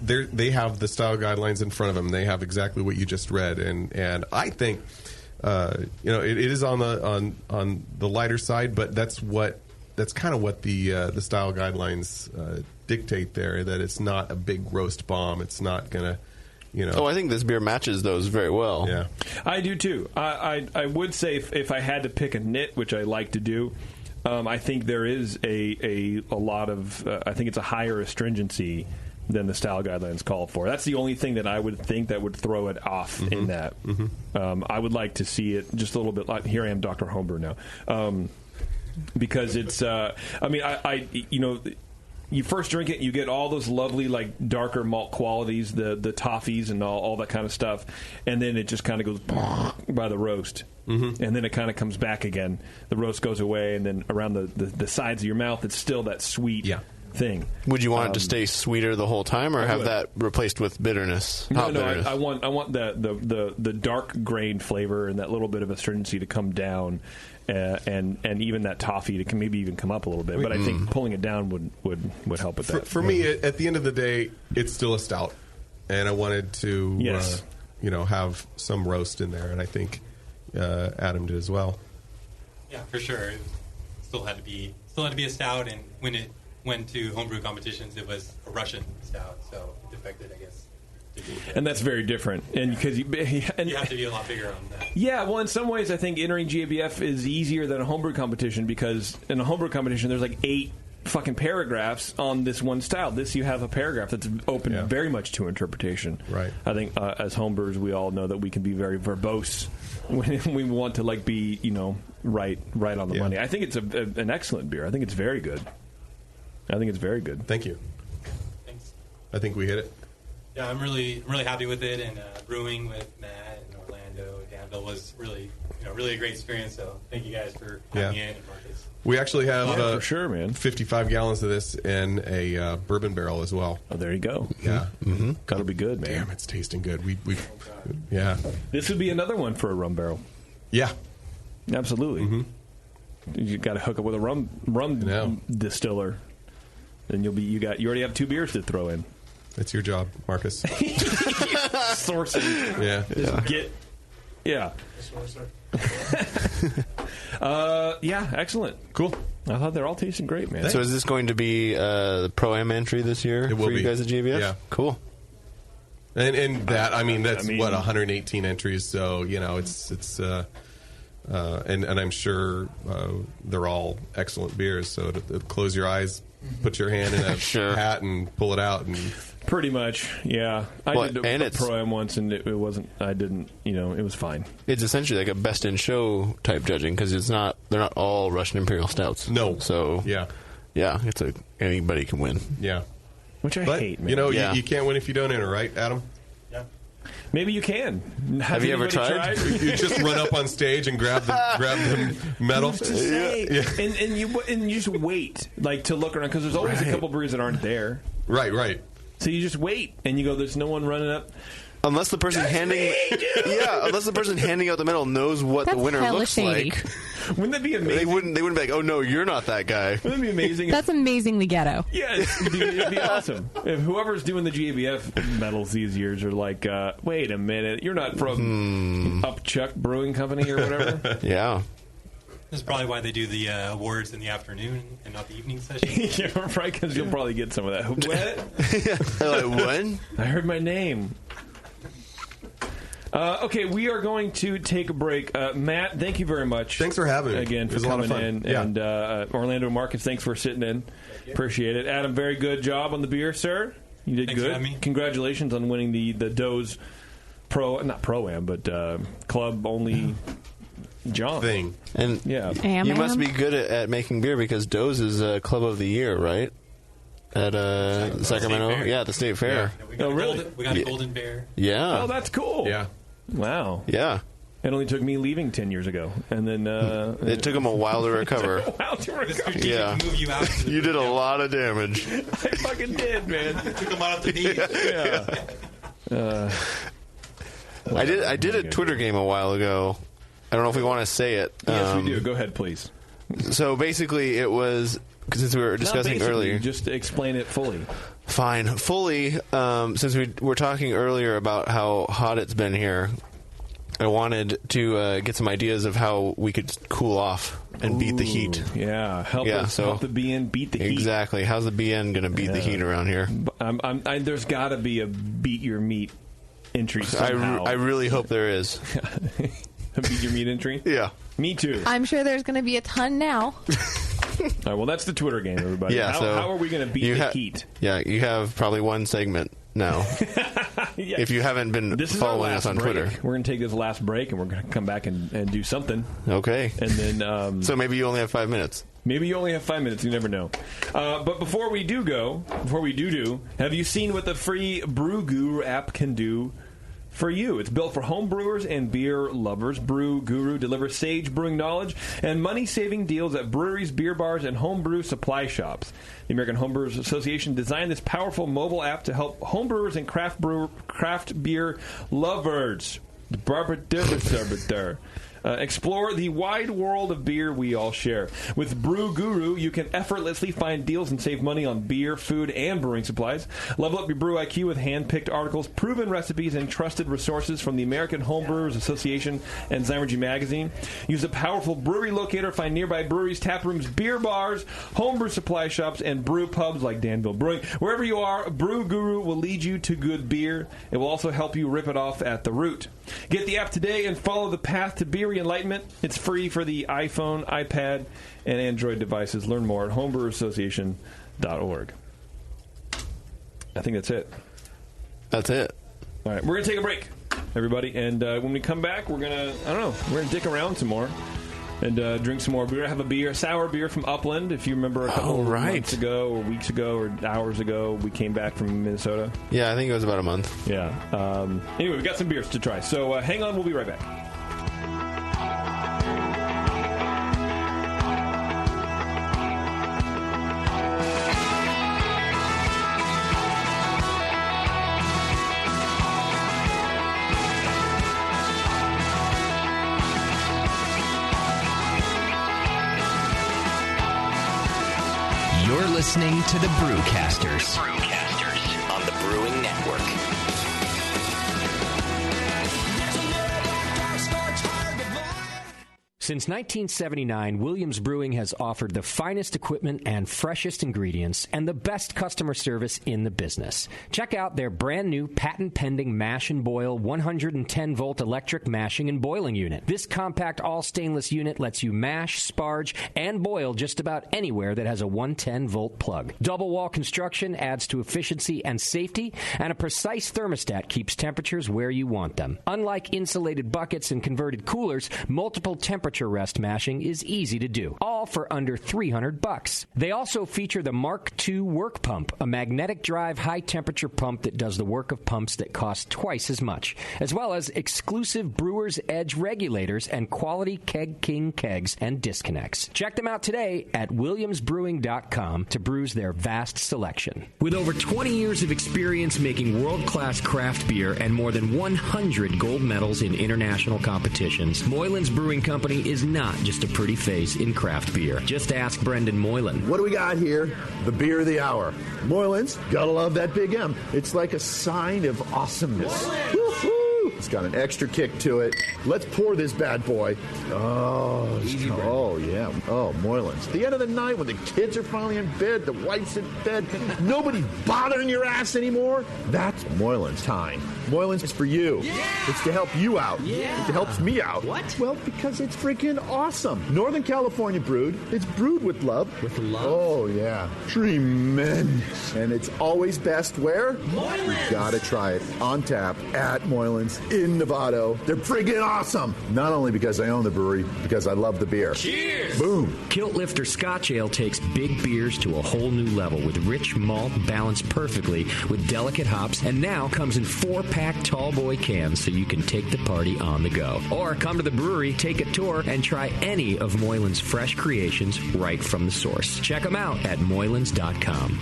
they have the style guidelines in front of them. They have exactly what you just read, and I think it is on the lighter side, but that's kind of what the style guidelines dictate there. That it's not a big roast bomb. It's not gonna. Oh, I think this beer matches those very well. Yeah, I do too. I would say if I had to pick a nit, which I like to do, I think there is a lot of I think it's a higher astringency than the style guidelines call for. That's the only thing that I would think that would throw it off in that. I would like to see it just a little bit like, here I am, Dr. Homebrew now. Because it's, you first drink it, you get all those lovely, like, darker malt qualities, the toffees and all that kind of stuff, and then it just kind of goes by the roast. And then it kind of comes back again. The roast goes away, and then around the sides of your mouth, it's still that sweet thing. Would you want it to stay sweeter the whole time, or have that replaced with bitterness? Bitterness? I want the dark grain flavor and that little bit of astringency to come down. And even that toffee to maybe even come up a little bit, but I think pulling it down would help with that. For me, at the end of the day, it's still a stout, and I wanted to have some roast in there, and I think Adam did as well. Yeah, for sure. It still had to be a stout, and when it went to homebrew competitions, it was a Russian stout, so it defected, I guess. And that's very different, and because you have to be a lot bigger on that. Yeah, well, in some ways, I think entering GABF is easier than a homebrew competition, because in a homebrew competition, there's like 8 fucking paragraphs on this one style. This, you have a paragraph that's open very much to interpretation. Right. I think as homebrewers, we all know that we can be very verbose when we want to be right on the money. I think it's an excellent beer. I think it's very good. Thank you. Thanks. I think we hit it. Yeah, I'm really happy with it, and brewing with Matt and Orlando, Danville was really a great experience. So thank you guys for coming in and Marcus. We actually have for sure, man, 55 gallons of this in a bourbon barrel as well. Oh, there you go. Yeah, that'll be good, man. Damn, it's tasting good. We This would be another one for a rum barrel. Yeah, absolutely. You got to hook up with a rum distiller, and you already have 2 beers to throw in. That's your job, Marcus. Sourcing. Yeah. Excellent. Cool. I thought they're all tasting great, man. So is this going to be the Pro-Am entry this year for you guys at GABF? Yeah. Cool. And that, that's 118 entries, so, it's and I'm sure they're all excellent beers, so to close your eyes, put your hand in a hat and pull it out, and pretty much, yeah. I did a Pro-Am once, and it wasn't. I didn't. It was fine. It's essentially like a best in show type judging, because they're not all Russian Imperial stouts. No. So it's anybody can win. Yeah. Which I hate, man. You can't win if you don't enter, right, Adam? Yeah. Maybe you can. Have you ever tried? You just run up on stage and grab the medal. And you just wait to look around, because there's always a couple breweries that aren't there. Right. So you just wait, and you go, there's no one running up. Unless the person handing out the medal knows what the winner looks like. Wouldn't that be amazing? They wouldn't be like, oh no, you're not that guy. Wouldn't that be amazing? That's amazingly ghetto. Yeah, it'd be awesome. If whoever's doing the GABF medals these years are like, wait a minute, you're not from Upchuck Brewing Company or whatever. Yeah. That's probably why they do the awards in the afternoon and not the evening session. Yeah, right, because you'll probably get some of that. What? What? I heard my name. Okay, we are going to take a break. Matt, thank you very much. Thanks for having me. Again, for coming in. Yeah. And Orlando and Marcus, thanks for sitting in. Appreciate it. Adam, very good job on the beer, sir. You did Thanks good. for having me. Congratulations on winning the Doe's not Pro-Am, but club only John thing. And you must be good at making beer, because Doe's is Club of the Year, right? At Sacramento, the State Fair. Yeah, we got a golden bear. Yeah. Oh, that's cool. Yeah. Wow. Yeah. It only took me leaving 10 years ago, and then it took him a while to recover. Yeah, you did a lot of damage. I fucking did, man. Took him out at the knees. Yeah. I did a Twitter game a while ago. I don't know if we want to say it. Yes, we do. Go ahead, please. So basically, it was, since we were discussing earlier. Just explain it fully. Fine, fully. Since we were talking earlier about how hot it's been here, I wanted to get some ideas of how we could cool off and beat the heat. Yeah, help the BN beat the heat. Exactly. How's the BN going to beat the heat around here? There's got to be a beat your meat entry somehow. I really hope there is. A beat your meat entry? Yeah. Me too. I'm sure there's going to be a ton now. right, well, that's the Twitter game, everybody. Yeah, how are we going to beat the heat? Yeah, you have probably one segment now. Yeah. If you haven't been following us on Twitter. We're going to take this last break, and we're going to come back and do something. Okay. And then... so maybe you only have 5 minutes. Maybe you only have 5 minutes. You never know. But before we do, have you seen what the free Brew Guru app can do for you? It's built for home brewers and beer lovers. Brew Guru delivers sage brewing knowledge and money-saving deals at breweries, beer bars, and homebrew supply shops. The American Homebrewers Association designed this powerful mobile app to help homebrewers and craft beer lovers. Explore the wide world of beer we all share. With Brew Guru, you can effortlessly find deals and save money on beer, food, and brewing supplies. Level up your brew IQ with hand-picked articles, proven recipes, and trusted resources from the American Homebrewers Association and Zymergy Magazine. Use a powerful brewery locator, find nearby breweries, tap rooms, beer bars, homebrew supply shops, and brew pubs like Danville Brewing. Wherever you are, Brew Guru will lead you to good beer. It will also help you rip it off at the root. Get the app today and follow the path to beer enlightenment. It's free for the iPhone, iPad, and Android devices. Learn more at homebrewassociation.org. I think that's it. That's it. All right, we're going to take a break, everybody. And when we come back, we're going to dick around some more and drink some more beer. I have a sour beer from Upland. If you remember a couple months ago or weeks ago or hours ago, we came back from Minnesota. Yeah, I think it was about a month. Yeah. Anyway, we got some beers to try. So hang on, we'll be right back. You're listening to the Brewcasters. On the Brewing Network. Since 1979, Williams Brewing has offered the finest equipment and freshest ingredients and the best customer service in the business. Check out their brand new patent-pending mash and boil 110-volt electric mashing and boiling unit. This compact all-stainless unit lets you mash, sparge, and boil just about anywhere that has a 110-volt plug. Double-wall construction adds to efficiency and safety, and a precise thermostat keeps temperatures where you want them. Unlike insulated buckets and converted coolers, multiple temperature rest mashing is easy to do, all for under $300. They also feature the Mark II work pump, a magnetic drive high-temperature pump that does the work of pumps that cost twice as much, as well as exclusive Brewer's Edge regulators and quality Keg King kegs and disconnects. Check them out today at williamsbrewing.com to brews their vast selection. With over 20 years of experience making world-class craft beer and more than 100 gold medals in international competitions, Moylan's Brewing Company is not just a pretty face in craft beer. Just ask Brendan Moylan. What do we got here? The beer of the hour. Moylan's, gotta love that big M. It's like a sign of awesomeness. Woo-hoo! It's got an extra kick to it. Let's pour this bad boy. Oh, yeah. Oh, Moylan's. At the end of the night when the kids are finally in bed, the wife's in bed, nobody's bothering your ass anymore. That's Moylan's time. Moylan's is for you. Yeah. It's to help you out. Yeah. It helps me out. What? Well, because it's freaking awesome. Northern California brewed. It's brewed with love. With love? Oh, yeah. Tremendous. And it's always best where? Moylan's. You gotta try it. On tap at Moylan's in Novato. They're friggin' awesome. Not only because I own the brewery, because I love the beer. Cheers! Boom. Kilt Lifter Scotch Ale takes big beers to a whole new level with rich malt balanced perfectly with delicate hops, and now comes in 4-pack tall boy cans so you can take the party on the go. Or come to the brewery, take a tour, and try any of Moylan's fresh creations right from the source. Check them out at moylans.com.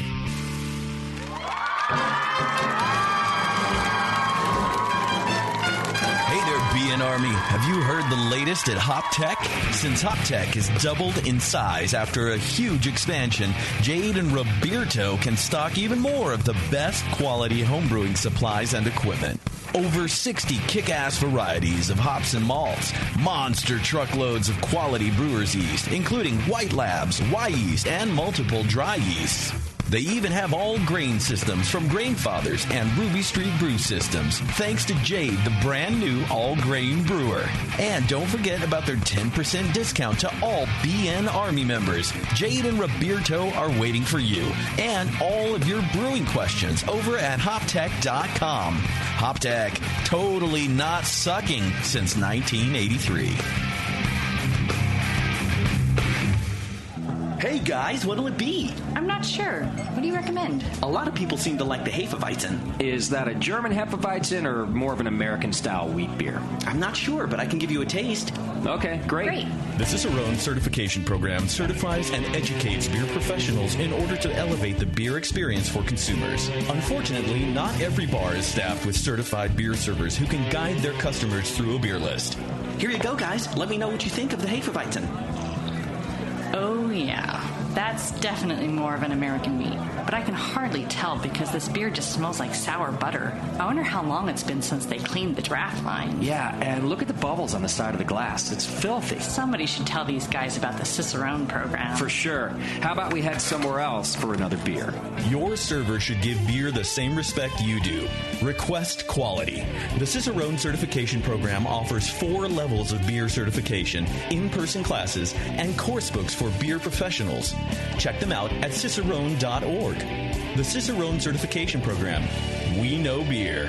BN Army, have you heard the latest at Hop Tech? Since Hop Tech has doubled in size after a huge expansion, Jade and Roberto can stock even more of the best quality homebrewing supplies and equipment. Over 60 kick-ass varieties of hops and malts, monster truckloads of quality brewer's yeast, including White Labs, Y yeast, and multiple dry yeasts. 50 dry yeasts, They even have all grain systems from Grain Fathers and Ruby Street Brew Systems, thanks to Jade, the brand new all-grain brewer. And don't forget about their 10% discount to all BN Army members. Jade and Roberto are waiting for you and all of your brewing questions over at hoptech.com. Hoptech, totally not sucking since 1983. Hey guys, what'll it be? I'm not sure. What do you recommend? A lot of people seem to like the Hefeweizen. Is that a German Hefeweizen or more of an American-style wheat beer? I'm not sure, but I can give you a taste. Okay, great. The Cicerone Certification Program certifies and educates beer professionals in order to elevate the beer experience for consumers. Unfortunately, not every bar is staffed with certified beer servers who can guide their customers through a beer list. Here you go, guys. Let me know what you think of the Hefeweizen. Oh, yeah. That's definitely more of an American wheat. But I can hardly tell because this beer just smells like sour butter. I wonder how long it's been since they cleaned the draft line. Yeah, and look at the bubbles on the side of the glass. It's filthy. Somebody should tell these guys about the Cicerone program. For sure. How about we head somewhere else for another beer? Your server should give beer the same respect you do. Request quality. The Cicerone Certification Program offers 4 levels of beer certification, in-person classes, and course books for beer professionals. Check them out at cicerone.org. The Cicerone Certification Program. We know beer.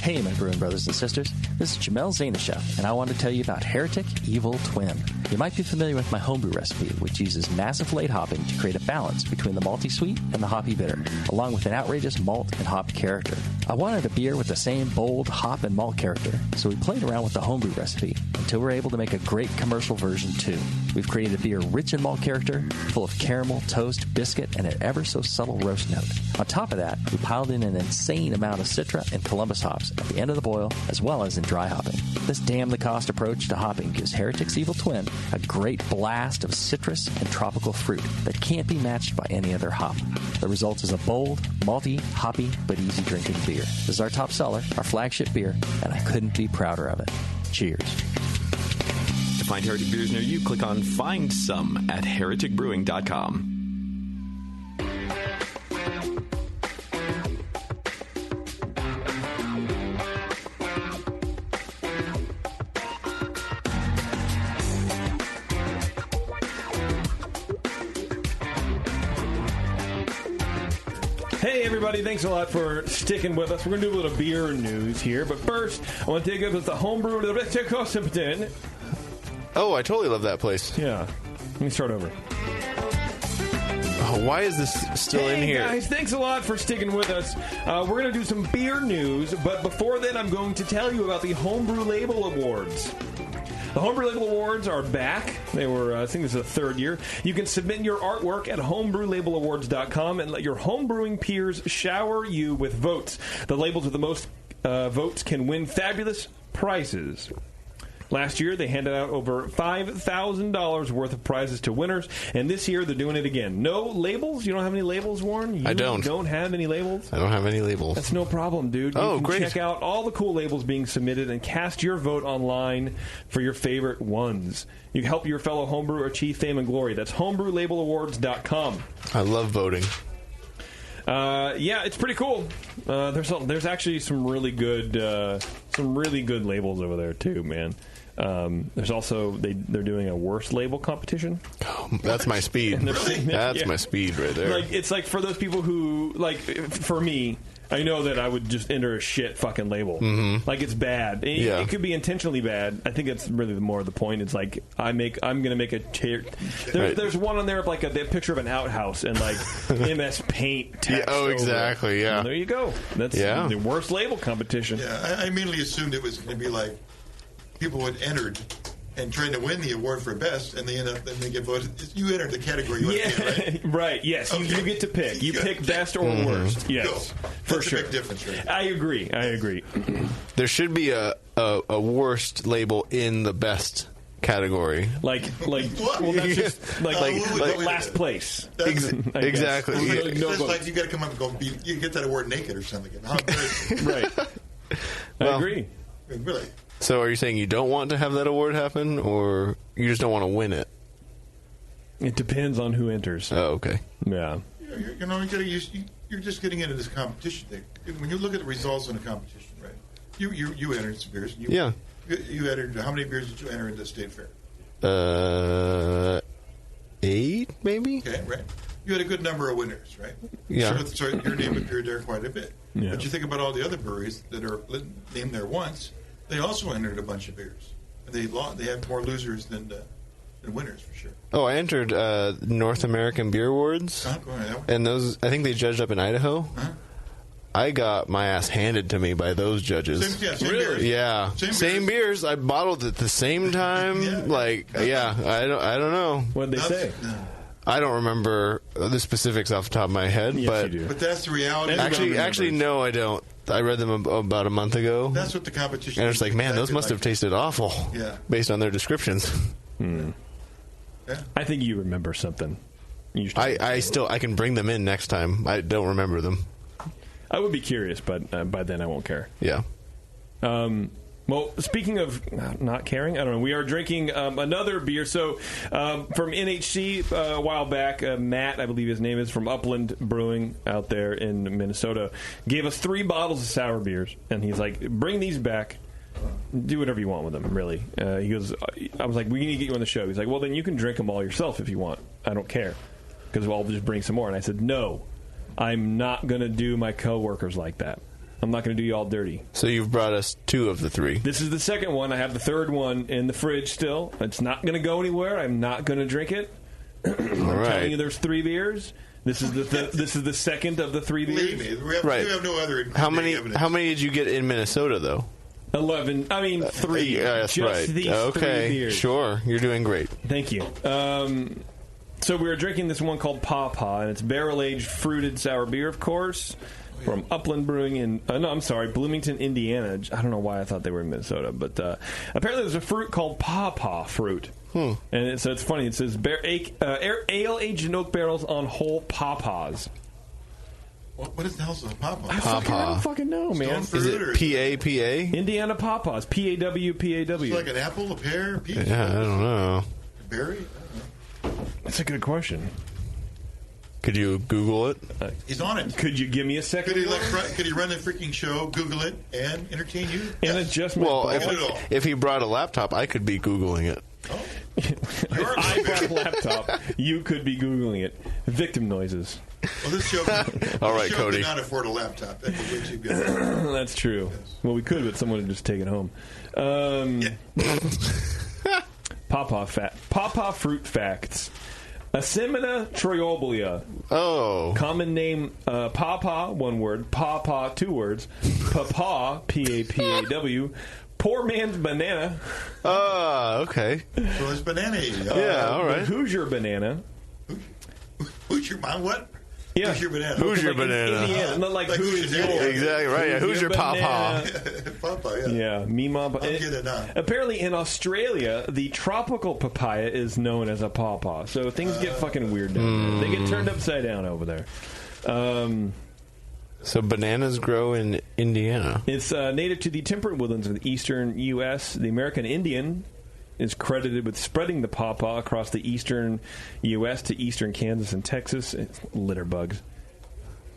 Hey, my brewing brothers and sisters. This is Jamel Zanishev, and I want to tell you about Heretic Evil Twin. You might be familiar with my homebrew recipe, which uses massive late hopping to create a balance between the malty sweet and the hoppy bitter, along with an outrageous malt and hop character. I wanted a beer with the same bold hop and malt character, so we played around with the homebrew recipe until we were able to make a great commercial version too. We've created a beer rich in malt character, full of caramel, toast, biscuit, and an ever so subtle roast note. On top of that, we piled in an insane amount of Citra and Columbus hops at the end of the boil, as well as in dry hopping. This damn-the-cost approach to hopping gives Heretic's Evil Twin a great blast of citrus and tropical fruit that can't be matched by any other hop. The result is a bold, malty, hoppy, but easy-drinking beer. This is our top seller, our flagship beer, and I couldn't be prouder of it. Cheers. To find Heretic beers near you, click on Find Some at hereticbrewing.com. Hey everybody, thanks a lot for sticking with us. We're going to do a little beer news here, but first, I want to take up with the homebrew of the Oh, I totally love that place. Yeah. Let me start over. Oh, why is this still in here? Hey guys, thanks a lot for sticking with us. We're going to do some beer news, but before then I'm going to tell you about the Homebrew Label Awards. The Homebrew Label Awards are back. They were, I think this is the 3rd year. You can submit your artwork at homebrewlabelawards.com and let your homebrewing peers shower you with votes. The labels with the most votes can win fabulous prizes. Last year, they handed out over $5,000 worth of prizes to winners, and this year they're doing it again. No labels? You don't have any labels, Warren? I don't. You don't have any labels? I don't have any labels. That's no problem, dude. Oh, you can great. check out all the cool labels being submitted and cast your vote online for your favorite ones. You help your fellow homebrewer achieve fame and glory. That's homebrewlabelawards.com. I love voting. Yeah, it's pretty cool. There's actually some really good labels over there too, man. There's also they're doing a worst label competition. Oh, that's my speed. That's my speed right there. Like it's like for those people who like for me, I know that I would just enter a shit fucking label. Mm-hmm. Like it's bad. It could be intentionally bad. I think that's really more of the point. It's like I'm gonna make a there's one on there of like a picture of an outhouse and like MS Paint text. Yeah, exactly. Yeah. And there you go. That's the worst label competition. Yeah, I immediately assumed it was going to be like people had entered and trying to win the award for best, and then they get voted. You entered the category you want to get, right? Right, yes. Okay. You get to pick. You pick best or worst. Yes, for sure. That's a big difference, right? I agree. There should be a worst label in the best category. Like well, that's just like last place. Exactly. It's just like you got to come up and go. You get that award naked or something. Right. I agree. I mean, really. So are you saying you don't want to have that award happen, or you just don't want to win it? It depends on who enters. Oh, okay. Yeah. You're just getting into this competition thing. When you look at the results in the competition, right? You entered some beers. You entered. How many beers did you enter into the state fair? 8, maybe. Okay, right. You had a good number of winners, right? Yeah. So your name appeared there quite a bit. Yeah. But you think about all the other breweries that are named there once, they also entered a bunch of beers. And they have more losers than winners, for sure. Oh, I entered North American Beer Awards. Go ahead. And those, I think they judged up in Idaho. I got my ass handed to me by those judges. Same beers. Yeah, same beers. I bottled at the same time. I don't know. What'd they say? I don't remember the specifics off the top of my head, but that's the reality. Actually, no, I don't. I read them about a month ago. That's what the competition. And it's like, man, those must have tasted awful. Yeah. Based on their descriptions. I think you remember something. I can bring them in next time. I don't remember them. I would be curious, but by then I won't care. Yeah. Well, speaking of not caring, I don't know. We are drinking another beer. So from NHC a while back, Matt, I believe his name is, from Upland Brewing out there in Minnesota, gave us 3 bottles of sour beers. And he's like, bring these back. Do whatever you want with them, really. He goes, I was like, we need to get you on the show. He's like, well, then you can drink them all yourself if you want. I don't care. Because I'll just bring some more. And I said, no, I'm not going to do my coworkers like that. I'm not going to do you all dirty. So you've brought us 2 of the 3. This is the second one. I have the third one in the fridge still. It's not going to go anywhere. I'm not going to drink it. I'm telling you, there's 3 beers. This is the second of the 3 beers. Believe me, we have no other. How many did you get in Minnesota, though? 11. I mean, 3. Yeah, that's just right. These 3 beers. Sure. You're doing great. Thank you. So we were drinking this one called Pawpaw, and it's barrel-aged fruited sour beer, of course, from Upland Brewing in, Bloomington, Indiana. I don't know why I thought they were in Minnesota, but apparently there's a fruit called Pawpaw fruit. And so it's funny. It says ale-aged in oak barrels on whole pawpaws. What the hell's a pawpaw? I don't fucking know, man. Is it P-A-P-A? Indiana Pawpaws. P-A-W-P-A-W. It's like an apple, a pear, a peach? Yeah, I don't know. A berry? That's a good question. Could you Google it? He's on it. Could you give me a second? Could he run the freaking show, Google it, and entertain you? And adjustment. Well, if he brought a laptop, I could be Googling it. If I brought a laptop, you could be Googling it. Victim noises. Well, this show, all right, show Cody. could not afford a laptop. That'd be way too good. That's true. Yes. Well, we could, but someone would just take it home. Pawpaw fruit facts. Asimina triobolea. Oh. Common name, pawpaw, one word. Pawpaw, 2 words. Papaw, P-A-P-A-W. Poor man's banana. Okay. So it's banana. Yeah, all right. Who's your banana? Who's your what? Yeah. Who's your banana? Who's your banana? Indiana. Not like who is yours. Exactly right. Yeah. Who's your pawpaw? Pawpaw, yeah. Yeah, Mima. I'll get it now. Apparently, in Australia, the tropical papaya is known as a pawpaw. So things get fucking weird down there. They get turned upside down over there. So bananas grow in Indiana. It's native to the temperate woodlands of the eastern U.S. The American Indian is credited with spreading the pawpaw across the eastern U.S. to eastern Kansas and Texas. It's litter bugs.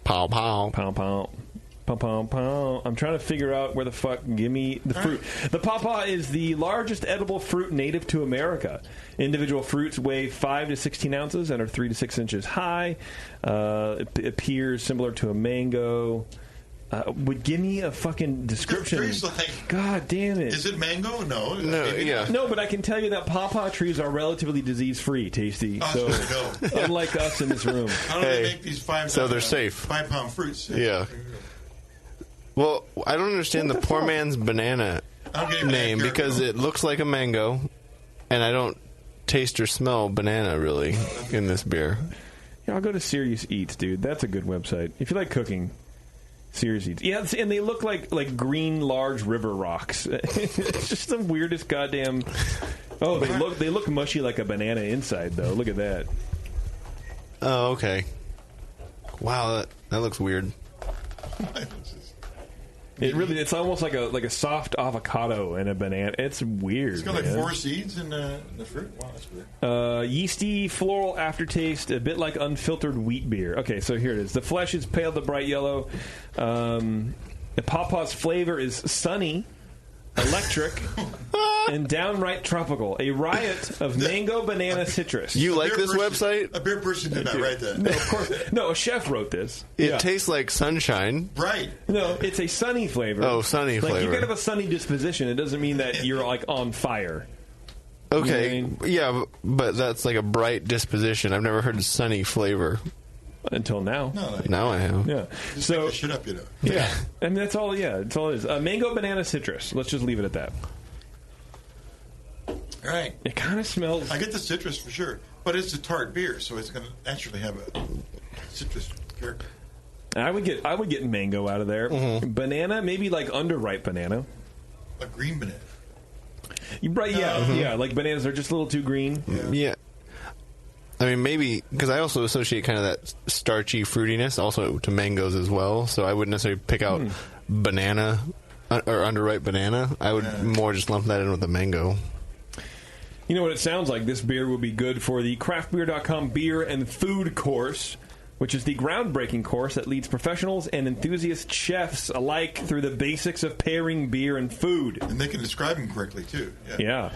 Pow, pow. Pow, pow. Pow, pow, pow. I'm trying to figure out where the fuck. Give me the fruit. The pawpaw is the largest edible fruit native to America. Individual fruits weigh 5 to 16 ounces and are 3 to 6 inches high. It appears similar to a mango. Give me a fucking description. God damn it. Is it mango? No. No, but I can tell you that pawpaw trees are relatively disease-free, Tasty. So, unlike us in this room. How do they make these 5 so they're safe. 5-pound fruits? Yeah. Well, I don't understand the poor man's banana name because it looks like a mango, and I don't taste or smell banana, really, in this beer. Yeah, I'll go to Serious Eats, dude. That's a good website. If you like cooking, Serious Eats. Yeah, and they look like green, large river rocks. It's just the weirdest goddamn... Oh, they look mushy like a banana inside, though. Look at that. Oh, okay. Wow, that looks weird. It's almost like a soft avocado and a banana. It's weird. It's got like 4 seeds in the fruit. Wow, that's weird. Yeasty floral aftertaste, a bit like unfiltered wheat beer. Okay, so here it is. The flesh is pale to bright yellow. The pawpaw's flavor is sunny, electric, and downright tropical. A riot of mango, banana, citrus. You like this website? A beer person did not write that. No, of course. No, a chef wrote this. It tastes like sunshine. Right. No, it's a sunny flavor. Oh, sunny flavor. Like, you can have a sunny disposition. It doesn't mean that you're, like, on fire. Okay, You know what I mean? yeah, but that's like a bright disposition. I've never heard of sunny flavor. Until now. Now I have. Yeah. Just So make the shit up, Yeah. And that's all, that's all it is. Mango, banana, citrus. Let's just leave it at that. All right. It kind of smells... I get the citrus for sure, but it's a tart beer, so it's going to naturally have a citrus character. I would get mango out of there. Mm-hmm. Banana, maybe like underripe banana. A green banana. Yeah, like bananas are just a little too green. Yeah. I mean, maybe, because I also associate kind of that starchy fruitiness also to mangoes as well, so I wouldn't necessarily pick out banana or underripe banana. I would more just lump that in with the mango. You know what it sounds like? This beer will be good for the craftbeer.com beer and food course, which is the groundbreaking course that leads professionals and enthusiast chefs alike through the basics of pairing beer and food. And they can describe them correctly, too. Yeah.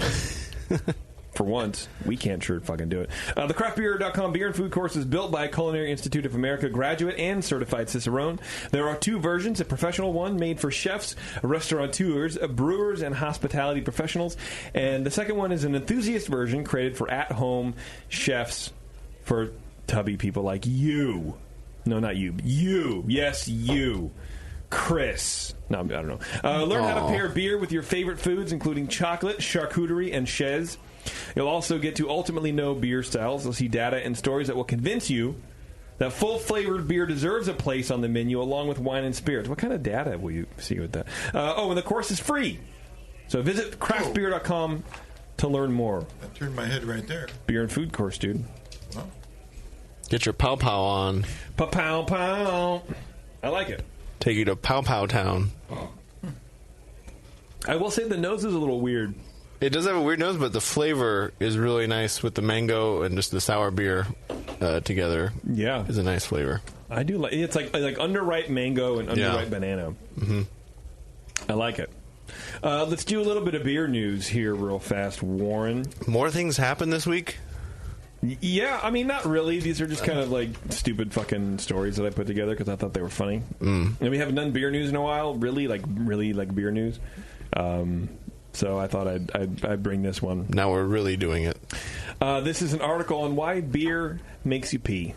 For once, we can't sure fucking do it. The craftbeer.com beer and food course is built by Culinary Institute of America graduate and certified Cicerone. There are 2 versions, a professional one made for chefs, restaurateurs, brewers, and hospitality professionals. And the second one is an enthusiast version created for at-home chefs for tubby people like you. No, not you. You. Yes, you. Chris. No, I don't know. Learn how to pair beer with your favorite foods, including chocolate, charcuterie, and chaise. You'll also get to ultimately know beer styles. You'll see data and stories that will convince you that full-flavored beer deserves a place on the menu along with wine and spirits. What kind of data will you see with that? And the course is free. So visit craftbeer.com to learn more. I turned my head right there. Beer and food course, dude. Wow. Get your pow-pow on. Pow-pow-pow. I like it. Take you to Pow-Pow Town. I will say the nose is a little weird. It does have a weird nose, but the flavor is really nice with the mango and just the sour beer together. Yeah, is a nice flavor. I do like. It's like underripe mango and underripe banana. Mm-hmm. I like it. Let's do a little bit of beer news here, real fast, Warren. More things happened this week. Yeah, I mean, not really. These are just kind of like stupid fucking stories that I put together because I thought they were funny. And we haven't done beer news in a while. Really like beer news. So I thought I'd bring this one. Now we're really doing it. This is an article on why beer makes you pee.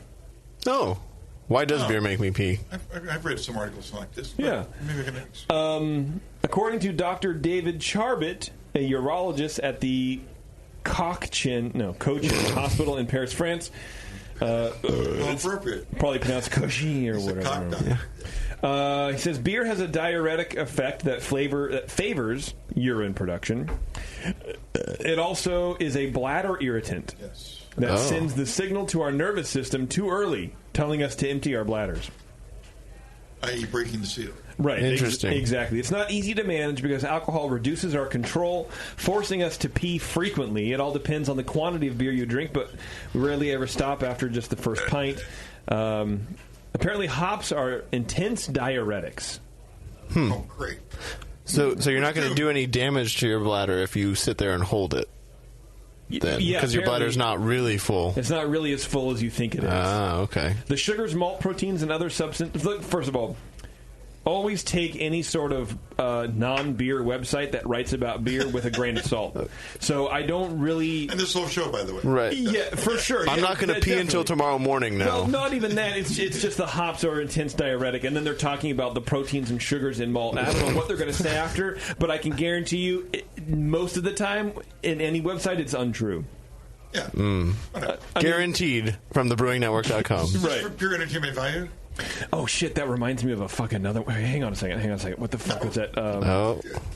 Oh. Why does beer make me pee? I've read some articles like this. Yeah. Maybe I can... According to Dr. David Charbit, a urologist at the Cochin Hospital in Paris, France. Appropriate. Probably pronounced Cochin or whatever. He says beer has a diuretic effect that favors urine production. It also is a bladder irritant that sends the signal to our nervous system too early, telling us to empty our bladders. I.e. breaking the seal. Right. Interesting. Exactly. It's not easy to manage because alcohol reduces our control, forcing us to pee frequently. It all depends on the quantity of beer you drink, but we rarely ever stop after just the first pint. Apparently, hops are intense diuretics. Oh, great. So you're not going to do any damage to your bladder if you sit there and hold it, then? Because your bladder's not really full. It's not really as full as you think it is. Ah, okay. The sugars, malt proteins, and other substances... Look, first of all, always take any sort of non-beer website that writes about beer with a grain of salt. So I don't really... And this whole show, by the way. Right. Yeah, for sure. I'm not going to pee until tomorrow morning now. Well, not even that. It's just the hops are intense diuretic, and then they're talking about the proteins and sugars in malt. I don't know what they're going to say after, but I can guarantee you, most of the time, in any website, it's untrue. Yeah. Guaranteed from thebrewingnetwork.com. Is this for pure entertainment value? Oh, shit, that reminds me of a fucking other... Hang on a second. What the fuck was that?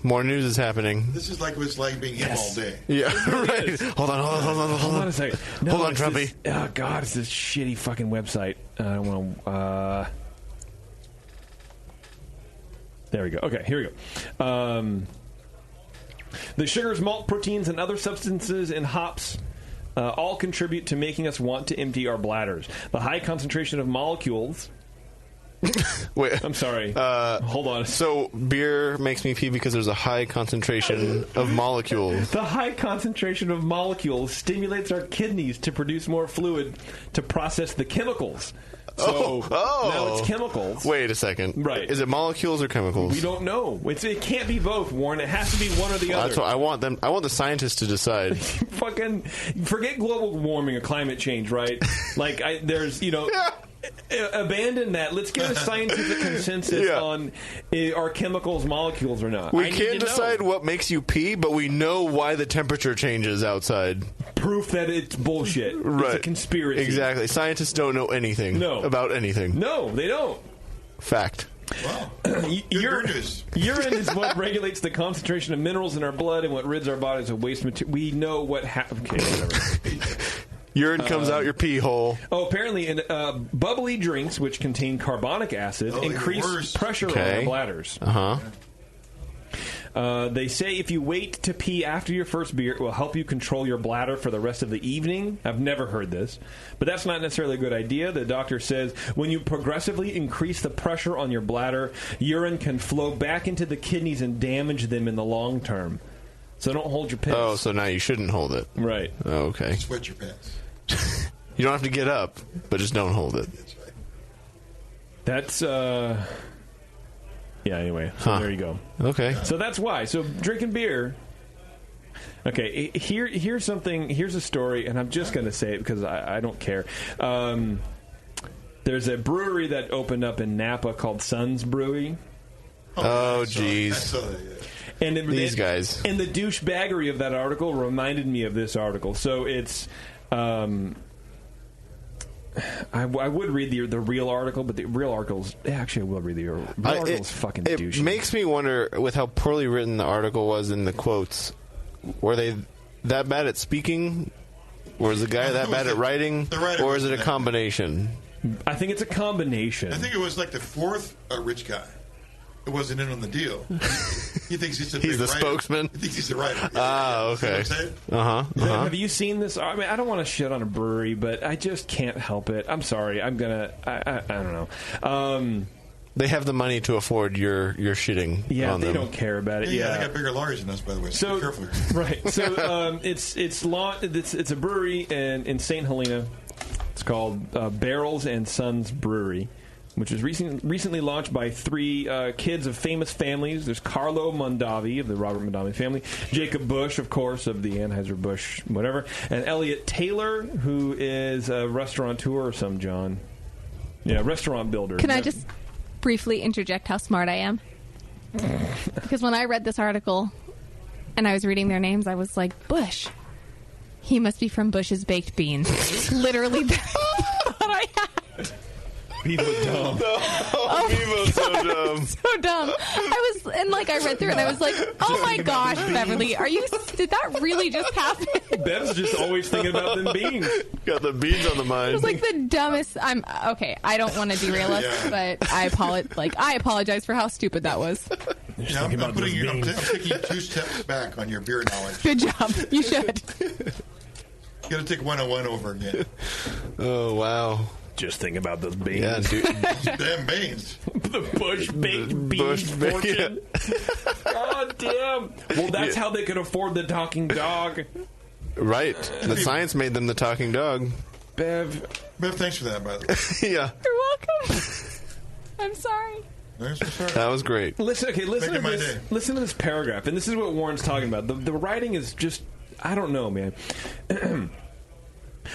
More news is happening. This is like what it's like being him all day. Yeah, right. Hold on a second. No, hold on, Trumpy. Oh, God, it's this shitty fucking website. I don't want to... There we go. Okay, here we go. The sugars, malt, proteins, and other substances in hops all contribute to making us want to empty our bladders. The high concentration of molecules... Wait, I'm sorry. Hold on. So beer makes me pee because there's a high concentration of molecules. The high concentration of molecules stimulates our kidneys to produce more fluid to process the chemicals. So now it's chemicals. Wait a second. Right. Is it molecules or chemicals? We don't know. It can't be both, Warren. It has to be one or the other. That's what I want them. I want the scientists to decide. Fucking forget global warming or climate change, right? Like there's abandon that. Let's get a scientific consensus on are chemicals molecules or not. We can't decide what makes you pee, but we know why the temperature changes outside. Proof that it's bullshit. Right. It's a conspiracy. Exactly. Scientists don't know anything about anything. No, they don't. Fact. Wow. Urine is what regulates the concentration of minerals in our blood and what rids our bodies of waste material. We know what happens. Okay, whatever. Urine comes out your pee hole. Oh, apparently, in bubbly drinks, which contain carbonic acid, increase pressure on our bladders. They say if you wait to pee after your first beer, it will help you control your bladder for the rest of the evening. I've never heard this, but that's not necessarily a good idea. The doctor says when you progressively increase the pressure on your bladder, urine can flow back into the kidneys and damage them in the long term. So don't hold your piss. Oh, so now you shouldn't hold it. Right. Oh, okay. Sweat your pants. You don't have to get up, but just don't hold it. That's, yeah, anyway. So there you go. Okay. So that's why. So drinking beer. Okay, here's something. Here's a story, and I'm just going to say it because I don't care. There's a brewery that opened up in Napa called Sun's Brewing. Oh, jeez. And these guys. And the douchebaggery of that article reminded me of this article. So it's... I would read the real article, but the real article's... Actually, I will read the real article's fucking douchey. It makes me wonder, with how poorly written the article was in the quotes, were they that bad at speaking? Or is the guy that bad at writing? Or is it a combination? I think it's a combination. I think it was like the fourth rich guy. It wasn't in on the deal. He thinks he's he's the writer. spokesman. He thinks he's the writer. Okay. Have you seen this? I mean, I don't want to shit on a brewery, but I just can't help it. I'm sorry. I'm gonna. I don't know. They have the money to afford your shitting. Yeah, on they them. don't care about it. Yeah, they got bigger lawyers than us, by the way. So be careful. Right. So it's a brewery in St. Helena. It's called Barrels and Sons Brewery, which was recently launched by three kids of famous families. There's Carlo Mondavi of the Robert Mondavi family, Jacob Bush, of course, of the Anheuser-Busch, whatever, and Elliot Taylor, who is a restaurateur or some John. Yeah, restaurant builder. Can I just briefly interject how smart I am? Because when I read this article and I was reading their names, I was like, Bush. He must be from Bush's Baked Beans. Literally, that's what I had. People dumb. Bevo's so dumb. So dumb. I read through it and I was like, oh my gosh, Beverly, did that really just happen? Bev's just always thinking about them beans. Got the beans on the mind. It was like the dumbest. Okay, I don't want to derail us, but I apologize for how stupid that was. Yeah, I'm taking 2 steps back on your beer knowledge. Good job. You should. You got to take 101 over again. Oh, wow. Just think about those beans. Yeah, dude. Damn beans. The Bush baked beans fortune. God damn. Well, that's how they could afford the talking dog. Right. The science made them the talking dog. Bev, thanks for that, by the way. Yeah. You're welcome. I'm sorry. That was great. Listen to this paragraph, and this is what Warren's talking about. The writing is just, I don't know, man.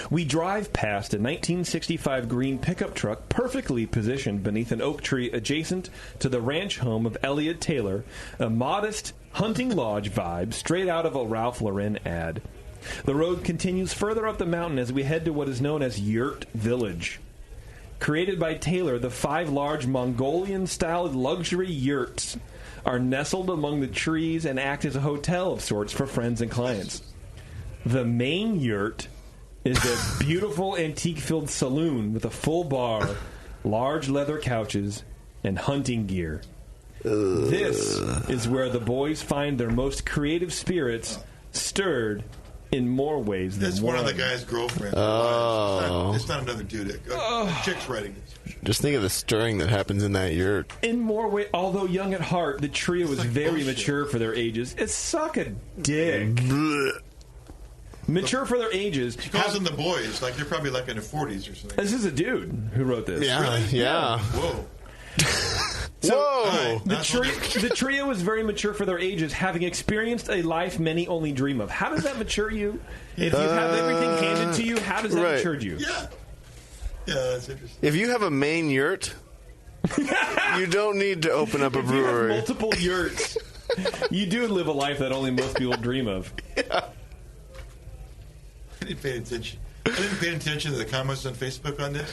We drive past a 1965 green pickup truck perfectly positioned beneath an oak tree adjacent to the ranch home of Elliot Taylor, a modest hunting lodge vibe straight out of a Ralph Lauren ad. The road continues further up the mountain as we head to what is known as Yurt Village. Created by Taylor, the 5 large Mongolian-style luxury yurts are nestled among the trees and act as a hotel of sorts for friends and clients. The main yurt is a beautiful antique-filled saloon with a full bar, large leather couches, and hunting gear. This is where the boys find their most creative spirits stirred in more ways than It's one. one of the guy's girlfriends. Oh. It's not another dude. A chick's writing this. Just think of the stirring that happens in that yurt. In more ways, although young at heart, the trio was very mature for their ages. It's suck a dick. Mature for their ages. She calls them the boys. Like they're probably like in their 40s or something. This is a dude who wrote this. Yeah, Really? yeah. Whoa. Whoa! The trio was very mature for their ages, having experienced a life many only dream of. How does that mature you? If you have everything handed to you, how does that mature you? Yeah. Yeah, that's interesting. If you have a main yurt, you don't need to open up a If you have brewery. multiple yurts, you do live a life that only most people dream of. I didn't pay attention. I didn't pay attention to the comments on Facebook on this.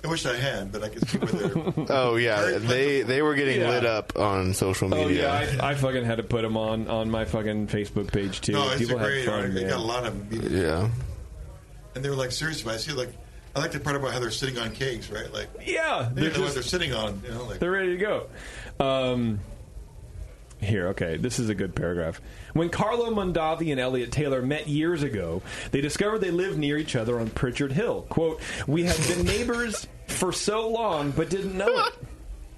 I wish I had, but I could see where they're... Oh, yeah. They were getting lit up on social media. Oh, yeah. I fucking had to put them on my fucking Facebook page, too. No, it's People a great had fun, article. They man. got a lot of them. Yeah. And they were like, seriously, I like the part about how they're sitting on kegs, right? Like, yeah. They don't know what they're sitting on. You know, like, They're ready to go. Here, okay, this is a good paragraph. When Carlo Mondavi and Elliot Taylor met years ago, they discovered they lived near each other on Pritchard Hill. Quote, "We had been neighbors for so long, but didn't know it."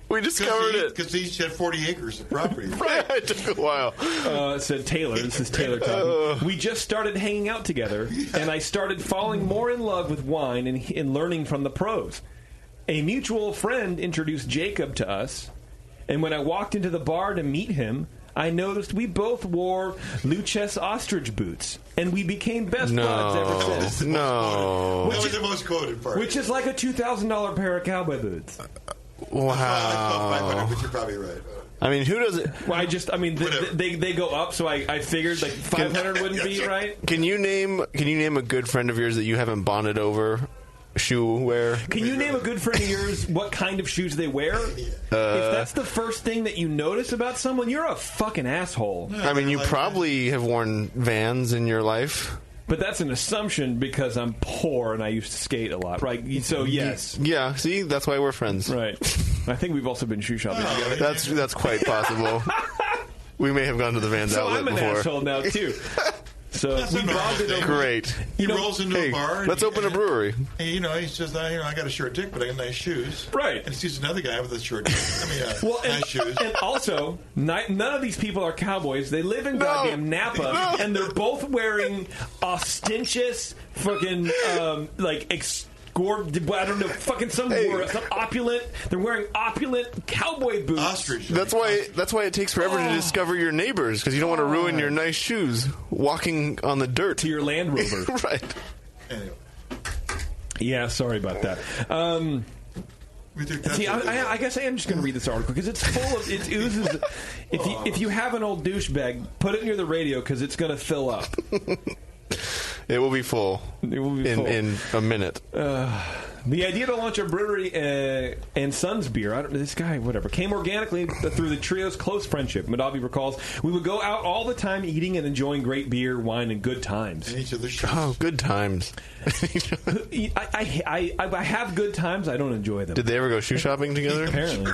We discovered it. Because they each had 40 acres of property. Right. It took a while. Said Taylor. This is Taylor talking. "We just started hanging out together, and I started falling more in love with wine and learning from the pros. A mutual friend introduced Jacob to us, and when I walked into the bar to meet him, I noticed we both wore Luches ostrich boots, and we became best buds ever since." No. That was the most quoted part. Which is like a $2,000 pair of cowboy boots. Wow. I thought 500, but you're probably right. I mean, who does it? Well, they go up, so I figured like 500 wouldn't be right. Can you name a good friend of yours that you haven't bonded over shoe wear? Can you name a good friend of yours what kind of shoes they wear? If that's the first thing that you notice about someone, you're a fucking asshole. I mean, you probably have worn Vans in your life. But that's an assumption because I'm poor and I used to skate a lot, right? So yes, yeah. See, that's why we're friends, right? I think we've also been shoe shopping together. That's quite possible. We may have gone to the Vans outlet I'm an before. asshole now too. So we bonded over. Great. He rolls into a bar. Let's open a brewery. And, he says, I got a short dick, but I got nice shoes. Right. And he sees another guy with a short dick. Nice shoes. And also, none of these people are cowboys. They live in goddamn Napa, and they're both wearing ostentatious fucking I don't know, fucking some opulent. They're wearing opulent cowboy boots. Ostrich. That's why it takes forever to discover your neighbors, because you don't want to ruin your nice shoes walking on the dirt to your Land Rover. Right. Anyway. Yeah, sorry about that. See, I guess I am just going to read this article because it's full of it oozes. If you have an old douchebag, put it near the radio because it's going to fill up. It will be full. It will be full in a minute. The idea to launch a brewery and Sons beer, this guy, whatever, came organically through the trio's close friendship. Madavi recalls, "We would go out all the time eating and enjoying great beer, wine, and good times." And each other's shoes. Oh, good times. I have good times. I don't enjoy them. Did they ever go shoe shopping together? Apparently.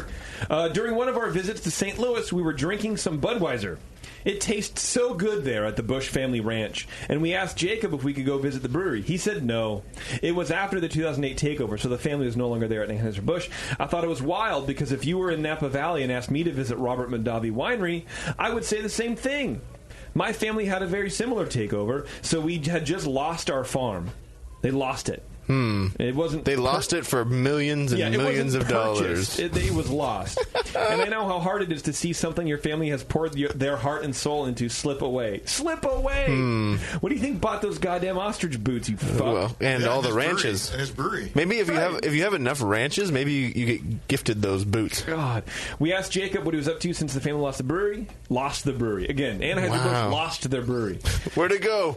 During one of our visits to St. Louis, we were drinking some Budweiser. It tastes so good there at the Bush family ranch, and we asked Jacob if we could go visit the brewery. He said no. It was after the 2008 takeover, so the family was no longer there at Anheuser-Busch. I thought it was wild because if you were in Napa Valley and asked me to visit Robert Mondavi Winery, I would say the same thing. My family had a very similar takeover, so we had just lost our farm. They lost it. It wasn't. They lost it for millions and millions of dollars. It was lost. And I know how hard it is to see something your family has poured their heart and soul into slip away. Slip away! What do you think bought those goddamn ostrich boots, you fuck? Well, and all the ranches. And his brewery. Maybe if you have enough ranches, maybe you get gifted those boots. God. We asked Jacob what he was up to since the family lost the brewery. Lost the brewery. Again, Anheuser-Busch lost their brewery. Where'd it go?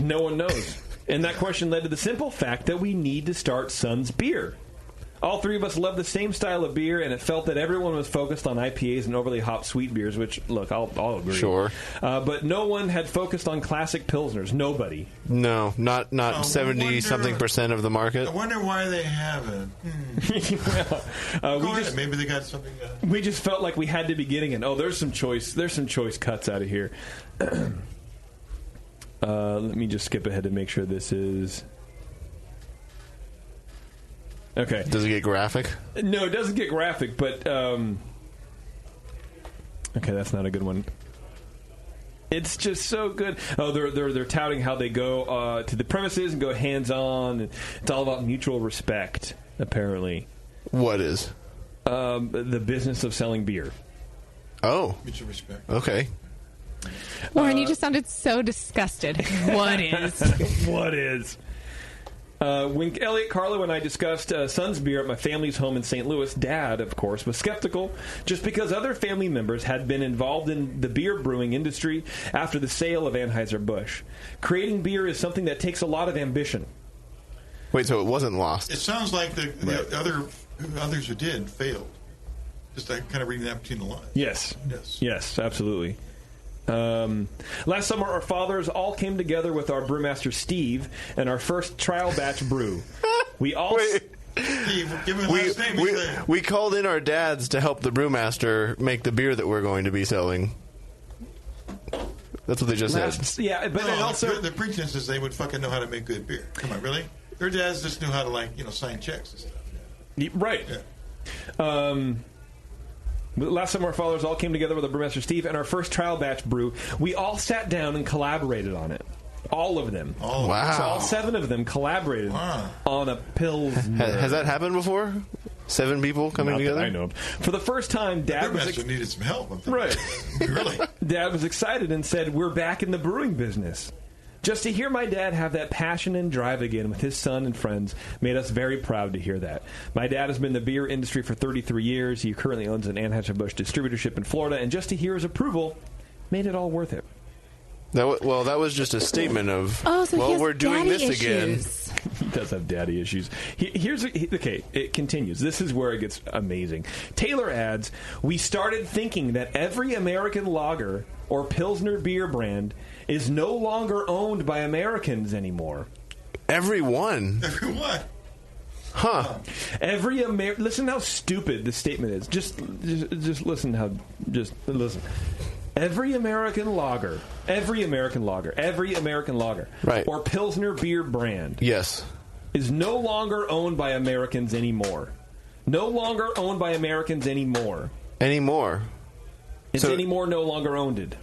No one knows. And that question led to the simple fact that we need to start Sons Beer. All three of us loved the same style of beer, and it felt that everyone was focused on IPAs and overly hop sweet beers, which, look, I'll agree. Sure. But no one had focused on classic Pilsners. Nobody. No, not 70-something% of the market. I wonder why they haven't. Maybe they got something. We just felt like we had to be getting it. Oh, there's some choice cuts out of here. Let me just skip ahead to make sure this is... Okay. Does it get graphic? No, it doesn't get graphic, but... Okay, that's not a good one. It's just so good. Oh, they're touting how they go to the premises and go hands-on. It's all about mutual respect, apparently. What is? The business of selling beer. Oh. Mutual respect. Okay. Warren, you just sounded so disgusted. What is? What is? When Elliot, Carlo, and I discussed Sun's beer at my family's home in St. Louis, Dad, of course, was skeptical just because other family members had been involved in the beer brewing industry after the sale of Anheuser-Busch. Creating beer is something that takes a lot of ambition. Wait, so it wasn't lost? It sounds like the others who did failed. Just kind of reading that between the lines. Yes, absolutely. Last summer, our fathers all came together with our brewmaster Steve and our first trial batch brew. We all Steve, give him last name. We called in our dads to help the brewmaster make the beer that we're going to be selling. That's what they just said. Yeah, but no, also the pretense is they would fucking know how to make good beer. Come on, really? Their dads just knew how to sign checks and stuff. Yeah. Right. Yeah. Last summer, our fathers all came together with our brewmaster Steve and our first trial batch brew. We all sat down and collaborated on it. All of them. Oh, wow. So all 7 of them collaborated on a Pilsner. Has that happened before? 7 people coming together? I know. For the first time, Dad needed some help. Right. Really? Dad was excited and said, "We're back in the brewing business." Just to hear my dad have that passion and drive again with his son and friends made us very proud to hear that. My dad has been in the beer industry for 33 years. He currently owns an Anheuser-Busch distributorship in Florida, and just to hear his approval made it all worth it. That was just a statement of, we're doing this again. He does have daddy issues. Okay, it continues. This is where it gets amazing. Taylor adds, "We started thinking that every American lager or Pilsner beer brand is no longer owned by Americans anymore." Everyone? Everyone? Huh. Listen how stupid this statement is. Just listen listen. Every American lager, right, or Pilsner beer brand, yes, is no longer owned by Americans anymore. No longer owned by Americans anymore. Anymore. It's anymore no longer owned.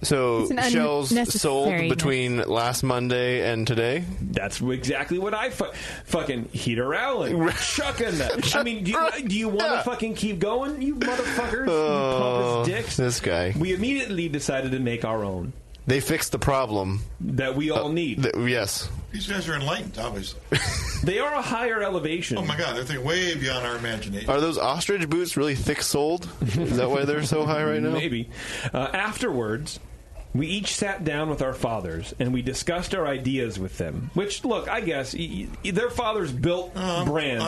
So shells sold between last Monday and today? That's exactly what I fucking Heater Allen chucking that. I mean, do you want to fucking keep going, you motherfuckers? You pompous dicks. This guy. We immediately decided to make our own. They fixed the problem that we all need. Yes. These guys are enlightened, obviously. They are a higher elevation. Oh my God, they're thinking way beyond our imagination. Are those ostrich boots really thick-soled? Is that why they're so high right now? Maybe. Afterwards, we each sat down with our fathers and we discussed our ideas with them. Which, look, I guess their fathers built brands.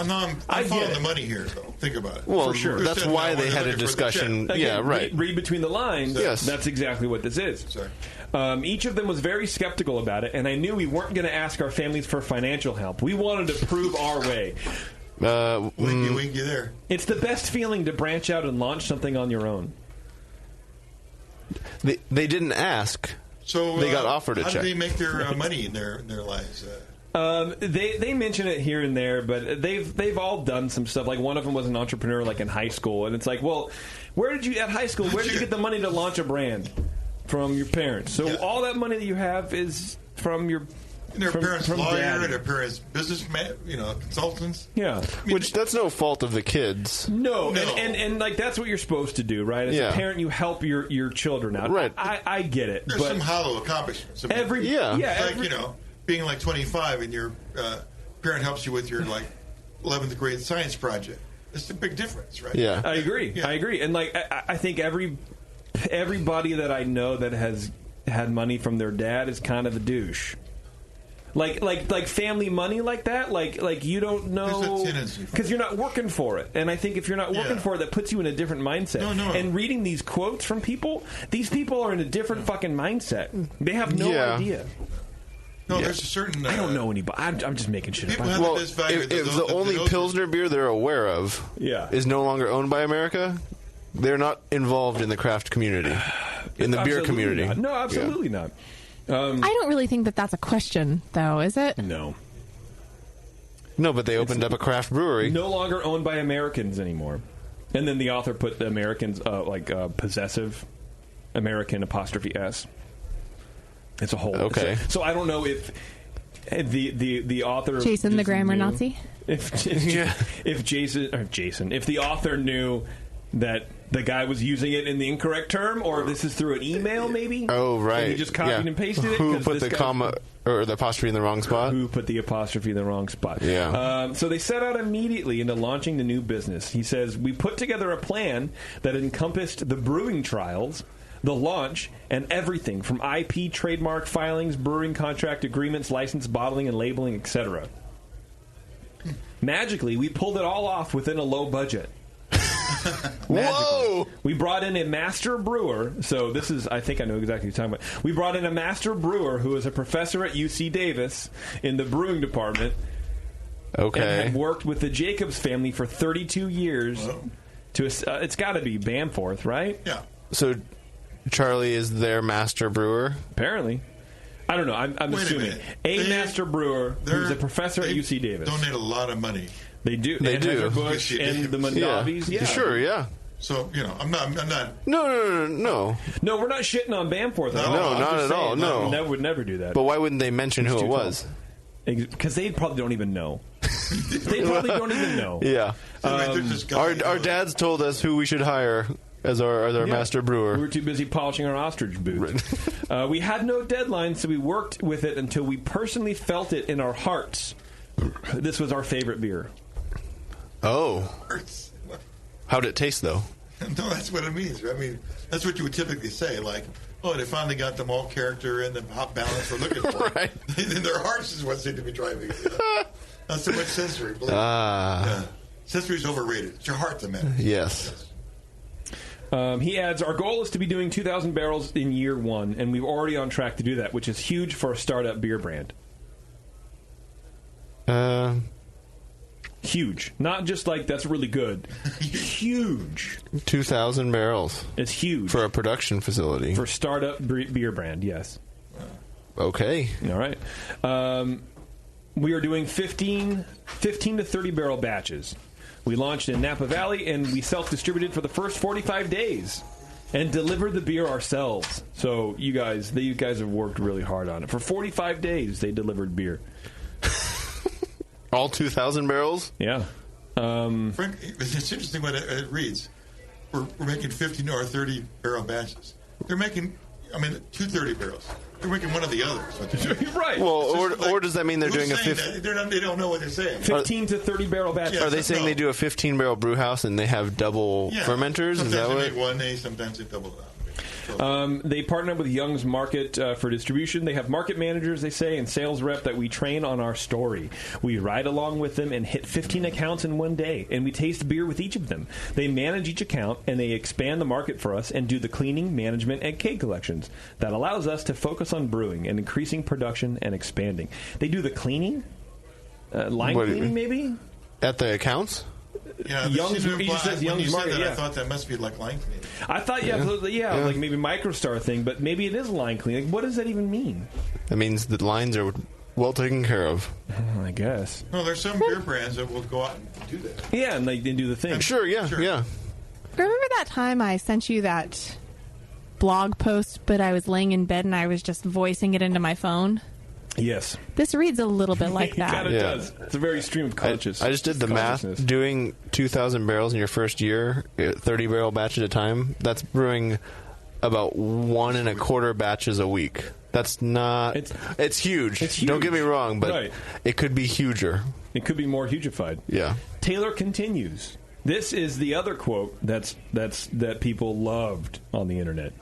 I'm following the money here, though. Think about it. Well, for sure. That's why they had a discussion. Again, right. Read between the lines. Yes. That's exactly what this is. Sorry. Each of them was very skeptical about it, and I knew we weren't going to ask our families for financial help. We wanted to prove our way. Winky there. It's the best feeling to branch out and launch something on your own. They didn't ask. So they got offered a check. How do they make their money in their lives? They mention it here and there, but they've all done some stuff. Like one of them was an entrepreneur, like in high school, and it's like, well, where did you get the money to launch a brand? From your parents. So all that money that you have is from your. And their parents' lawyer, daddy. their parents' businessman, Yeah. consultants. I mean, which that's no fault of the kids. No. And like that's what you're supposed to do, right? As a parent, you help your children out. Right. I get it. There's some hollow accomplishments. It's like being like 25 and your parent helps you with your 11th grade science project. It's a big difference, right? Yeah, I agree. Yeah. I agree. And like I think everybody that I know that has had money from their dad is kind of a douche. Like family money like that. Like you don't know because you're not working for it. And I think if you're not working for it, that puts you in a different mindset. No. And reading these quotes from people, these people are in a different fucking mindset. They have no idea. No, there's a certain. I don't know anybody. I'm just making shit up. Well, if the only Pilsner beer they're aware of is no longer owned by America, they're not involved in the craft community, in the beer community. Not. No, absolutely not. I don't really think that that's a question, though, is it? No. No, but they opened up a craft brewery. No longer owned by Americans anymore. And then the author put the Americans, possessive, American apostrophe S. It's a whole. Okay. So I don't know if the author... Jason the grammar Nazi? If the author knew that the guy was using it in the incorrect term, or if this is through an email, maybe. Oh, right. And he just copied and pasted it. Who put the comma or the apostrophe in the wrong spot? Who put the apostrophe in the wrong spot? Yeah. So they set out immediately into launching the new business. He says, we put together a plan that encompassed the brewing trials, the launch, and everything from IP, trademark filings, brewing contract agreements, license, bottling, and labeling, etc. Magically, we pulled it all off within a low budget. Whoa! We brought in a master brewer. So this is, I think I know exactly what you're talking about. We brought in a master brewer who is a professor at UC Davis in the brewing department. Okay. And had worked with the Jacobs family for 32 years. It's got to be Bamforth, right? Yeah. So Charlie is their master brewer? Apparently. I don't know. I'm assuming. A master brewer who's a professor at UC Davis. Donate a lot of money. They do. They do. Anheuser-Busch and the Mondavis. Yeah. Sure, yeah. So, I'm not. No. No, we're not shitting on Bamforth. No, not at all. No. We would never do that. But why wouldn't they mention who it was? Because they probably don't even know. They probably don't even know. Yeah. Our dads told us who we should hire as our master brewer. We were too busy polishing our ostrich boots. We had no deadline, so we worked with it until we personally felt it in our hearts. This was our favorite beer. Oh. How'd it taste, though? No, that's what it means. I mean, that's what you would typically say. Like, they finally got the malt character and the hop balance we're looking for. Right. In their hearts is what seemed to be driving it. Not so much sensory. Sensory is overrated. It's your heart that matters. Yes. He adds, our goal is to be doing 2,000 barrels in year one, and we're already on track to do that, which is huge for a startup beer brand. Huge. Not just like, that's really good. Huge. 2,000 barrels. It's huge. For a production facility. For startup beer brand, yes. Okay. All right. We are doing 15 to 30 barrel batches. We launched in Napa Valley, and we self-distributed for the first 45 days and delivered the beer ourselves. So you guys have worked really hard on it. For 45 days, they delivered beer. All 2,000 barrels? Yeah. Frank, it's interesting what it reads. We're making 15 or 30 barrel batches. They're making, 230 barrels. They're making one of the others. Right. Well, or does that mean they're doing a 15? They don't know what they're saying. 15 to 30 barrel batches. Are they saying they do a 15 barrel brew house and they have double fermenters? Sometimes is that they what? make one, sometimes they double it out. They partner with Young's Market for distribution. They have market managers, they say, and sales rep that we train on our story. We ride along with them and hit 15 accounts in one day, and we taste beer with each of them. They manage each account, and they expand the market for us and do the cleaning, management, and keg collections. That allows us to focus on brewing and increasing production and expanding. They do the cleaning? Line cleaning, maybe? At the accounts? Yeah, Young's, when you said Market, that, I thought that must be like line cleaning. I thought, like maybe MicroStar thing, but maybe it is line cleaning. What does that even mean? That means the lines are well taken care of. I guess. No, there's some beer brands that will go out and do that. Yeah, and they do the thing. Sure. Remember that time I sent you that blog post, but I was laying in bed and I was just voicing it into my phone? Yes. This reads a little bit like that. It kind of does. It's a very stream of consciousness. I just did the math. Doing 2,000 barrels in your first year, 30 barrel batch at a time, that's brewing about 1 1/4 batches a week. That's not... It's huge. It's huge. Don't get me wrong, but it could be huger. It could be more hugified. Yeah. Taylor continues. This is the other quote that people loved on the internet.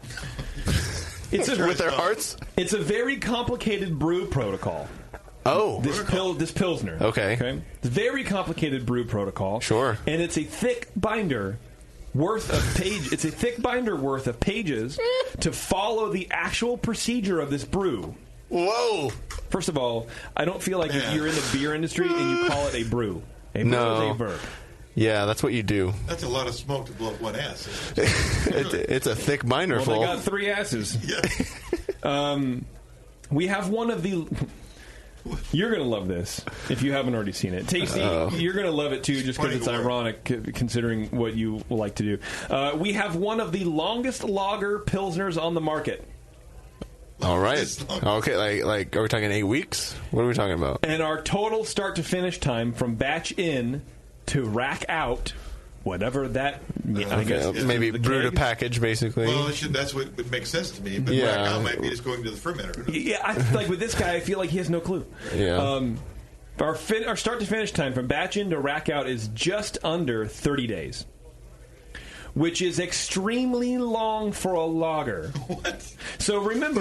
With their hearts? It's a very complicated brew protocol. this Pilsner. Okay. It's a very complicated brew protocol. Sure. And it's a thick binder worth of pages to follow the actual procedure of this brew. Whoa! First of all, I don't feel like if you're in the beer industry and you call it a brew. A brew is a verb. Yeah, that's what you do. That's a lot of smoke to blow up one ass. It's a thick binder Well, full. they got 3 asses. We have one of the... You're going to love this if you haven't already seen it. Tasty, you're going to love it too, just because it's ironic considering what you like to do. We have one of the longest lager pilsners on the market. All right. Okay, like are we talking 8 weeks? What are we talking about? And our total start to finish time from batch in to rack out, whatever that I guess maybe brew to package, basically. Well, that's what would make sense to me. But rack out might be just going to the fermenter. Yeah, like with this guy, I feel like he has no clue. Yeah. Our start to finish time from batch in to rack out is just under 30 days. Which is extremely long for a lager. What? So remember,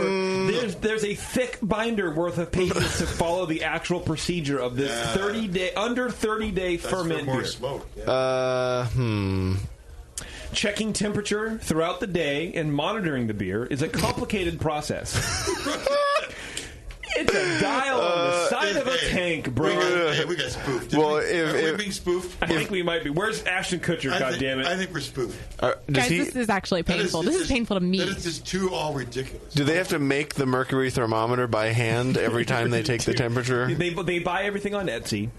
there's a thick binder worth of pages to follow the actual procedure of this under 30 day ferment more beer. Smoke. Checking temperature throughout the day and monitoring the beer is a complicated process. It's a dial on the side of a tank, bro. We got spoofed. Well, are we being spoofed? I think we might be. Where's Ashton Kutcher, goddammit? I think we're spoofed. Guys, this is actually painful. This is painful to me. That is just too all ridiculous. Do they have to make the mercury thermometer by hand every time they take the temperature? They buy everything on Etsy.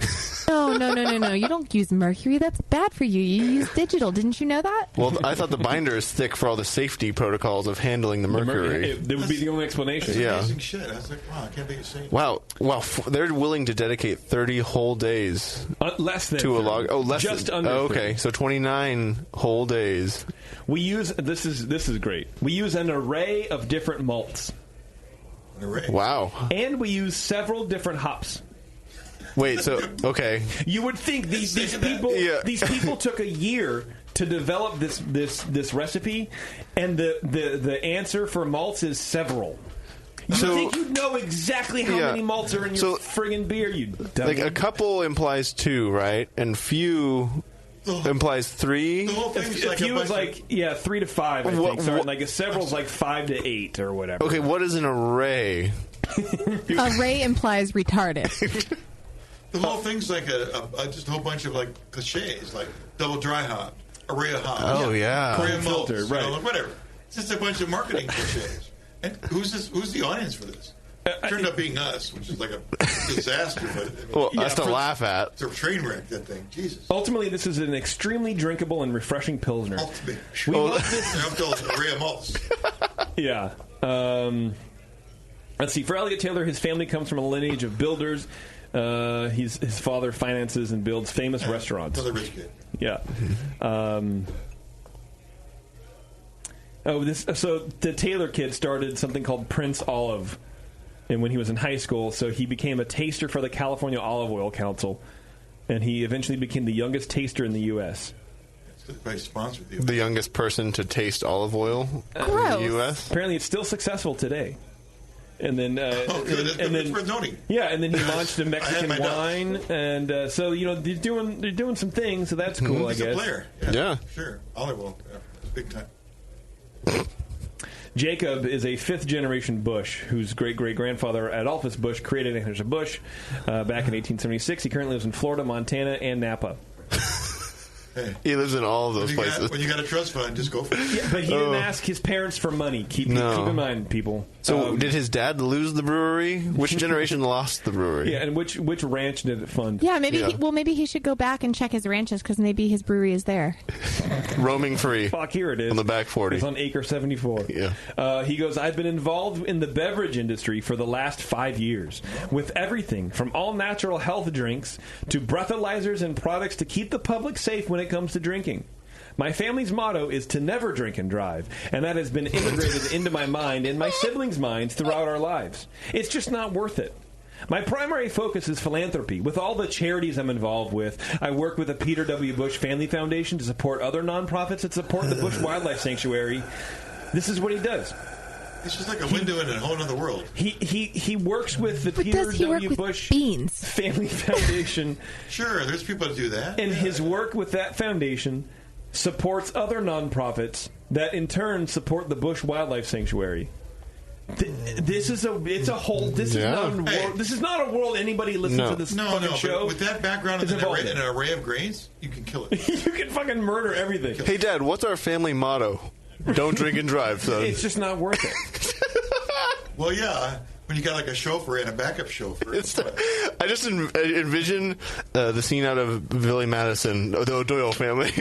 No. You don't use mercury. That's bad for you. You use digital. Didn't you know that? Well, I thought the binder is thick for all the safety protocols of handling the mercury. That would be the only explanation. That's amazing shit. I was like, wow, I can't be insane. Wow. They're willing to dedicate 30 whole days less than to a log. Oh, less just than, under. Okay, so 29 whole days. We use this is great. We use an array of different malts. An array. Wow. And we use several different hops. Wait, so okay. You would think these people took a year to develop this recipe, and the answer for malts is several. You think you'd know exactly how many malts are in your friggin' beer, you dummy. Like a couple implies 2, right? And few implies 3. The whole thing's a few is like 3 to 5. I think. Sorry, like a several is like 5 to 8 or whatever. Okay, what is an array? Array implies retarded. The whole thing's like just a whole bunch of like cliches, like double dry hop, array of hops. Oh yeah, Korean filter, right? Whatever. It's just a bunch of marketing cliches. And who's the audience for this? Turned up being us, which is like a disaster. But us to laugh at. It's a train wreck, that thing. Jesus. Ultimately, this is an extremely drinkable and refreshing pilsner. We love this. Up to array of malts. Yeah. Let's see. For Elliot Taylor, his family comes from a lineage of builders. His father finances and builds famous restaurants. Another rich kid. Yeah. So the Taylor kid started something called Prince Olive, and when he was in high school, so he became a taster for the California Olive Oil Council, and he eventually became the youngest taster in the U.S. The youngest person to taste olive oil in the U.S. Apparently, it's still successful today. And then, it's worth noting. Yeah, and then he launched a Mexican wine, and so they're doing some things, so that's cool. I He's guess. A player. Yeah. Sure. Olive oil, big time. Jacob is a fifth-generation Bush, whose great-great-grandfather Adolphus Bush created Anheuser-Busch back in 1876. He currently lives in Florida, Montana, and Napa. Hey. He lives in all of those places. When you got a trust fund, just go for it. Yeah, but he didn't ask his parents for money. Keep in mind, people. So, did his dad lose the brewery? Which generation lost the brewery? Yeah, and which ranch did it fund? Yeah, maybe he should go back and check his ranches because maybe his brewery is there. Roaming free. Fuck, here it is. On the back 40. It's on Acre 74. Yeah. He goes, I've been involved in the beverage industry for the last 5 years, with everything from all-natural health drinks to breathalyzers and products to keep the public safe when it comes to drinking. My family's motto is to never drink and drive, and that has been integrated into my mind and my siblings' minds throughout our lives. It's just not worth it. My primary focus is philanthropy. With all the charities I'm involved with, I work with the Peter W. Bush Family Foundation to support other nonprofits that support the Bush Wildlife Sanctuary. This is what he does. It's just like a window in a whole other world. He works with the But Peter does he work W. with Bush beans? Family Foundation. Sure, there's people that do that. And his work with that foundation supports other nonprofits that in turn support the Bush Wildlife Sanctuary. This is a whole. This is not a world. This is not a world anybody listens to this fucking show. But with that background is and involved an array of grains, you can kill it. You can fucking murder everything. Hey, Dad, what's our family motto? Don't drink and drive, son. It's just not worth it. Well, yeah. When you got like a chauffeur and a backup chauffeur. I just envision the scene out of Billy Madison, the O'Doyle family,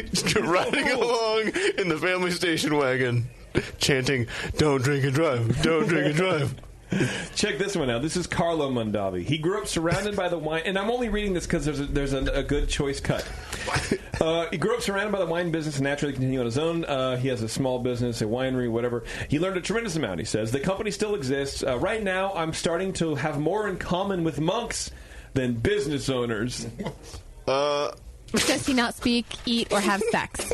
riding along in the family station wagon, chanting, "Don't drink and drive, don't drink and drive." Check this one out. This is Carlo Mondavi. He grew up surrounded by the wine, and I'm only reading this because there's a good choice cut. He grew up surrounded by the wine business and naturally continued on his own. He has a small business, a winery, whatever. He learned a tremendous amount, he says. The company still exists. Right now, I'm starting to have more in common with monks than business owners. Does he not speak, eat, or have sex?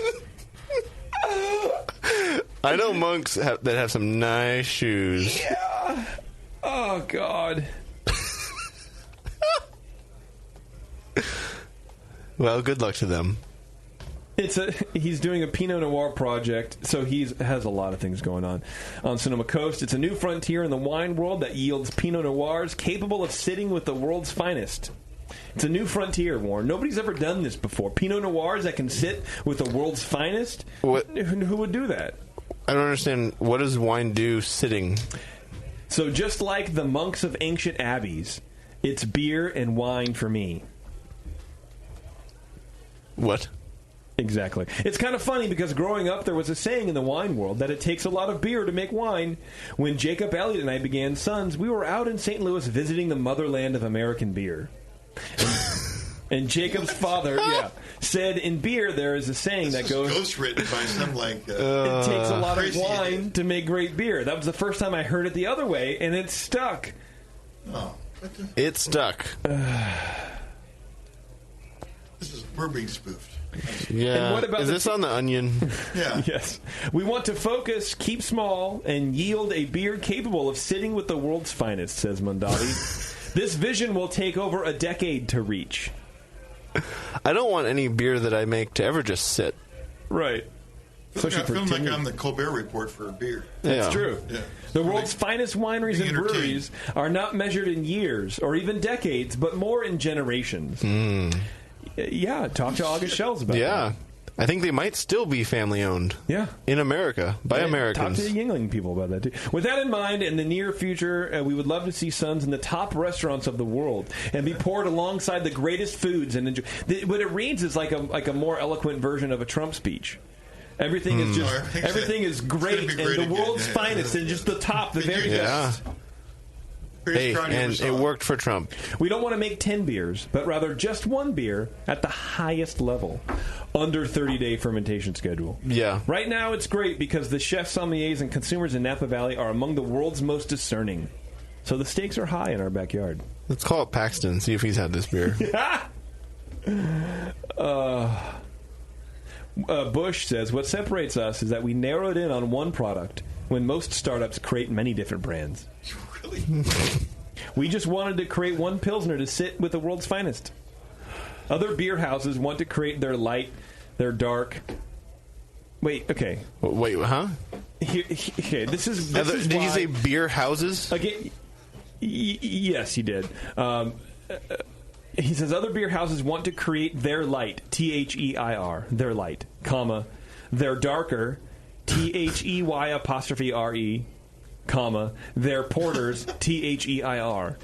I know monks that have some nice shoes. Yeah. Oh, God. Well, good luck to them. He's doing a Pinot Noir project, so he has a lot of things going on Sonoma Coast. It's a new frontier in the wine world that yields Pinot Noirs capable of sitting with the world's finest. It's a new frontier, Warren. Nobody's ever done this before. Pinot Noirs that can sit with the world's finest? What? Who would do that? I don't understand. What does wine do sitting? So just like the monks of ancient abbeys, it's beer and wine for me. What? Exactly. It's kind of funny because growing up, there was a saying in the wine world that it takes a lot of beer to make wine. When Jacob Elliott and I began Sons, we were out in St. Louis visiting the motherland of American beer. And Jacob's father, said in beer there is a saying that goes... ghostwritten by some, like... it takes a lot of wine idiot. to make great beer. That was the first time I heard it the other way, and it stuck. Oh. It stuck. We're being spoofed. Yeah. And what about is this on the Onion? Yeah. Yes. We want to focus, keep small, and yield a beer capable of sitting with the world's finest, says Mondavi. This vision will take over a decade to reach. I don't want any beer that I make to ever just sit. Right. I feel like I'm the Colbert Report for beer. That's true. Yeah. The world's finest wineries and breweries are not measured in years or even decades, but more in generations. Yeah, talk to August Shells about that. Yeah. I think they might still be family-owned. Yeah. In America, by Americans. Talk to the Yingling people about that, too. With that in mind, in the near future, we would love to see Sons in the top restaurants of the world and be poured alongside the greatest foods. And enjoy. What it reads is like a more eloquent version of a Trump speech. Everything is just everything is great and the world's finest and just the top, the very best. Hey, and it worked for Trump. We don't want to make 10 beers, but rather just one beer at the highest level, under 30-day fermentation schedule. Yeah. Right now, it's great because the chefs, sommeliers, and consumers in Napa Valley are among the world's most discerning. So the stakes are high in our backyard. Let's call up Paxton, see if he's had this beer. Bush says, what separates us is that we narrowed in on one product when most startups create many different brands. Really? We just wanted to create one Pilsner to sit with the world's finest. Other beer houses want to create their light, their dark. Wait, okay. Wait, huh? Okay, this is did you say beer houses? Again, yes, he did. He says other beer houses want to create their light, T-H-E-I-R, their light, comma, their darker, T-H-E-Y''re, comma, their porters, T-H-E-I-R.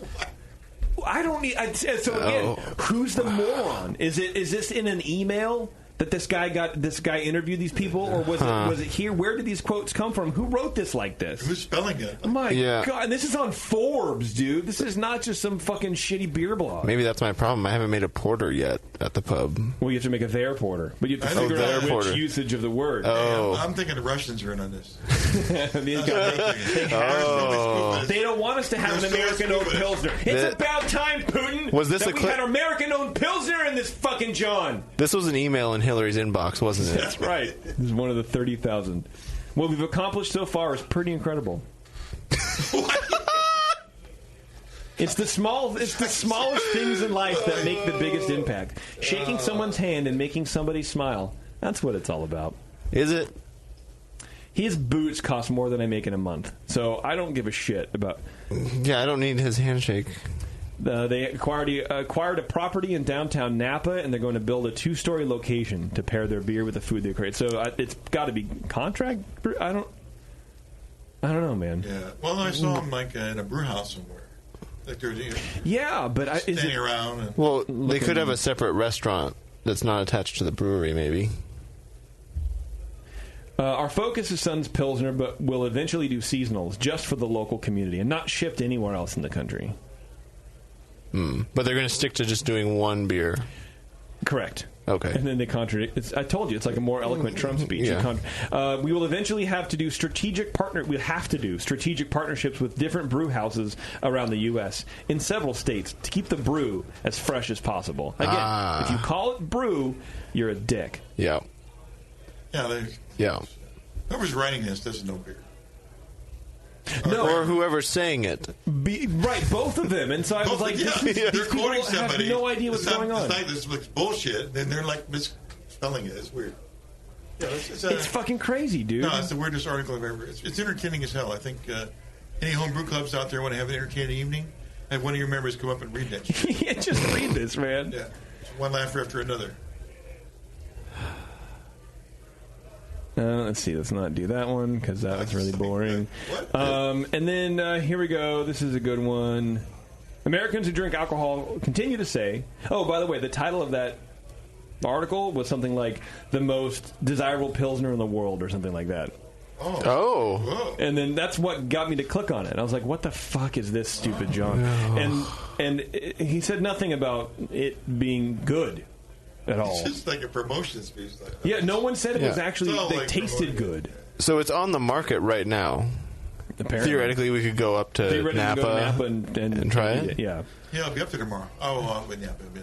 I don't need. So again, who's the moron? Is this in an email that this guy interviewed these people, or was it here? Where did these quotes come from? Who wrote this like this? Who's spelling it? Oh my God! And this is on Forbes, dude. This is not just some fucking shitty beer blog. Maybe that's my problem. I haven't made a porter yet at the pub. Well, you have to make a their porter, but you have to figure out which usage of the word. Oh, I'm thinking the Russians are in on this. These guys, they don't want us to have an American-owned Pilsner. It's about time, Putin, was this that we had American-owned Pilsner in this fucking John. This was an email in Hillary's inbox, wasn't it? That's right. This is one of the 30,000. What we've accomplished so far is pretty incredible. It's the smallest things in life that make the biggest impact. Shaking someone's hand and making somebody smile. That's what it's all about. Is it? His boots cost more than I make in a month, so I don't give a shit about. Yeah, I don't need his handshake. They acquired a property in downtown Napa, and they're going to build a 2-story location to pair their beer with the food they create. So it's got to be contract. I don't know, man. Yeah. Well, I saw him in a brew house somewhere. Yeah, but standing around. And well, they could have a separate restaurant that's not attached to the brewery, maybe. Our focus is Sun's Pilsner, but we'll eventually do seasonals just for the local community and not shipped anywhere else in the country. But they're going to stick to just doing one beer. Correct. Okay. And then they contradict. I told you, it's like a more eloquent Trump speech. Yeah. We will eventually have to do strategic partnerships with different brew houses around the U.S. in several states to keep the brew as fresh as possible. Again, if you call it brew, you're a dick. Yeah. Yeah. Whoever's writing this doesn't know beer. Or whoever's saying it. Right, both of them. And so I was like, they're quoting somebody. Have no idea what's going on. It's like this looks bullshit, and they're like misspelling it. It's weird. Yeah, it's fucking crazy, dude. No, it's the weirdest article I've ever. It's entertaining as hell. I think any homebrew clubs out there want to have an entertaining evening, have one of your members come up and read that shit. Yeah, just read this, man. Yeah, one laugher after another. Let's see. Let's not do that one because that was really boring. And then here we go. This is a good one. Americans who drink alcohol continue to say... Oh, by the way, the title of that article was something like the most desirable Pilsner in the world or something like that. Oh. And then that's what got me to click on it. I was like, what the fuck is this, stupid John? And he said nothing about it being good. At all. It's just like a promotion speech. Yeah, no one said it was actually, they tasted good. So it's on the market right now. Apparently. Theoretically, we could go up to Napa, and try it. Yeah. Yeah, I'll be up there tomorrow. Oh, with Napa. Yeah,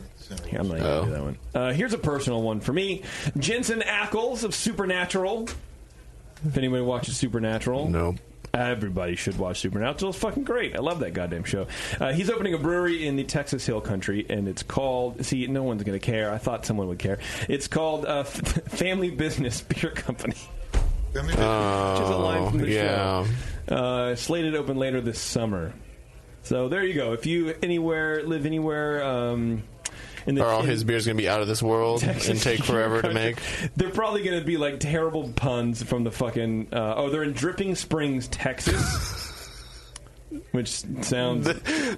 I'm not going to do that one. Here's a personal one for me. Jensen Ackles of Supernatural. If anybody watches Supernatural. No. Everybody should watch Supernatural. It's fucking great. I love that goddamn show. He's opening a brewery in the Texas Hill Country, and it's called... See, no one's going to care. I thought someone would care. It's called Family Business Beer Company. Family Business? Which is a line from the show. Slated to open later this summer. So there you go. If you live anywhere... Are all his beers going to be out of this world Texas and take forever to make? They're probably going to be like terrible puns from the fucking... they're in Dripping Springs, Texas. Which sounds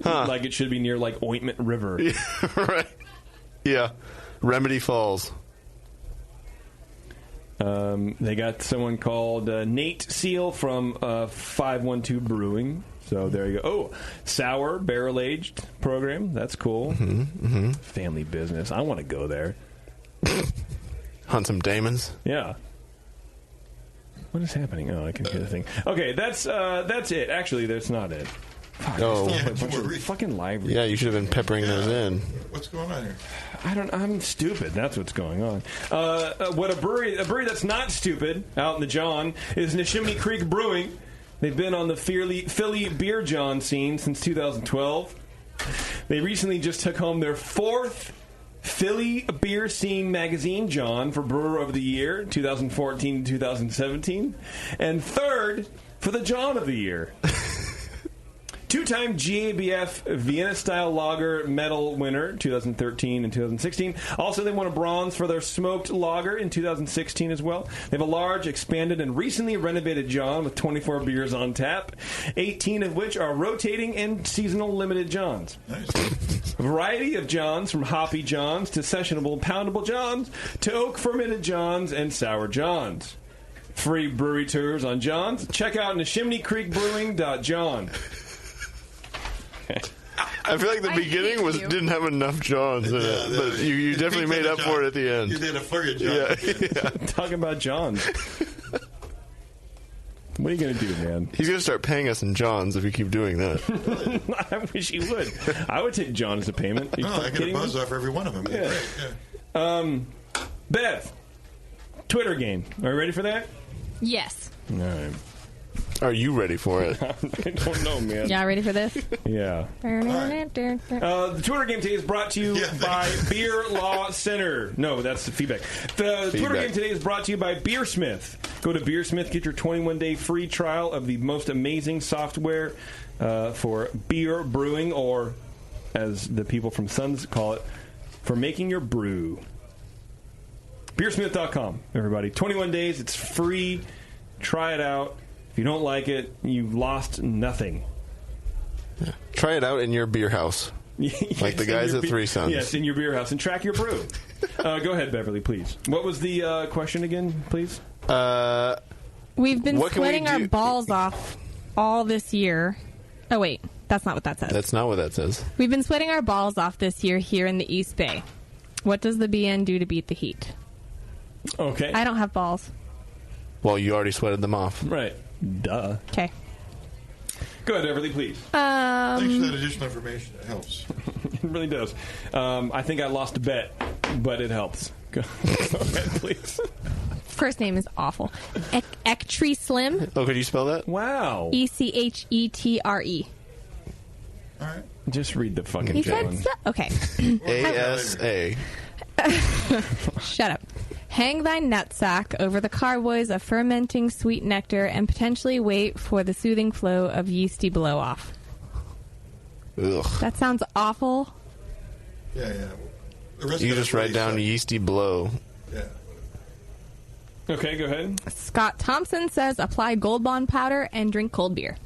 like it should be near like Ointment River. Yeah, right. Yeah. Remedy Falls. They got someone called Nate Seal from 512 Brewing. So there you go. Oh, sour barrel-aged program. That's cool. Family business. I want to go there. Hunt some daemons. Yeah. What is happening? Oh, I can hear the thing. Okay, that's it. Actually, that's not it. Fuck, fucking library. Yeah, you should have been peppering those in. What's going on here? I'm stupid. That's what's going on. What a brewery that's not stupid out in the John is Neshaminy Creek Brewing. They've been on the Philly Beer John scene since 2012. They recently just took home their 4th Philly Beer Scene Magazine John for Brewer of the Year, 2014 to 2017, and 3rd for the John of the Year. 2-time GABF Vienna-style lager medal winner, 2013 and 2016. Also, they won a bronze for their smoked lager in 2016 as well. They have a large, expanded, and recently renovated John with 24 beers on tap, 18 of which are rotating and seasonal limited Johns. Nice. A variety of Johns, from hoppy Johns to sessionable poundable Johns to oak fermented Johns and sour Johns. Free brewery tours on Johns. Check out NeshaminyCreekBrewing.John. I feel like the beginning didn't have enough Johns in it, but you definitely made up for it at the end. You did a flurry of Johns. Yeah. Talking about Johns. What are you going to do, man? He's going to start paying us in Johns if you keep doing that. I wish he would. I would take John as a payment. I get a buzz off every one of them. Yeah. Right. Beth, Twitter game. Are you ready for that? Yes. All right. Are you ready for it? I don't know, man. Y'all ready for this? Yeah. The Twitter game today is brought to you by Beer Law Center. No, that's the feedback. The Twitter game today is brought to you by Beersmith. Go to Beersmith, get your 21-day free trial of the most amazing software for beer brewing, or as the people from Suns call it, for making your brew. Beersmith.com, everybody. 21 days, it's free. Try it out. If you don't like it, you've lost nothing. Yeah. Try it out in your beer house. Yes, like the guys at Three Sons. Yes, in your beer house. And track your brew. Go ahead, Beverly, please. What was the question again, please? We've been sweating our balls off all this year. Oh, wait. That's not what that says. That's not what that says. We've been sweating our balls off this year here in the East Bay. What does the BN do to beat the heat? Okay. I don't have balls. Well, you already sweated them off. Right. Duh. Okay. Go ahead, Everly, please. Thanks for that additional information. It helps. It really does. I think I lost a bet, but it helps. Go ahead, please. First name is awful. Ectre Slim. Oh, could you spell that? Wow. ECHETRE. All right. Just read the fucking You said one. so? Okay. ASA. Shut up. Hang thy nutsack over the carboys of fermenting sweet nectar and potentially wait for the soothing flow of yeasty blow-off. Ugh. That sounds awful. Yeah. The rest You of just that's write down really yeasty blow. Yeah. Okay, go ahead. Scott Thompson says apply Gold Bond powder and drink cold beer,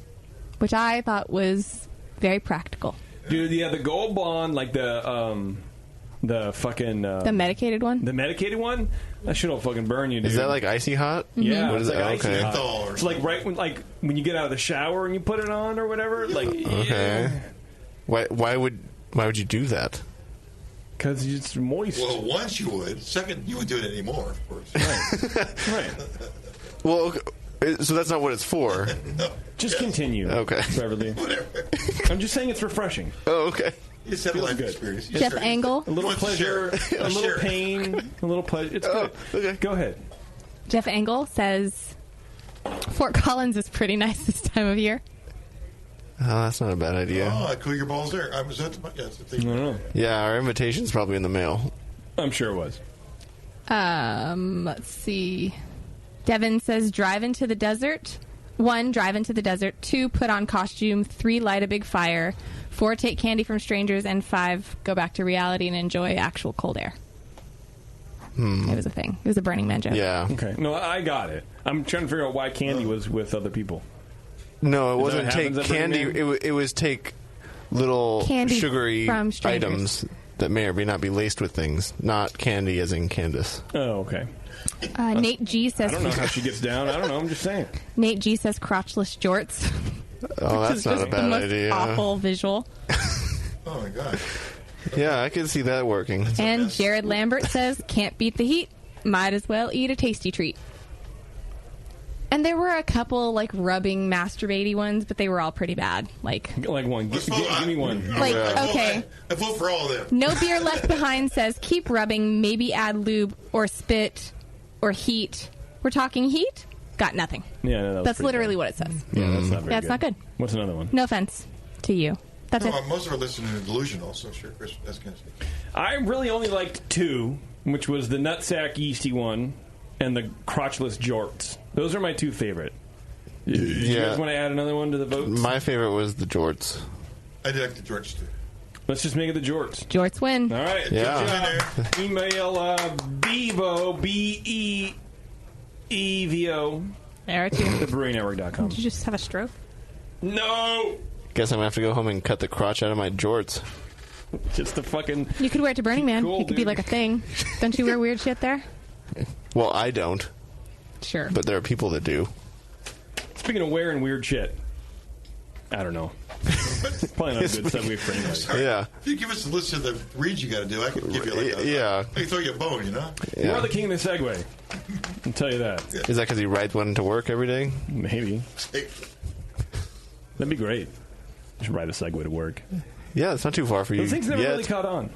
which I thought was very practical. Dude, yeah, the Gold Bond, like the fucking... the medicated one? The medicated one? That shit'll fucking burn you, dude. Is that like icy hot? Yeah. What is it's it? like Okay. icy hot. It's like right when you get out of the shower and you put it on or whatever. Like, Okay. Why would you do that? Because it's moist. Well, once you would. Second, you wouldn't do it anymore, of course. Right. Well, so that's not what it's for. No. Just continue. Okay. Beverly. Whatever. I'm just saying it's refreshing. Oh, okay. It's had a Feels life good. experience. Jeff Engel. A little pleasure, a little pain, a little pleasure. It's good. Okay. Go ahead. Jeff Engel says Fort Collins is pretty nice this time of year. Oh, that's not a bad idea. Oh, I cool your balls there. That's the thing. I don't know. Yeah, our invitation's probably in the mail. I'm sure it was. Let's see. Devin says drive into the desert. 1, drive into the desert. 2, put on costume. 3, light a big fire. 4, take candy from strangers. And 5, go back to reality and enjoy actual cold air. It was a thing. It was a Burning Man joke. Yeah. Okay. No, I got it. I'm trying to figure out why candy was with other people. No, it Is wasn't that what take happens at candy. Burning Man? It was take little Candy sugary from strangers. items that may or may not be laced with things. Not candy as in Candace. Oh, okay. Nate G says. I don't know how she gets down. I don't know. I'm just saying. Nate G says crotchless jorts. Oh, Which that's is not just a bad the most idea. awful visual. Oh, my God. Yeah, I can see that working. And Jared Lambert says, can't beat the heat. Might as well eat a tasty treat. And there were a couple, like, rubbing, masturbating ones, but they were all pretty bad. Like one. Give me one. Like, okay. I vote for all of them. No Beer Left Behind says, keep rubbing, maybe add lube or spit or heat. We're talking heat? Got nothing. Yeah, no, That's literally what it says. Yeah, that's not very Yeah, it's not good. What's another one? No offense to you. That's it. Most of our listeners are delusional, so sure, Chris, that's kind of stuff. I really only liked 2, which was the nutsack yeasty one and the crotchless jorts. Those are my 2 favorite. Do you guys want to add another one to the votes? My favorite was the jorts. I did like the jorts, too. Let's just make it the jorts. Jorts win. All right. Yeah. Good job. Email Bevo, BEEVO. There too. TheBrewingNetwork.com. Did you just have a stroke? No! Guess I'm going to have to go home and cut the crotch out of my jorts. Just the fucking... You could wear it to Burning Man. Cool, it could be dude. like a thing. Don't you wear weird shit there? Well, I don't. Sure. But there are people that do. Speaking of wearing weird shit, I don't know. Probably not a good segue for anybody. Sorry. Yeah. If you give us a list of the reads you got to do, I could give you like a... Yeah. I can throw you a bone, you know? You are the king of the segue. I'll tell you that. Is that because he rides one to work every day? Maybe. That'd be great. You should ride a Segway to work. Yeah, it's not too far for you. Those things never yet. really caught on.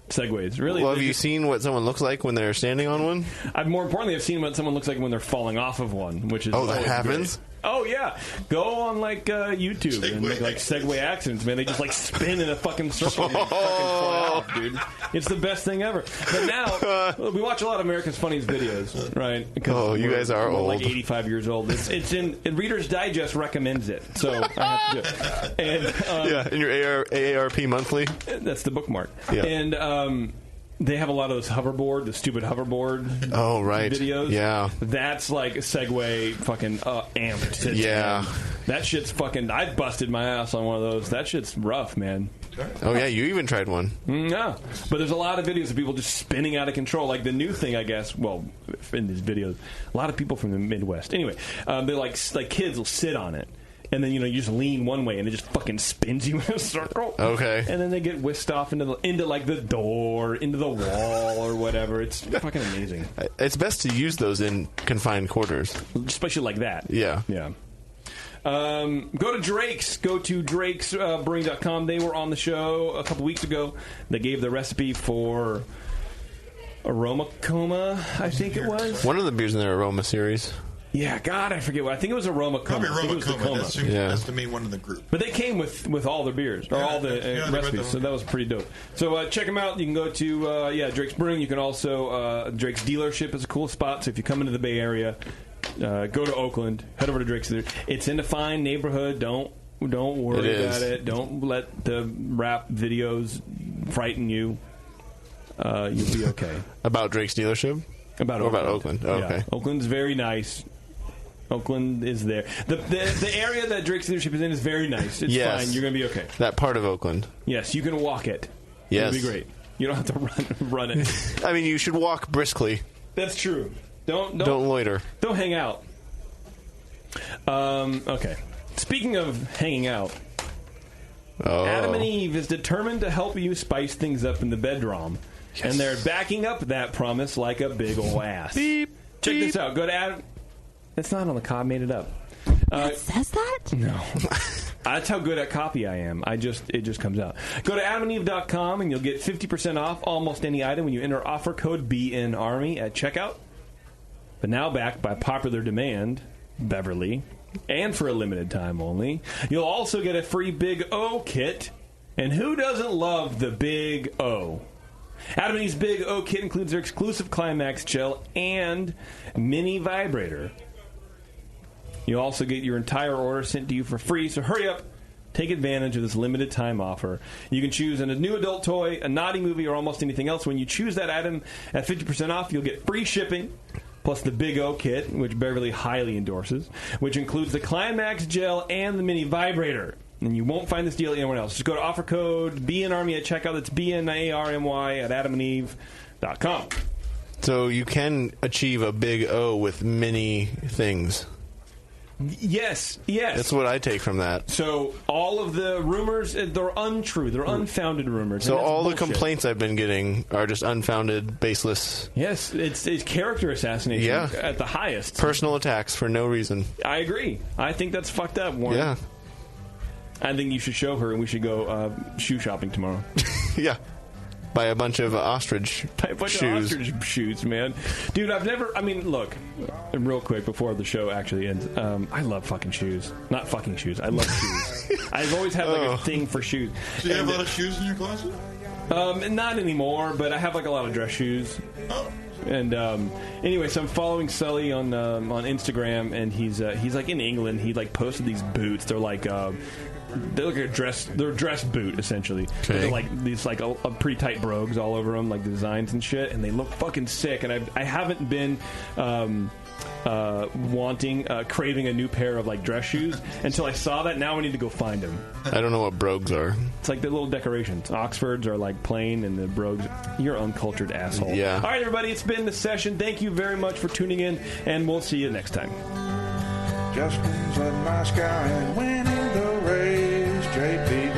Segways, really. Well, have you seen what someone looks like when they're standing on one? More importantly, I've seen what someone looks like when they're falling off of one, which is Oh, that always happens? great. Oh yeah, go on like YouTube and make like Segway accidents, man. They just like spin in a fucking circle and fucking fly off, dude. It's the best thing ever. But now we watch a lot of America's Funniest videos, right? Because you guys are we're old. like 85 years old. It's in Reader's Digest recommends it, so I have to do it. And in your AARP monthly. That's the bookmark. Yeah. And they have a lot of those the stupid hoverboard. Oh, right. Videos. Yeah. That's like a Segway fucking amped. Yeah. That shit's fucking. I busted my ass on one of those. That shit's rough, man. Oh yeah, you even tried one. Yeah, but there's a lot of videos of people just spinning out of control. Like the new thing, I guess. Well, in these videos, a lot of people from the Midwest. Anyway, they're like kids will sit on it. And then, you just lean one way, and it just fucking spins you in a circle. Okay. And then they get whisked off into like the door, into the wall, or whatever. It's fucking amazing. It's best to use those in confined quarters. Especially like that. Yeah. Yeah. Go to Drake's. Go to drakesbrewing.com. They were on the show a couple weeks ago. They gave the recipe for Aroma Coma, I think it was. One of the beers in their Aroma series. Yeah, God, I forget what. I think it was Aroma Coma. Probably Aroma Coma. That's the main one in the group. But they came with all their beers, or all the recipes, so that was pretty dope. So check them out. You can go to Drake's Brewing. You can also, Drake's Dealership is a cool spot, so if you come into the Bay Area, go to Oakland, head over to Drake's. It's in a fine neighborhood. Don't worry about it. Don't let the rap videos frighten you. You'll be okay. About Drake's Dealership? About Oakland. Oh, okay. Yeah. Oakland's very nice. Oakland is there. The area that Drake's Dealership is in is very nice. It's fine. You're going to be okay. That part of Oakland. Yes, you can walk it. Yes. It'll be great. You don't have to run it. I mean, you should walk briskly. That's true. Don't loiter. Don't hang out. Okay. Speaking of hanging out, Adam and Eve is determined to help you spice things up in the bedroom. Yes. And they're backing up that promise like a big ol' ass. Beep. Check this out. Go to Adam. It's not on the copy. I made it up. It says that? No. That's how good at copy I am. It just comes out. Go to adamandeve.com and you'll get 50% off almost any item when you enter offer code BNARMY at checkout. But now back by popular demand, Beverly, and for a limited time only, you'll also get a free Big O kit. And who doesn't love the Big O? Adam and Eve's Big O kit includes their exclusive Climax gel and mini vibrator. You also get your entire order sent to you for free, so hurry up. Take advantage of this limited time offer. You can choose a new adult toy, a naughty movie, or almost anything else. When you choose that item at 50% off, you'll get free shipping, plus the Big O kit, which Beverly highly endorses, which includes the Climax gel and the mini vibrator. And you won't find this deal anywhere else. Just go to offer code BNARMY at checkout. That's BNARMY at adamandeve.com. So you can achieve a Big O with many things. Yes. That's what I take from that. So all of the rumors, they're untrue. They're unfounded rumors. So all bullshit. the complaints I've been getting are just unfounded, baseless. Yes, it's character assassination at the highest. Personal attacks for no reason. I agree. I think that's fucked up, Warren. Yeah. I think you should show her, and we should go shoe shopping tomorrow. Yeah. Buy a bunch of ostrich shoes. Of ostrich shoes, man. Dude, I've never... I mean, look, real quick before the show actually ends, I love fucking shoes. Not fucking shoes. I love shoes. I've always had like a thing for shoes. Do you have a lot of shoes in your closet? Not anymore, but I have like a lot of dress shoes. Oh. And anyway, so I'm following Sully on Instagram, and he's like in England. He like posted these boots. They're like... they look like they're a dress boot, essentially. Okay. They're like these like a pretty tight brogues all over them, like designs and shit, and they look fucking sick. And I haven't been craving a new pair of like dress shoes until I saw that. Now I need to go find them. I don't know what brogues are. It's like the little decorations. Oxfords are like plain, and the brogues. You're uncultured asshole. Yeah. All right, everybody, it's been the session. Thank you very much for tuning in, and we'll see you next time. Justin's a nice guy and winning the race. JP